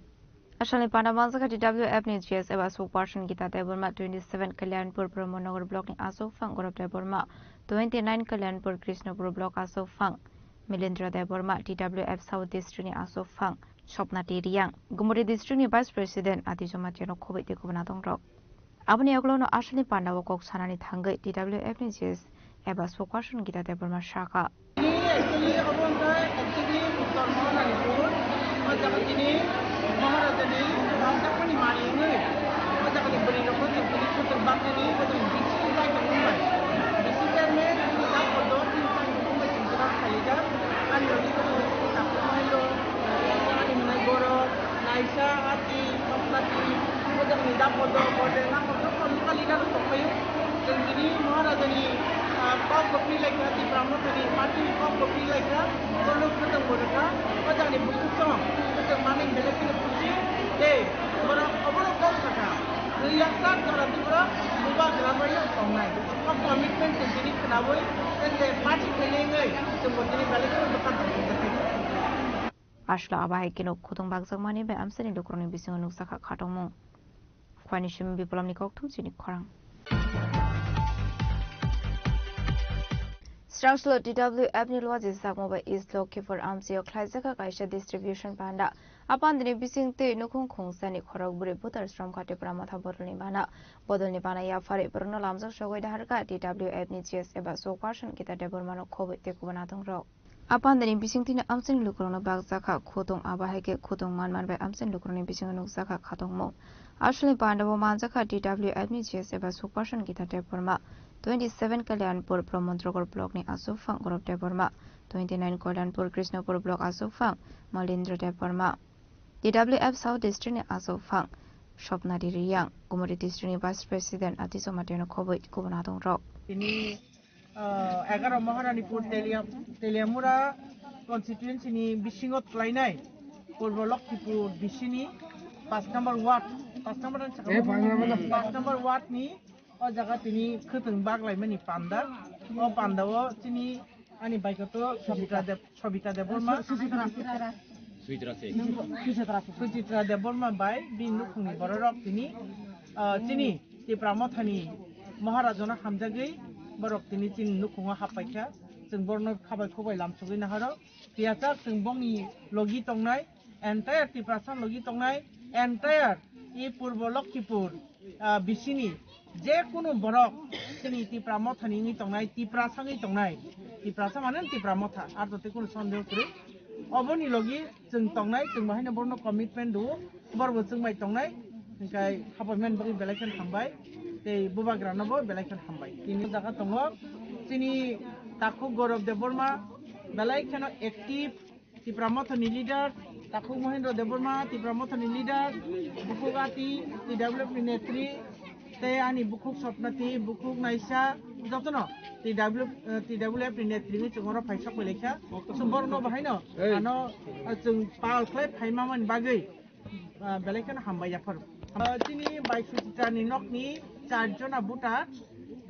Ashali Panamansaka DWF News GS Eva Suparshan Gita Deburma 27 Kalyanpur Promonagar Blocking Aso Fang Gorab Deburma 29 Kalyanpur Krishnapur Block Aso Fang Milindra Deburma DWF South District Aso Fang Shopnati Riang Gumuri District Vice President Atijomatino Kobe de Kubanatong Rock. Abani Aglono Ashali Pandawa Kok Sanani Tangai DWF News Eva Suparshan Gita Deburma Shaka. महाराजानि राजाफोरनि मानियै मोजाङै बोरै न'खौ जों बोरै फोजों बांनानै जों बिसि जायगा बुंबाय बिसि जाने दा फद' जों जायगा बुंबाय जों गोबां थायोदा आंनि ओरैबायदि दाखोमायल' आंनि मोननाय बर' नायसा आथि सप्ताति मोजाङै दा फद' बदे ना फद' खनखालि दा सफायो जों दिनै महाराजानि कप कपि लायग्रा जि ब्राह्मणफोरनि पार्टि कप कपि लायग्रा बर' फोजों बर'फ्रा मोजाङै बुस्थु दं जों माने बेलेगखौनो खुसि दे बर' अबरो कम थाखा रिलाक्सार जरादिफोरा मुबा ग्रामायाव संनाय कमिटमेन्ट जों दिनै खोनाबै जों पार्टि फैनायै जों दिनै बेलेगखौनो दखान थांगोन Ashla Abai Kino Kutong Bagsang Mani by Amsani Lukroni Bising Nusaka Katomo. Quanishim Bipolomni Koktum Sinik Korang. Strangslo DWF Nilwazi Sakmoba is looking for Amsio Klaisaka Kaisha distribution panda. Upon the Bising Te Nukung Kong Sani Koroburi Butters from Katipramata Bodolibana, Bodolibana Yafari, Bruno Lamzo Showay Harka, DWF Nichias Eba So Question Kita Deburmano Kobe Tekubanatong Rock. Upon the Bising Tina Amsin Lukrona Bagzaka, Kotong Abaheke, Kotong Manman by Amsin Lukroni Bising Nusaka Katong Mo. Ashley Pandavo Manzaka, DWF Nichias Eba So Question Kita Deburma. 27 Kalyanpur Promontrogor Block ni Asufang Gorob Deburma, 29 Kalyanpur Krishnapur Block Asufang, Malindra Deburma. DWF South District ni Asufang, Shopnadi Riyang, Gumuri District Vice President Atiso Matino Koboit, Kubanatong Rock. Ini 11 Maharanipur Teliamura constituency ni Bishingot Klainai, Purbo Lokipur Bishini, pass number what? Pass number what ni o jaga tini khuteng baglai mani panda o pandawo tini ani baikoto Sobita Deburma Suchitra Deburma bai bin nukhungni borok tini Tipramathani Maharajana hamjagei borok tini nukhunga hapaikha जों बरनो खाबाय खोबाय लामसुगै नाहारो पियाचा जों बंनि लगी तंनाय entire Tiprasa लगी तंनाय entire इ पूर्व लखीपुर बिसिनी जे कुनु बरक जोंनि तिप्रामथानि तंनाय तिप्रासाङै तंनाय तिप्रासा माने तिप्रामथा आर तते कुनु सन्देह करे अबनि लगी जों तंनाय जों बाहायनो बरनो कमिटमेन्ट दो बरबो जों माइ तंनाय ओंखाय हाबामेन बरि बेलायखन थांबाय ते बुबाग्रानबो बेलायखन थांबाय तिनि जागा दङ तिनि ताकु गौरव देबबर्मा बेलायखन एक्टिभ तिप्रामथानि लिडार ताकु महेन्द्र देबबर्मा तिप्रामथानि लिडार बुकुगाति टिडब्लिउएफ नि नेत्री ते आनि बुकुक सपनाति बुकुक नायसा जतन टिडब्लिउएफ नि नेत्री जोंरा फाइसा कइलेखा सुबर्न बाहायनो आनो जों पालख्लाय फाइमामोन बागै बेलायखन हामबाय जाफोर तिनि बायसुतिटानि नकनि चारजना बुटा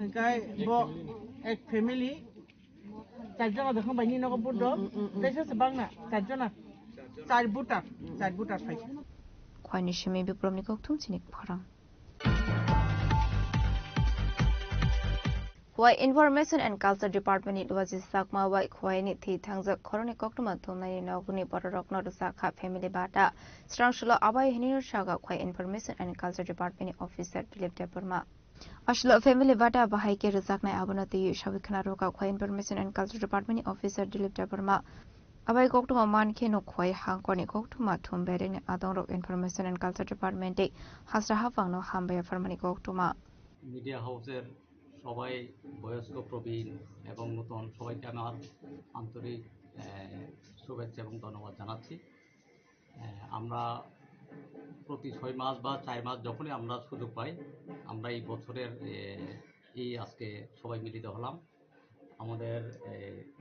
ओंखाय ब एक फेमिली चारजना देखो बायनि नक बुट बेसेस बांना चारजना चार बुटा phi खयनि सिमे बिप्लबनि koktum sinik phara Why Information and Culture Department it was sakma why khwaini thi thangjak khoroni koktuma thomnai noguni borok nodusakha family bata strangshlo abai hinir saga khwai Information and Culture Department officer Dilip Deburma Ashlo family bata bahai ke rizaknai abonati shabikhana roka khwai Information and Culture Department officer Dilip Deburma Abai koktuma manke no khoi hangkoni koktuma thumbere ni adong Information and Culture Department e hasra hafang no hambe farmani koktuma media হাউসের সবাই বয়স্ক প্রবীণ এবং নতুন সবাইকে আমার আন্তরিক শুভেচ্ছা এবং ধন্যবাদ জানাচ্ছি। আমরা প্রতি 6 মাস বা 4 মাস যখনই আমরা সুযোগ পাই আমরা এই বছরের এই আজকে সবাই মিলিত হলাম। আমাদের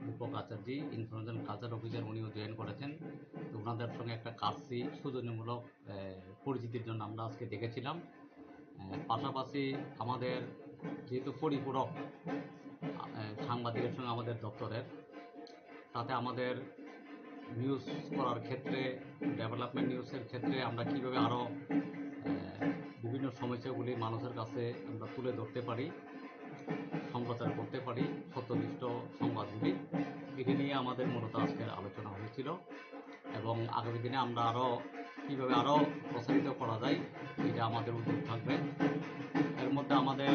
Deepak Acharya information culture officer উনিও জয়েন করেছেন। তো ওনাদের সঙ্গে একটা কাজটি সৌজন্যমূলক পরিচিতির জন্য আমরা আজকে দেখেছিলাম। পাশাপাশি আমাদের যেহেতু পরিপূরক সাংবাদিকের সঙ্গে আমাদের দপ্তরের, তাতে আমাদের নিউজ করার ক্ষেত্রে ডেভেলপমেন্ট নিউজের ক্ষেত্রে আমরা কীভাবে আরও বিভিন্ন সমস্যাগুলি মানুষের কাছে আমরা তুলে ধরতে পারি, সম্প্রচার করতে পারি সত্যনিষ্ঠ সংবাদগুলি, এটি নিয়ে আমাদের মূলত আজকের আলোচনা হয়েছিল। এবং আগামী দিনে আমরা আরও কীভাবে আরও প্রসারিত করা যায় এটা আমাদের উদ্যোগ থাকবে। এর মধ্যে আমাদের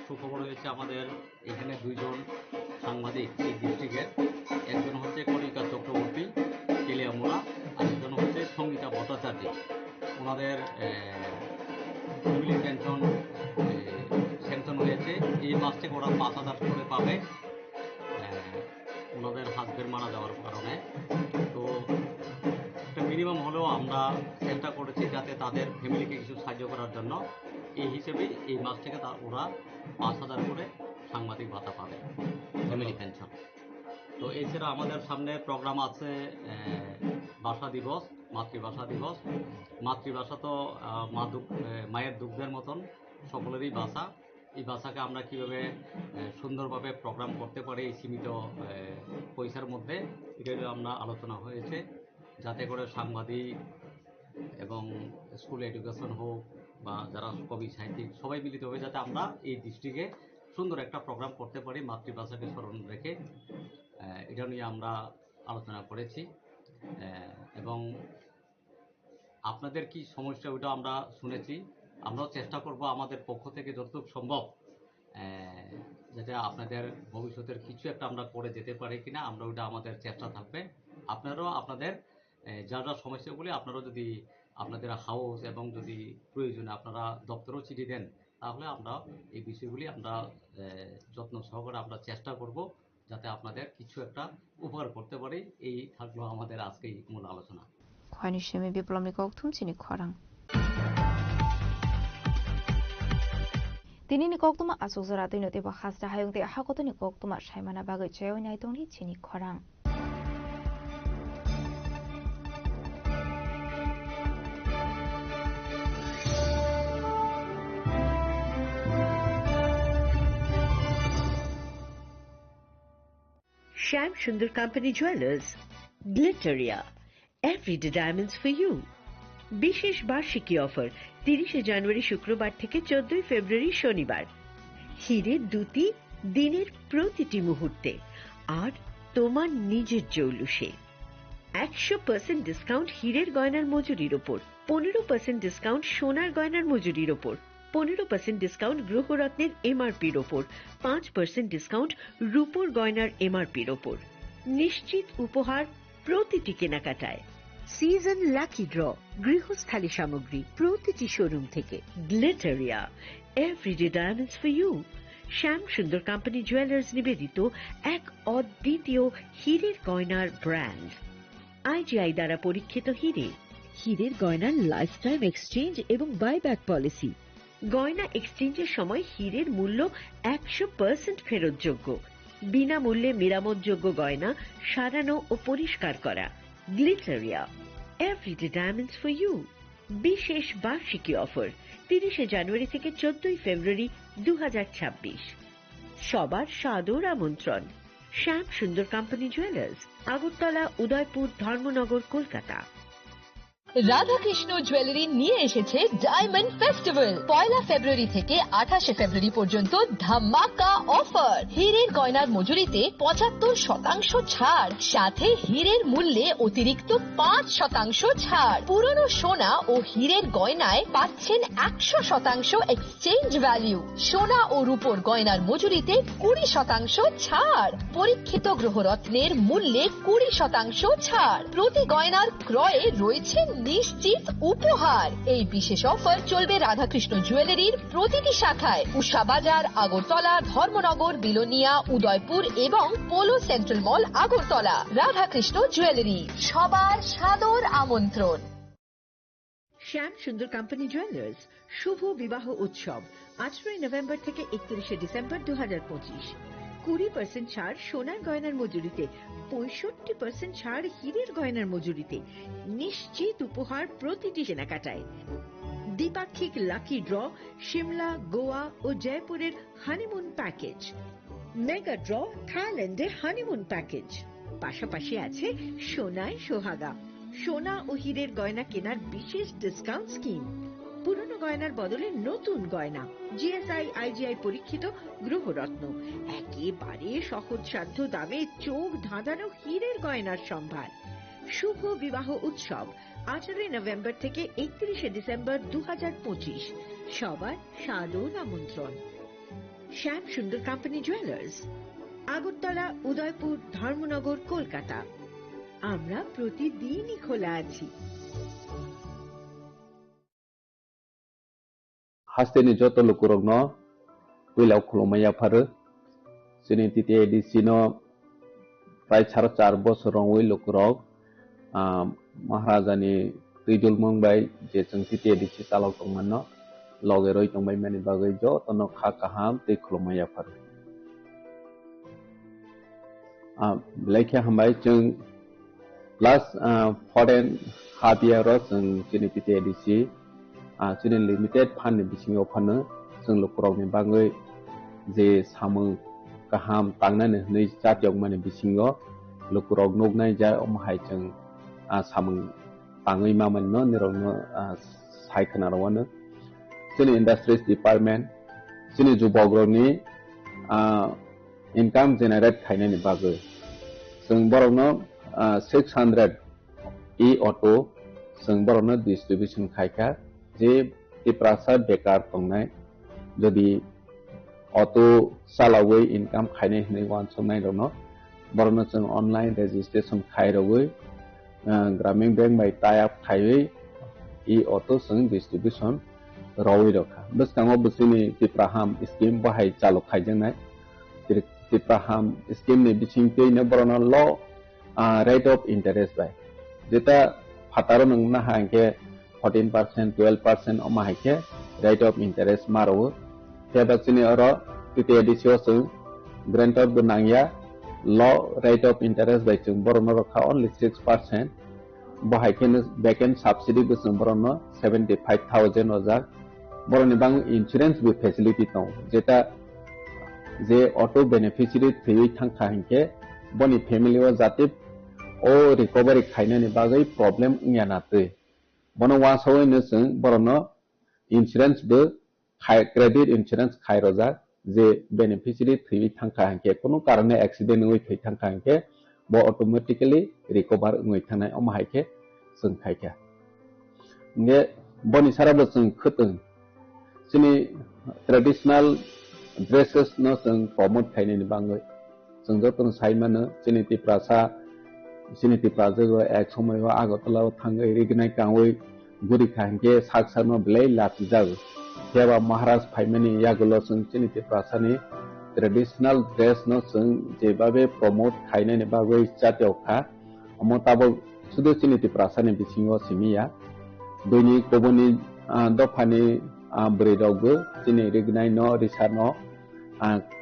সুখবর হয়েছে, আমাদের এখানে 2 জন সাংবাদিক এই ডিস্ট্রিক্টের, একজন হচ্ছে কণিকা চক্রবর্তী তেলিয়ামুড়া, আরেকজন হচ্ছে সঙ্গীতা ভট্টাচার্য। ওনাদের ফ্যামিলি পেনশন স্যাংশন হয়েছে। এই মাস থেকে ওরা 5,000 করে পাবে ওনাদের হাজবেন্ড মারা যাওয়ার কারণে। তো একটা মিনিমাম হলেও আমরা চেষ্টা করেছি যাতে তাদের ফ্যামিলিকে কিছু সাহায্য করার জন্য। এই হিসেবে এই মাস থেকে ওরা 5,000 করে সাংবাদিক ভাতা পাবে, ফ্যামিলি পেনশন। তো এছাড়া আমাদের সামনে প্রোগ্রাম আছে ভাষা দিবস, মাতৃভাষা দিবস। মাতৃভাষা তো মায়ের দুগ্ধের মতন সকলেরই ভাষা। এই ভাষাকে আমরা কীভাবে সুন্দরভাবে প্রোগ্রাম করতে পারি এই সীমিত পয়সার মধ্যে, এটা আমরা আলোচনা হয়েছে, যাতে করে সাংবাদিক এবং স্কুল এডুকেশন হোক বা যারা কবি সাহিত্যিক সবাই মিলিত হবে, যাতে আমরা এই ডিস্ট্রিক্টে সুন্দর একটা প্রোগ্রাম করতে পারি মাতৃভাষাকে স্মরণ রেখে। এটা নিয়ে আমরা আলোচনা করেছি এবং আপনাদের কি সমস্যা ওইটা আমরা শুনেছি। আমরাও চেষ্টা করব আমাদের পক্ষ থেকে যতটুকু সম্ভব যাতে আপনাদের ভবিষ্যতের কিছু একটা আমরা করে যেতে পারি কিনা, আমরা ওইটা আমাদের চেষ্টা থাকবে। আপনারাও আপনাদের যা যা সমস্যাগুলি আপনারাও যদি আপনাদের হাউস এবং যদি প্রয়োজনে আপনারা দপ্তরেও চিঠি দেন, তাহলে আমরা এই বিষয়গুলি আমরা যত্ন সহকারে আমরা চেষ্টা করব যাতে আপনাদের কিছু একটা উপকার করতে পারি। এই থাকলো আমাদের আজকেই মূল আলোচনা। খয়নিশমি বিপ্লবী কক্তুমচিনি খরাং তিনি কক্তুমা আসুকজরা তৈনতে বা হাসরা হায়ংতে হাকতনি কক্তুমা সাইমানা বাগৈ চেয়ই নাইতংনি চিনি খরাং Shyam Sundar Company Jewelers, Glitteria, everyday diamonds for you. বিশেষ বার্ষিকী অফার 30 জানুয়ারি শুক্রবার থেকে 14 ফেব্রুয়ারি শনিবার। হীরের দুটি দিনের প্রতিটি মুহূর্তে আর তোমার নিজের জৌলুসে। 100% ডিসকাউন্ট হীরের গয়নার মজুরির ওপর, 15% ডিসকাউন্ট সোনার গয়নার মজুরির ওপর, 15% ডিসকাউন্ট গ্রহরত্নের এমআরপির ওপর, 5% ডিসকাউন্ট রূপোর গয়নার এমআরপির ওপর। নিশ্চিত উপহার প্রতিটি কেনাকাটায়। সিজন লাকি ড্র গৃহস্থালী সামগ্রী প্রতিটি শোরুম থেকে। Glitteria, everyday diamonds for you. Shyam Sundar company jewellers নিবেদিত এক অদ্বিতীয় হীরের গয়নার ব্র্যান্ড। আইজিআই দ্বারা পরীক্ষিত হীরে, হীরের গয়নার লাইফ টাইম এক্সচেঞ্জ এবং বাইব্যাক পলিসি। গয়না এক্সচেঞ্জের সময় হীরের মূল্য 100% ফেরতযোগ্য। বিনামূল্যে মেরামতযোগ্য গয়না সারানো ও পরিষ্কার করা। Glitteria, everyday diamonds for you. বিশেষ বার্ষিকী অফার 30 জানুয়ারি থেকে 14 ফেব্রুয়ারি 2026। সবার সাদর আমন্ত্রণ। শ্যাম Sundar company jewellers, Agartala, Udaipur, Dharmanagar, Kolkata. Radhakrishna jewellery নিয়ে এসেছে ডায়মন্ড ফেস্টিভ্যাল। 1 ফেব্রুয়ারি থেকে 28 ফেব্রুয়ারি পর্যন্ত ধামাকা অফার। হীরের গয়নার মজুরিতে 75% ছাড়, সাথে হীরের মূল্যে অতিরিক্ত 5% ছাড়। পুরনো সোনা ও হীরের গয়নায় পাচ্ছেন 100% এক্সচেঞ্জ ভ্যালু। সোনা ও রূপোর গয়নার মজুরিতে 20% ছাড়। পরীক্ষিত গ্রহরত্নের মূল্যে 20% ছাড়। প্রতি গয়নার ক্রয়ে রয়েছে নিশ্চিত উপহার। এই বিশেষ অফার চলবে রাধাকৃষ্ণ জুয়েলারির প্রতিটি শাখায়, উষা বাজার, আগরতলা, ধর্মনগর, বিলোনিয়া, উদয়পুর এবং পোলো সেন্ট্রাল মল, আগরতলা। রাধাকৃষ্ণ জুয়েলারি, সবার সাদর আমন্ত্রণ। শ্যাম সুন্দর কোম্পানি জুয়েলার্স শুভ বিবাহ উৎসব 18 নভেম্বর থেকে 31 ডিসেম্বর 2025। 20% ছাড় সোনার গয়নার মজুরিতে, 65% ছাড় হীরের গয়নার মজুরিতে, নিশ্চিত উপহার প্রতিটি কেনাকাটায়। দ্বিপাক্ষিক লাকি ড্র, শিমলা, গোয়া ও জয়পুরের হানিমুন প্যাকেজ, মেগা ড্র, থাইল্যান্ডে হানিমুন প্যাকেজ। পাশাপাশি আছে সোনায় সোহাগা, সোনা ও হীরের গয়না কেনার বিশেষ ডিসকাউন্ট স্কিম। পুরনো গয়নার বদলে নতুন গয়না, জিএসআই আইজিআই পরীক্ষিত গ্রহরত্ন, একেবারে সহজসাধ্য দামে চোখ ধাঁধানো হীরের গয়নার সম্ভার। শুভ বিবাহ উৎসব 18 নভেম্বর থেকে 31 ডিসেম্বর 2025। সবার সাদর আমন্ত্রণ। শ্যাম সুন্দর কোম্পানি জুয়েলার্স, আগরতলা, উদয়পুর, ধর্মনগর, কলকাতা। আমরা প্রতিদিনই খোলা আছি। Hasteni joto lukurogno wilau khulumaya pharu sini titi edisino prai 4 bosorong wi lukurog maharajani tuidul mongbai je jeng titi edisi talok tongmanno loge roi tongbai mani bagai jo tono kha kaham te khulumaya pharu blaikha hambai jeng last foreign habia ro jeng sini titi edisi sini limited fan ni bisingo phano jeng lukurogni bagai je samung kaham tangnani nei jatiok mani bisingo lukurog nognai ja omhai jeng samung tangai mamanno nirogno saikana rawano sini industries department sini jubogroni income generate khainani bagai jeng borogno 600 e-auto jeng borogno distribution khaika যে টিপ্রাসা বেকার তংনাই যদি auto সালাওই income খাইনে হনে one সমনাই Rono বরনো जों online registration খাইরগৈ Gramin bank by tie up খাইयै ই auto जों ডিস্ট্রিবিউশন রওই রখা বসকাङो বসিনি টিপ্রাহাম স্কিম বাহাই চালু খাইजोंनाय টিপ্রাহাম স্কিম नि बिथिंतैनो बरनो ल रेट ऑफ इंटरेस्ट बाय जेता फातारो नंगना हांके 14%, 12% omahike rate of interest maro tebasini oro titi edisio sung grantor benangya low rate of interest by sung borono rokha only 6% bahike backend subsidy bu sung borono 75,000 ojak boroni bang insurance bi facility tong jeta je auto beneficiary thei thangkha hinke boni family o jati o recovery khainani bagai problem ngana tei bono wasawai no जों बरनो insurance बो credit insurance खायरोजा जे beneficiary थै थांखा हंके कोनो कारणे accident होय थै थांखा हंके बो automatically recover होय थानाय अमाहायके जों खायका ने बनि साराबो जों खतों जोंनि ट्रेडिशनल ड्रेसेस नो जों प्रमोट खायनायनि बाङै जों जतन साइमानो जोंनि तिप्रासा सिनिति प्राजो एक समय आगरतला थांगै रिगनाय कावै गुरि खांके साक्षानो ब्लै लाति जागो जेबा महाराज फाइमानि यागलो जों सिनिति प्रासानि ट्रेडिशनल ड्रेस नो जों जेबाबे प्रमोट खायनायनि बागै जातियावखा अमताबो सुदु सिनिति प्रासानि बिथिङाव सिमिया दैनि कबनि दफानि ब्रेदावबो सिनि रिगनाय न रिसार न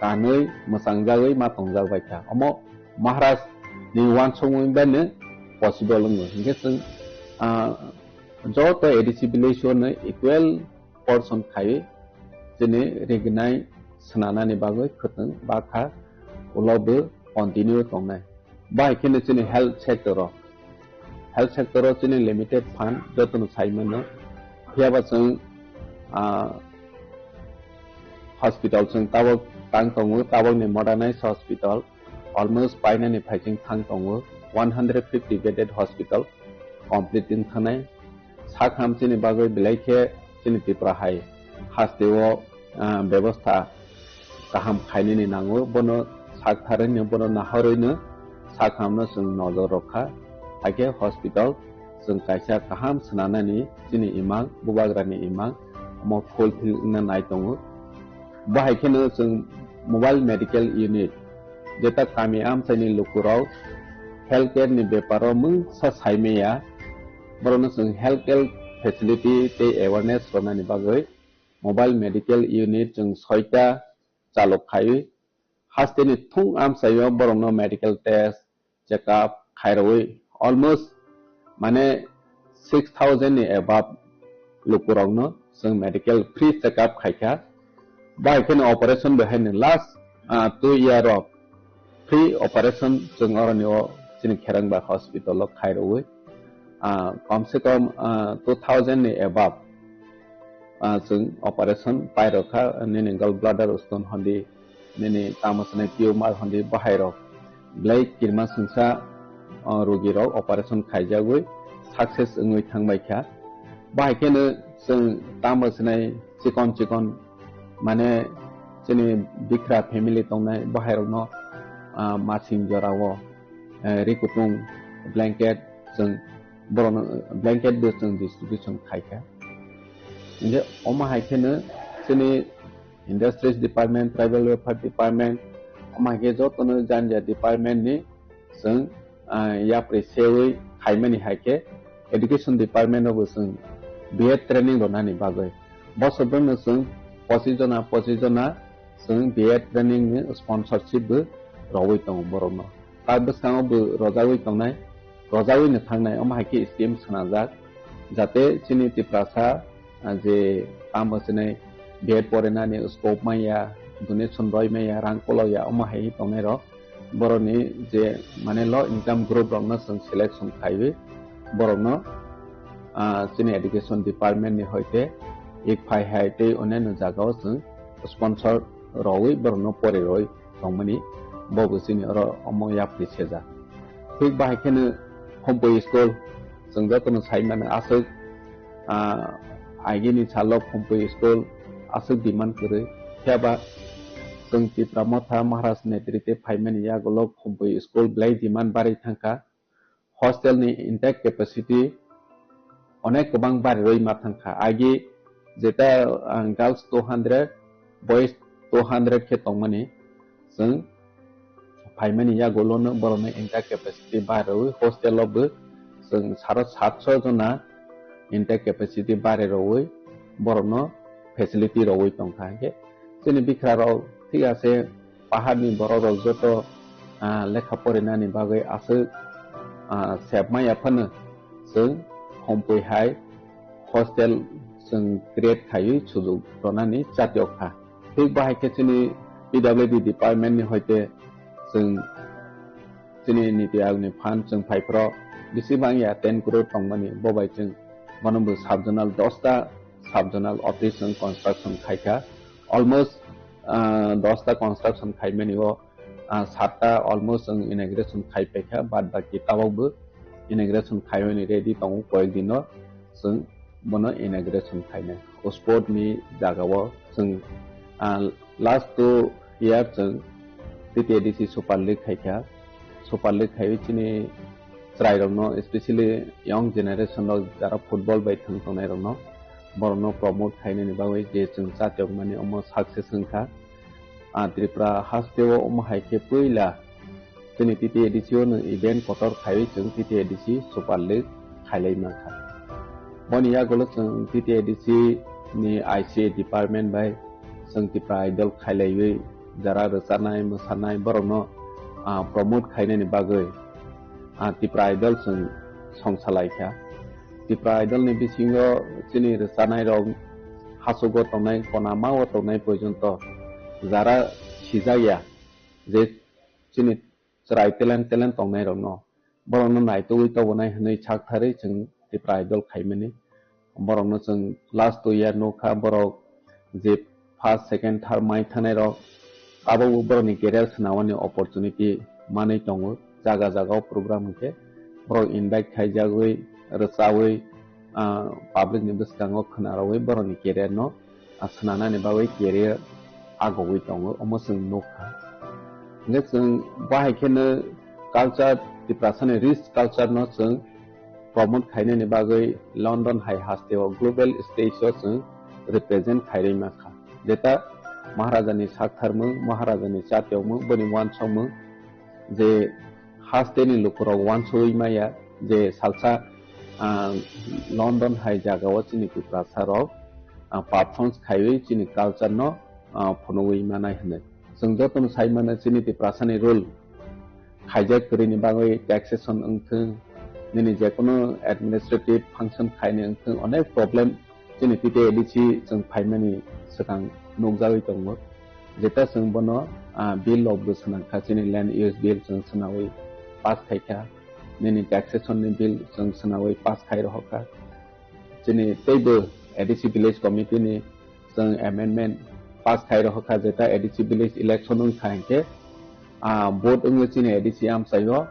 कानै मोसांजागै मातंजाबायथा अम महाराज ni wan songoi bane possible ngo hinge जों joto edibilation ne equal portion khai jene regnai snana ni bagoi khotong bakha ulobo continue tongnai ba kene jene health sector health sector chini limited fund jotun saiman phiaba chung hospital chung tabok tang tongu tabok ni modernized hospital almost paina ni phaiching thang tongu 150 bedded hospital complete in thanai sakham chini bagoi bilaikhe chini Tripura hai hasteo ব্যবস্থা kaham khaini ni nango bono saktharen ni bono naharoino sakhamno chung nozor rokha age hospital chung kaisa kaham snanani chini imang bubagrani imang mo fulfill na nai tongo bahai kheno chung mobile medical unit jeta kami am chani lukurau healthcare ni beparo mung sa saimeya borono chung healthcare facility te awareness ronani bagoi mobile medical unit chung 6ta chalok khai hasteni thung am sayo borono medical test check up khairoi almost mane 6000 ni above lukurongno chung medical free check up khaika by ken operation behind last 2 year of free operation chung oranio chini kherangba hospital lo khairoi kam se kam 2000 ni above chung operation pairokha nini gallbladder stone hondi nini tamasne tumor hondi bahairok blai kirma sungsa rogirok operation khaijagoi success ngoi thangbaikha baikene chung tamasne chikon mane chini bikra family tongnai bahairokno masing jorawo rikutung blanket chung boron blanket de chung distribution khaika inge oma haikene chini industries department tribal welfare department oma ge jotono janja department ni chung ya presewi khaimani haike education department of chung BEd training ronani bagoi bosobno chung 25 jona chung BEd training ni sponsorship bu rowoi tong borono tar bsang bu rojawi tongnai rojawi ni thangnai oma haike scheme snajak jate chini Triprasa je tamasne BEd porenani scope maya donation roi maya rang koloya oma hai tongnai ro boroni je mane low income group rongno chung selection khaiwi borogno chini education department ni hoite ek phai haite oneno jagao chung sponsor roi borno pore roi tongmani bobu chini ro omoya priseja thik bai khene homboy school chung jotono saimana asuk agini chalok homboy school asuk demand kore thiaba chung Tripura motha Maharaj netrite phaimani yagolok homboy school blai demand bari thangka hostel ni intake capacity onek kobang bari roi ma thangka agi jeta girls 200 boys 200 khe tongmani chung phaimani yagolono borone intake capacity bari roi hostel lob chung 700 jona intake capacity bari roi borono facility roi tongkha ge chini bikra ro ঠিক আছে পাহাড়নি বড় যত লেখা পড়ানি বাগৈ আছে সেবমাই আফানো जों हमपैहाय hostel जों create खायो सुजुग रनानि जातियखा थिक बाहायखे जोंनि PWD डिपार्टमेंट नि हयते जों जोंनि नीति आयोगनि फान्ड जों फाइफ्राव बेसेबां या 10 करोड़ तंगमानि बबाय जों मनबो साबजोनाल 10टा साबजोनाल अफिस जों कन्स्ट्रक्शन खायखा अलमोस्ट 10टा कन्स्ट्रक्शन खायमानि ओ 7टा अलमोस्ट जों इनॉग्रेशन खायपेखा बाद बाकी ताबावबो इनॉग्रेशन खायमानि रेडी दं कयेक दिनो जों बनो इनॉग्रेशन खायनो स्पोर्ट नि जागाव जों लास्ट 2 इयर जों TTADC सुपार लीग खायखा सुपार लीग खायचिनि ट्राइरनो स्पेशली यंग जनरेशन जारा फुटबल बाय थंथनायरनो बरनो प्रमोट खायनानि बागै जे जों जातियक माने अम सक्सेस होनखा त्रिपुरा हास्टेव अम हायके पहिला जोंनि TTADC नो इवेंट कटर खाय जों TTADC सुपार लीग खायलायमाखा बनिया गलो जों TTADC नि ICA डिपार्टमेंट बाय जों त्रिपुरा आइडल खायलायै जारा रसानाय मोसानाय बरनो प्रमोट खायनानि बागै त्रिपुरा आइडल जों संसालायखा त्रिपुरा आइडल नि बिसिङो जोंनि रसानाय रं हासुगो तंनाय कनामाव तंनाय पर्यन्त जारा सिजाया जे जोंनि ट्राइ टेलेन्ट तंनाय रंनो borokno naitoi tobonai hinui sakthari chung tiprai dol khaimani borokno chung last 2 year nokha borok je first second third mai thanai rok abo borokni career snawani opportunity manai tongo jaga jaga program ke borok invite khaijagoi rsawi public ni bwskango khnarawai borokni career no snanani bagoi career agoi tongo omo chung nokha nge chung bahai khene culture Tiprasani rich culture no chung promote khainani bagoi London High Hasteo global stage o chung represent khairei makha jeta Maharajani saktharmung Maharajani chatyomung boni wansomung je hasteni lukurok wansoi maya je salsa London High jagao chini Tiprasarok performance khaiwei chini culture no phonoi manai hne chung jotun saimana chini Tiprasani rule hijack krini bagoi taxation engthung nini jekono administrative function khaini engthung onek problem chini pite edichi chung phaimani sakang nokjawai tongo jeta chung bono bill of the sanang chini land use bill chung sanawai pass khaika nini taxation ni bill chung sanawai pass khai roka chini teibo edichi village committee ni chung amendment pass khai roka jeta edichi village election ung khaike board ung chini edichi am sayo